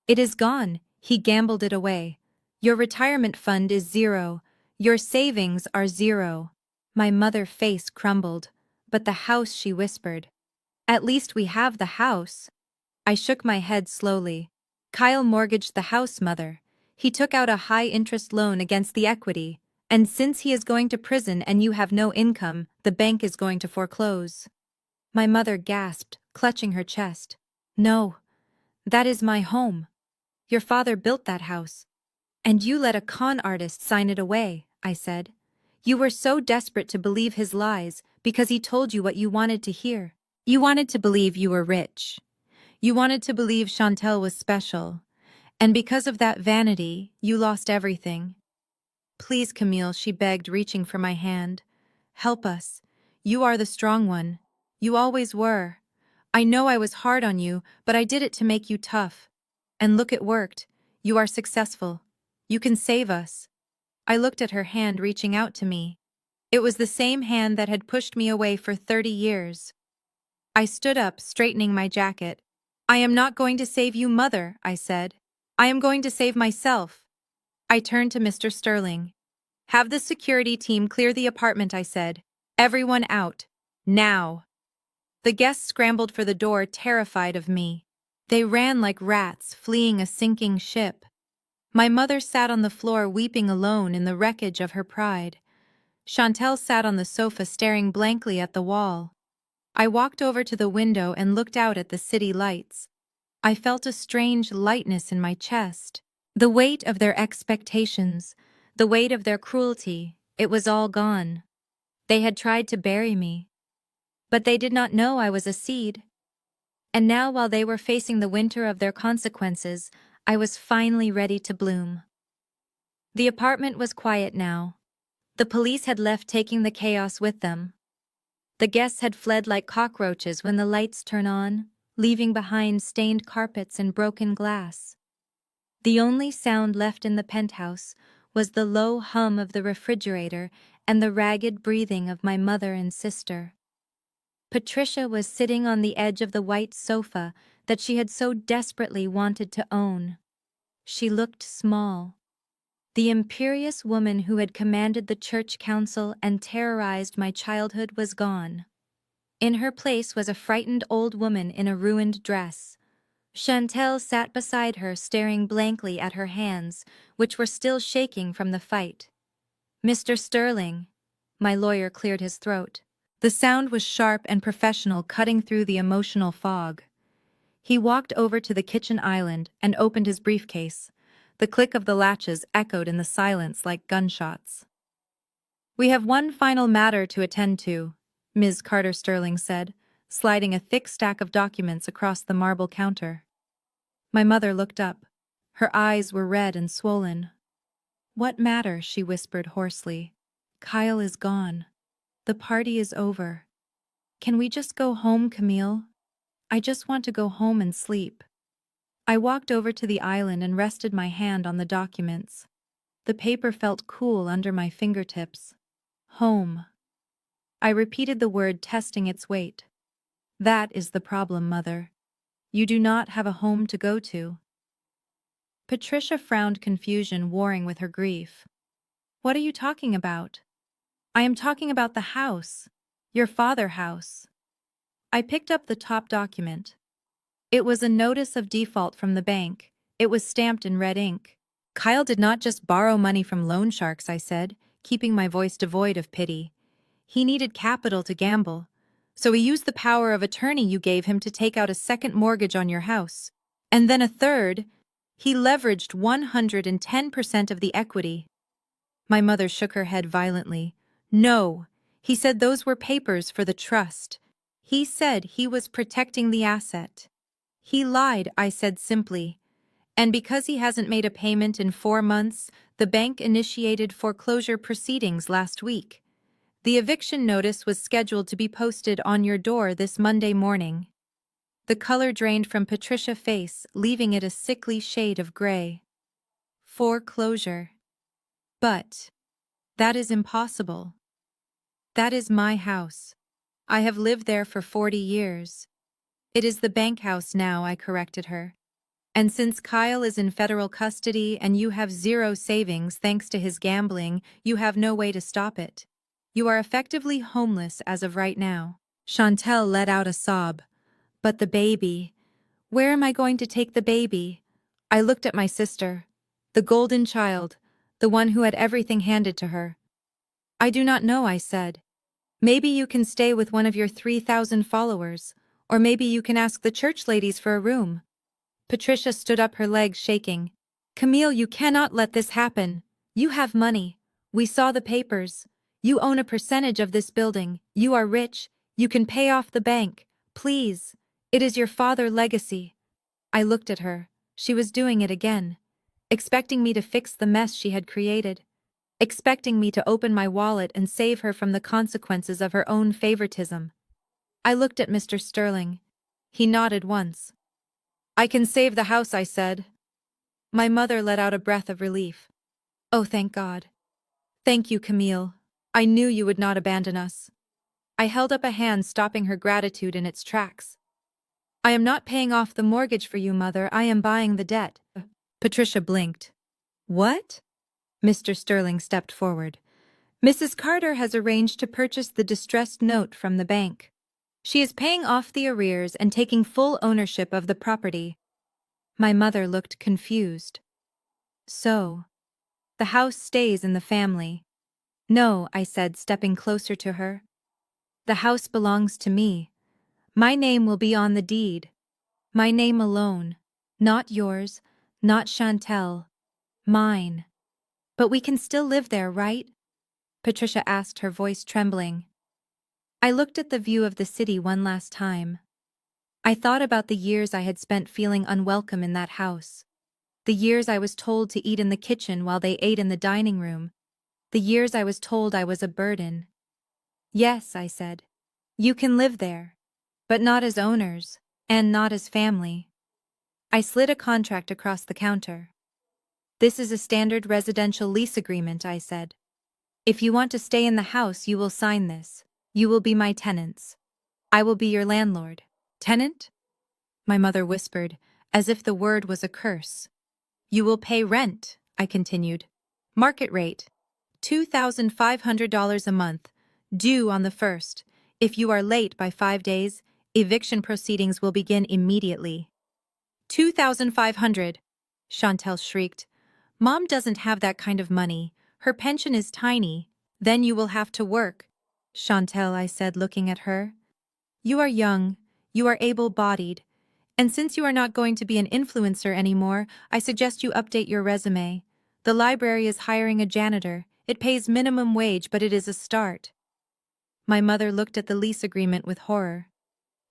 It is gone. He gambled it away. Your retirement fund is zero. Your savings are zero. My mother's face crumbled. But the house, she whispered. At least we have the house. I shook my head slowly. Kyle mortgaged the house, Mother. He took out a high-interest loan against the equity. And since he is going to prison and you have no income, the bank is going to foreclose. My mother gasped, clutching her chest. No, that is my home. Your father built that house. And you let a con artist sign it away, I said. You were so desperate to believe his lies because he told you what you wanted to hear. You wanted to believe you were rich. You wanted to believe Chantel was special. And because of that vanity, you lost everything. Please, Camille, she begged, reaching for my hand. Help us. You are the strong one. You always were. I know I was hard on you, but I did it to make you tough. And look, it worked. You are successful. You can save us. I looked at her hand reaching out to me. It was the same hand that had pushed me away for 30 years. I stood up, straightening my jacket. I am not going to save you, Mother, I said. I am going to save myself. I turned to Mr. Sterling. Have the security team clear the apartment, I said. Everyone out. Now. The guests scrambled for the door, terrified of me. They ran like rats, fleeing a sinking ship. My mother sat on the floor, weeping alone in the wreckage of her pride. Chantel sat on the sofa, staring blankly at the wall. I walked over to the window and looked out at the city lights. I felt a strange lightness in my chest. The weight of their expectations, the weight of their cruelty, it was all gone. They had tried to bury me. But they did not know I was a seed. And now, while they were facing the winter of their consequences, I was finally ready to bloom. The apartment was quiet now. The police had left, taking the chaos with them. The guests had fled like cockroaches when the lights turn on, leaving behind stained carpets and broken glass. The only sound left in the penthouse was the low hum of the refrigerator and the ragged breathing of my mother and sister. Patricia was sitting on the edge of the white sofa that she had so desperately wanted to own. She looked small. The imperious woman who had commanded the church council and terrorized my childhood was gone. In her place was a frightened old woman in a ruined dress. Chantel sat beside her, staring blankly at her hands, which were still shaking from the fight. Mr. Sterling. My lawyer cleared his throat. The sound was sharp and professional, cutting through the emotional fog. He walked over to the kitchen island and opened his briefcase. The click of the latches echoed in the silence like gunshots. We have one final matter to attend to, Ms. Carter Sterling said, sliding a thick stack of documents across the marble counter. My mother looked up. Her eyes were red and swollen. What matter? She whispered hoarsely. Kyle is gone. The party is over. Can we just go home, Camille? I just want to go home and sleep. I walked over to the island and rested my hand on the documents. The paper felt cool under my fingertips. Home. I repeated the word, testing its weight. That is the problem, Mother. You do not have a home to go to. Patricia frowned, confusion warring with her grief. What are you talking about? I am talking about the house. Your father's house. I picked up the top document. It was a notice of default from the bank. It was stamped in red ink. Kyle did not just borrow money from loan sharks, I said, keeping my voice devoid of pity. He needed capital to gamble. So he used the power of attorney you gave him to take out a second mortgage on your house. And then a third. He leveraged 110% of the equity. My mother shook her head violently. No, he said those were papers for the trust. He said he was protecting the asset. He lied, I said simply. And because he hasn't made a payment in 4 months, the bank initiated foreclosure proceedings last week. The eviction notice was scheduled to be posted on your door this Monday morning. The color drained from Patricia's face, leaving it a sickly shade of gray. Foreclosure. But that is impossible. That is my house. I have lived there for 40 years. It is the bank house now, I corrected her. And since Kyle is in federal custody and you have zero savings thanks to his gambling, you have no way to stop it. You are effectively homeless as of right now. Chantel let out a sob. But the baby. Where am I going to take the baby? I looked at my sister. The golden child. The one who had everything handed to her. I do not know, I said. Maybe you can stay with one of your 3,000 followers. Or maybe you can ask the church ladies for a room. Patricia stood up, her legs shaking. Camille, you cannot let this happen. You have money. We saw the papers. You own a percentage of this building. You are rich. You can pay off the bank. Please. It is your father's legacy. I looked at her. She was doing it again. Expecting me to fix the mess she had created. Expecting me to open my wallet and save her from the consequences of her own favoritism. I looked at Mr. Sterling. He nodded once. I can save the house, I said. My mother let out a breath of relief. Oh, thank God. Thank you, Camille. I knew you would not abandon us. I held up a hand, stopping her gratitude in its tracks. I am not paying off the mortgage for you, Mother. I am buying the debt. Patricia blinked. What? Mr. Sterling stepped forward. Mrs. Carter has arranged to purchase the distressed note from the bank. She is paying off the arrears and taking full ownership of the property. My mother looked confused. So, the house stays in the family. No, I said, stepping closer to her. The house belongs to me. My name will be on the deed. My name alone. Not yours, not Chantel. Mine. But we can still live there, right? Patricia asked, her voice trembling. I looked at the view of the city one last time. I thought about the years I had spent feeling unwelcome in that house. The years I was told to eat in the kitchen while they ate in the dining room. The years I was told I was a burden. Yes, I said. You can live there. But not as owners, and not as family. I slid a contract across the counter. This is a standard residential lease agreement, I said. If you want to stay in the house, you will sign this. You will be my tenants. I will be your landlord. Tenant? My mother whispered, as if the word was a curse. You will pay rent, I continued. Market rate. $2,500 a month, due on the 1st. If you are late by 5 days, eviction proceedings will begin immediately. 2,500, Chantel shrieked. Mom doesn't have that kind of money. Her pension is tiny. Then you will have to work. Chantel, I said, looking at her. You are young. You are able-bodied. And since you are not going to be an influencer anymore, I suggest you update your resume. The library is hiring a janitor. It pays minimum wage, but it is a start. My mother looked at the lease agreement with horror.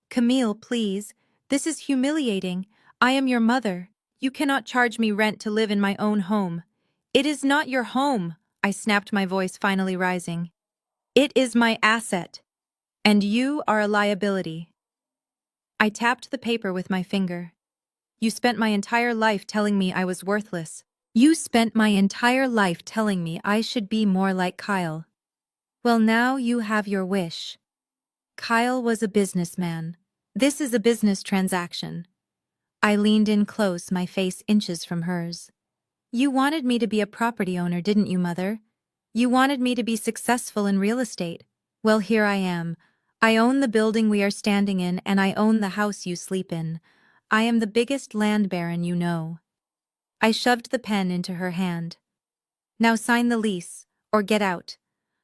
Camille, please. This is humiliating. I am your mother. You cannot charge me rent to live in my own home. It is not your home, I snapped, my voice finally rising. It is my asset. And you are a liability. I tapped the paper with my finger. You spent my entire life telling me I was worthless. You spent my entire life telling me I should be more like Kyle. Well, now you have your wish. Kyle was a businessman. This is a business transaction. I leaned in close, my face inches from hers. You wanted me to be a property owner, didn't you, Mother? You wanted me to be successful in real estate. Well, here I am. I own the building we are standing in, and I own the house you sleep in. I am the biggest land baron you know. I shoved the pen into her hand. Now sign the lease, or get out.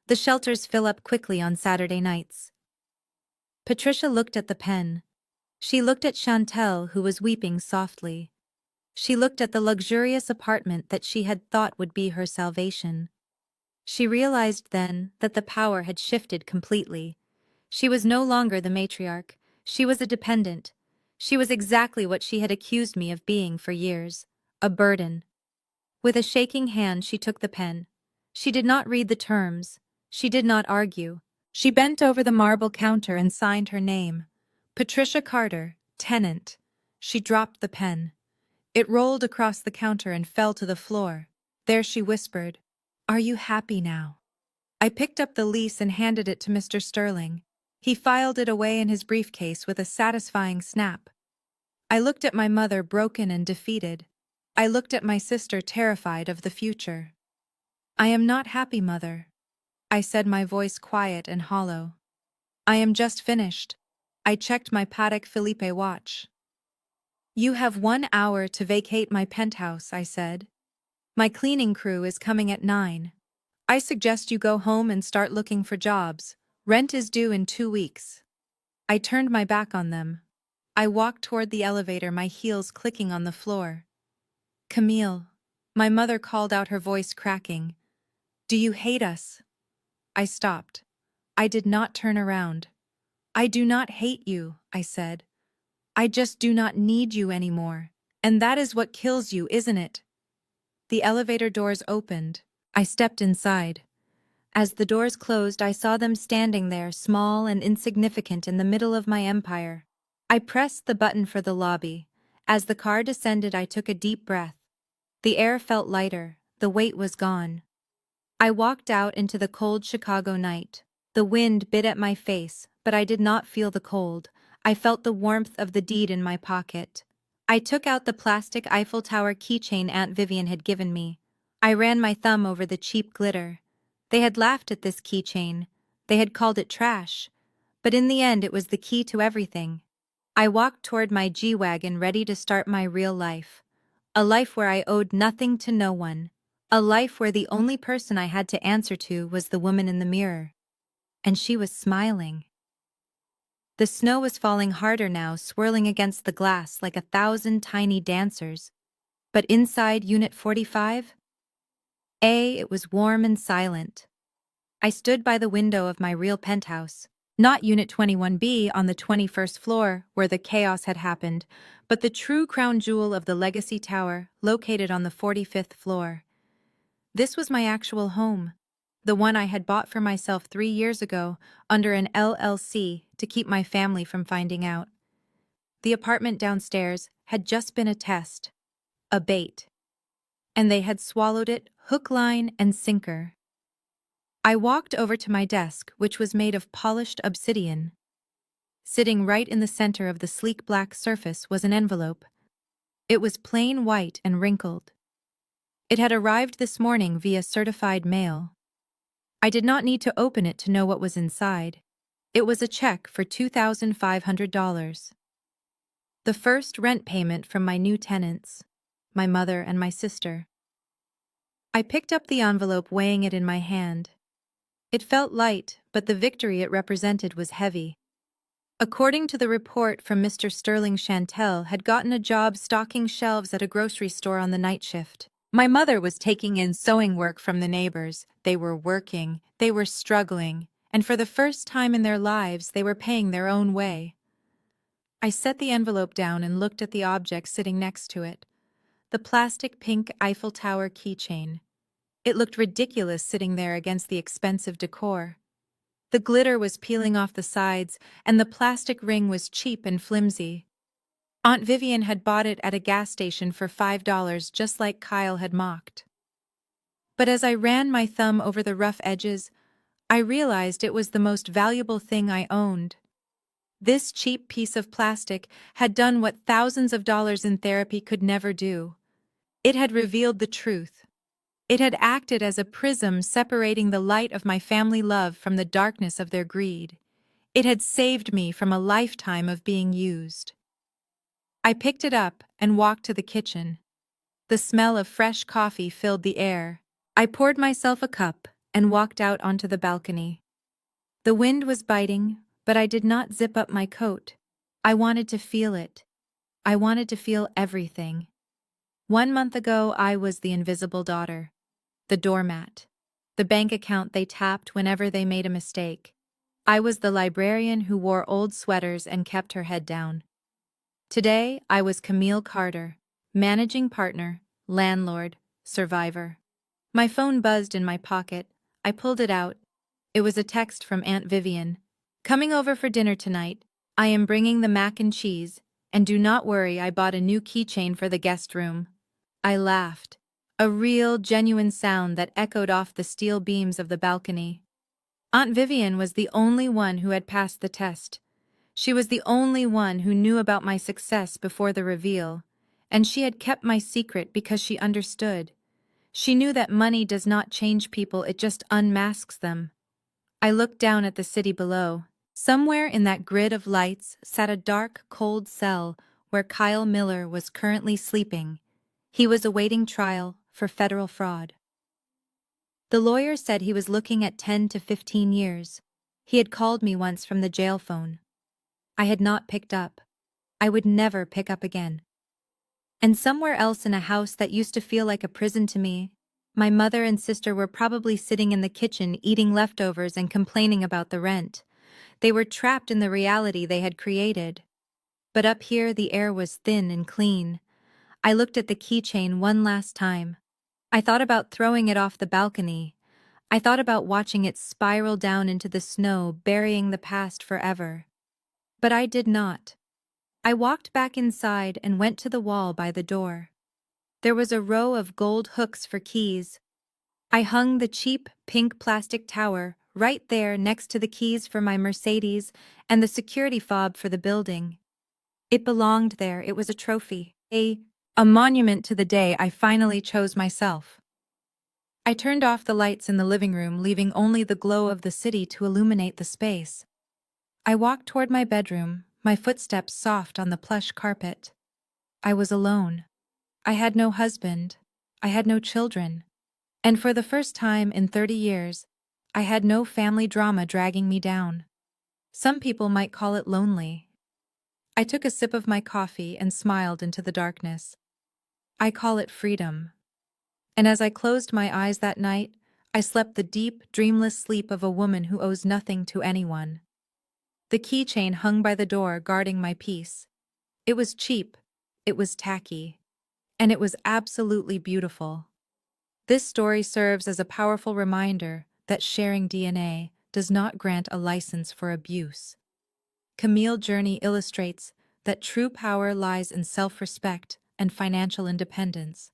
The shelters fill up quickly on Saturday nights. Patricia looked at the pen. She looked at Chantel, who was weeping softly. She looked at the luxurious apartment that she had thought would be her salvation. She realized then that the power had shifted completely. She was no longer the matriarch. She was a dependent. She was exactly what she had accused me of being for years, a burden. With a shaking hand, she took the pen. She did not read the terms. She did not argue. She bent over the marble counter and signed her name. Patricia Carter, tenant. She dropped the pen. It rolled across the counter and fell to the floor. There she whispered, "Are you happy now?" I picked up the lease and handed it to Mr. Sterling. He filed it away in his briefcase with a satisfying snap. I looked at my mother, broken and defeated. I looked at my sister, terrified of the future. "I am not happy, Mother," I said, my voice quiet and hollow. "I am just finished." I checked my Patek Philippe watch. "You have 1 hour to vacate my penthouse," I said. "My cleaning crew is coming at 9. I suggest you go home and start looking for jobs. Rent is due in 2 weeks." I turned my back on them. I walked toward the elevator, my heels clicking on the floor. "Camille," my mother called out, her voice cracking. "Do you hate us?" I stopped. I did not turn around. "I do not hate you," I said. "I just do not need you anymore. And that is what kills you, isn't it?" The elevator doors opened. I stepped inside. As the doors closed, I saw them standing there, small and insignificant in the middle of my empire. I pressed the button for the lobby. As the car descended, I took a deep breath. The air felt lighter. The weight was gone. I walked out into the cold Chicago night. The wind bit at my face, but I did not feel the cold. I felt the warmth of the deed in my pocket. I took out the plastic Eiffel Tower keychain Aunt Vivian had given me. I ran my thumb over the cheap glitter. They had laughed at this keychain. They had called it trash. But in the end, it was the key to everything. I walked toward my G-Wagon, ready to start my real life. A life where I owed nothing to no one. A life where the only person I had to answer to was the woman in the mirror. And she was smiling. The snow was falling harder now, swirling against the glass like 1,000 tiny dancers. But inside Unit 45? It was warm and silent. I stood by the window of my real penthouse. Not Unit 21B on the 21st floor, where the chaos had happened, but the true crown jewel of the Legacy Tower, located on the 45th floor. This was my actual home, the one I had bought for myself 3 years ago under an LLC to keep my family from finding out. The apartment downstairs had just been a test, a bait, and they had swallowed it hook, line, and sinker. I walked over to my desk, which was made of polished obsidian. Sitting right in the center of the sleek black surface was an envelope. It was plain white and wrinkled. It had arrived this morning via certified mail. I did not need to open it to know what was inside. It was a check for $2,500. The first rent payment from my new tenants, my mother and my sister. I picked up the envelope, weighing it in my hand. It felt light, but the victory it represented was heavy. According to the report from Mr. Sterling, Chantel had gotten a job stocking shelves at a grocery store on the night shift. My mother was taking in sewing work from the neighbors. They were working, they were struggling, and for the first time in their lives, they were paying their own way. I set the envelope down and looked at the object sitting next to it. The plastic pink Eiffel Tower keychain. It looked ridiculous sitting there against the expensive decor. The glitter was peeling off the sides, and the plastic ring was cheap and flimsy. Aunt Vivian had bought it at a gas station for $5 just like Kyle had mocked. But as I ran my thumb over the rough edges, I realized it was the most valuable thing I owned. This cheap piece of plastic had done what thousands of dollars in therapy could never do. It had revealed the truth. It had acted as a prism separating the light of my family love from the darkness of their greed. It had saved me from a lifetime of being used. I picked it up and walked to the kitchen. The smell of fresh coffee filled the air. I poured myself a cup and walked out onto the balcony. The wind was biting, but I did not zip up my coat. I wanted to feel it. I wanted to feel everything. 1 month ago, I was the invisible daughter, the doormat, the bank account they tapped whenever they made a mistake. I was the librarian who wore old sweaters and kept her head down. Today, I was Camille Carter, managing partner, landlord, survivor. My phone buzzed in my pocket. I pulled it out. It was a text from Aunt Vivian. "Coming over for dinner tonight. I am bringing the mac and cheese, and do not worry, I bought a new keychain for the guest room." I laughed. A real, genuine sound that echoed off the steel beams of the balcony. Aunt Vivian was the only one who had passed the test. She was the only one who knew about my success before the reveal, and she had kept my secret because she understood. She knew that money does not change people, it just unmasks them. I looked down at the city below. Somewhere in that grid of lights sat a dark, cold cell where Kyle Miller was currently sleeping. He was awaiting trial for federal fraud. The lawyer said he was looking at 10 to 15 years. He had called me once from the jail phone. I had not picked up. I would never pick up again. And somewhere else in a house that used to feel like a prison to me, my mother and sister were probably sitting in the kitchen eating leftovers and complaining about the rent. They were trapped in the reality they had created. But up here the air was thin and clean. I looked at the keychain one last time. I thought about throwing it off the balcony. I thought about watching it spiral down into the snow, burying the past forever. But I did not. I walked back inside and went to the wall by the door. There was a row of gold hooks for keys. I hung the cheap pink plastic tower right there next to the keys for my Mercedes and the security fob for the building. It belonged there. It was a trophy, a monument to the day I finally chose myself. I turned off the lights in the living room, leaving only the glow of the city to illuminate the space. I walked toward my bedroom, my footsteps soft on the plush carpet. I was alone. I had no husband. I had no children. And for the first time in 30 years, I had no family drama dragging me down. Some people might call it lonely. I took a sip of my coffee and smiled into the darkness. I call it freedom. And as I closed my eyes that night, I slept the deep, dreamless sleep of a woman who owes nothing to anyone. The keychain hung by the door, guarding my peace. It was cheap, it was tacky, and it was absolutely beautiful. This story serves as a powerful reminder that sharing DNA does not grant a license for abuse. Camille's journey illustrates that true power lies in self-respect and financial independence.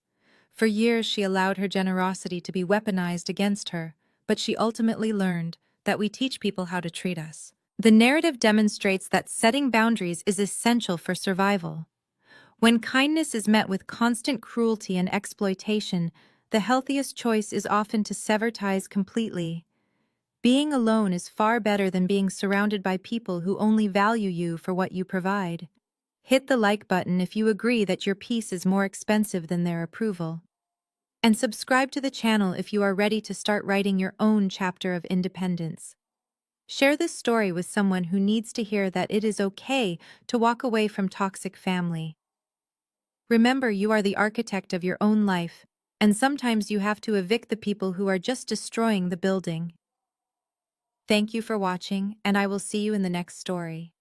For years she allowed her generosity to be weaponized against her, but she ultimately learned that we teach people how to treat us. The narrative demonstrates that setting boundaries is essential for survival. When kindness is met with constant cruelty and exploitation, the healthiest choice is often to sever ties completely. Being alone is far better than being surrounded by people who only value you for what you provide. Hit the like button if you agree that your peace is more expensive than their approval. And subscribe to the channel if you are ready to start writing your own chapter of independence. Share this story with someone who needs to hear that it is okay to walk away from toxic family. Remember, you are the architect of your own life, and sometimes you have to evict the people who are just destroying the building. Thank you for watching, and I will see you in the next story.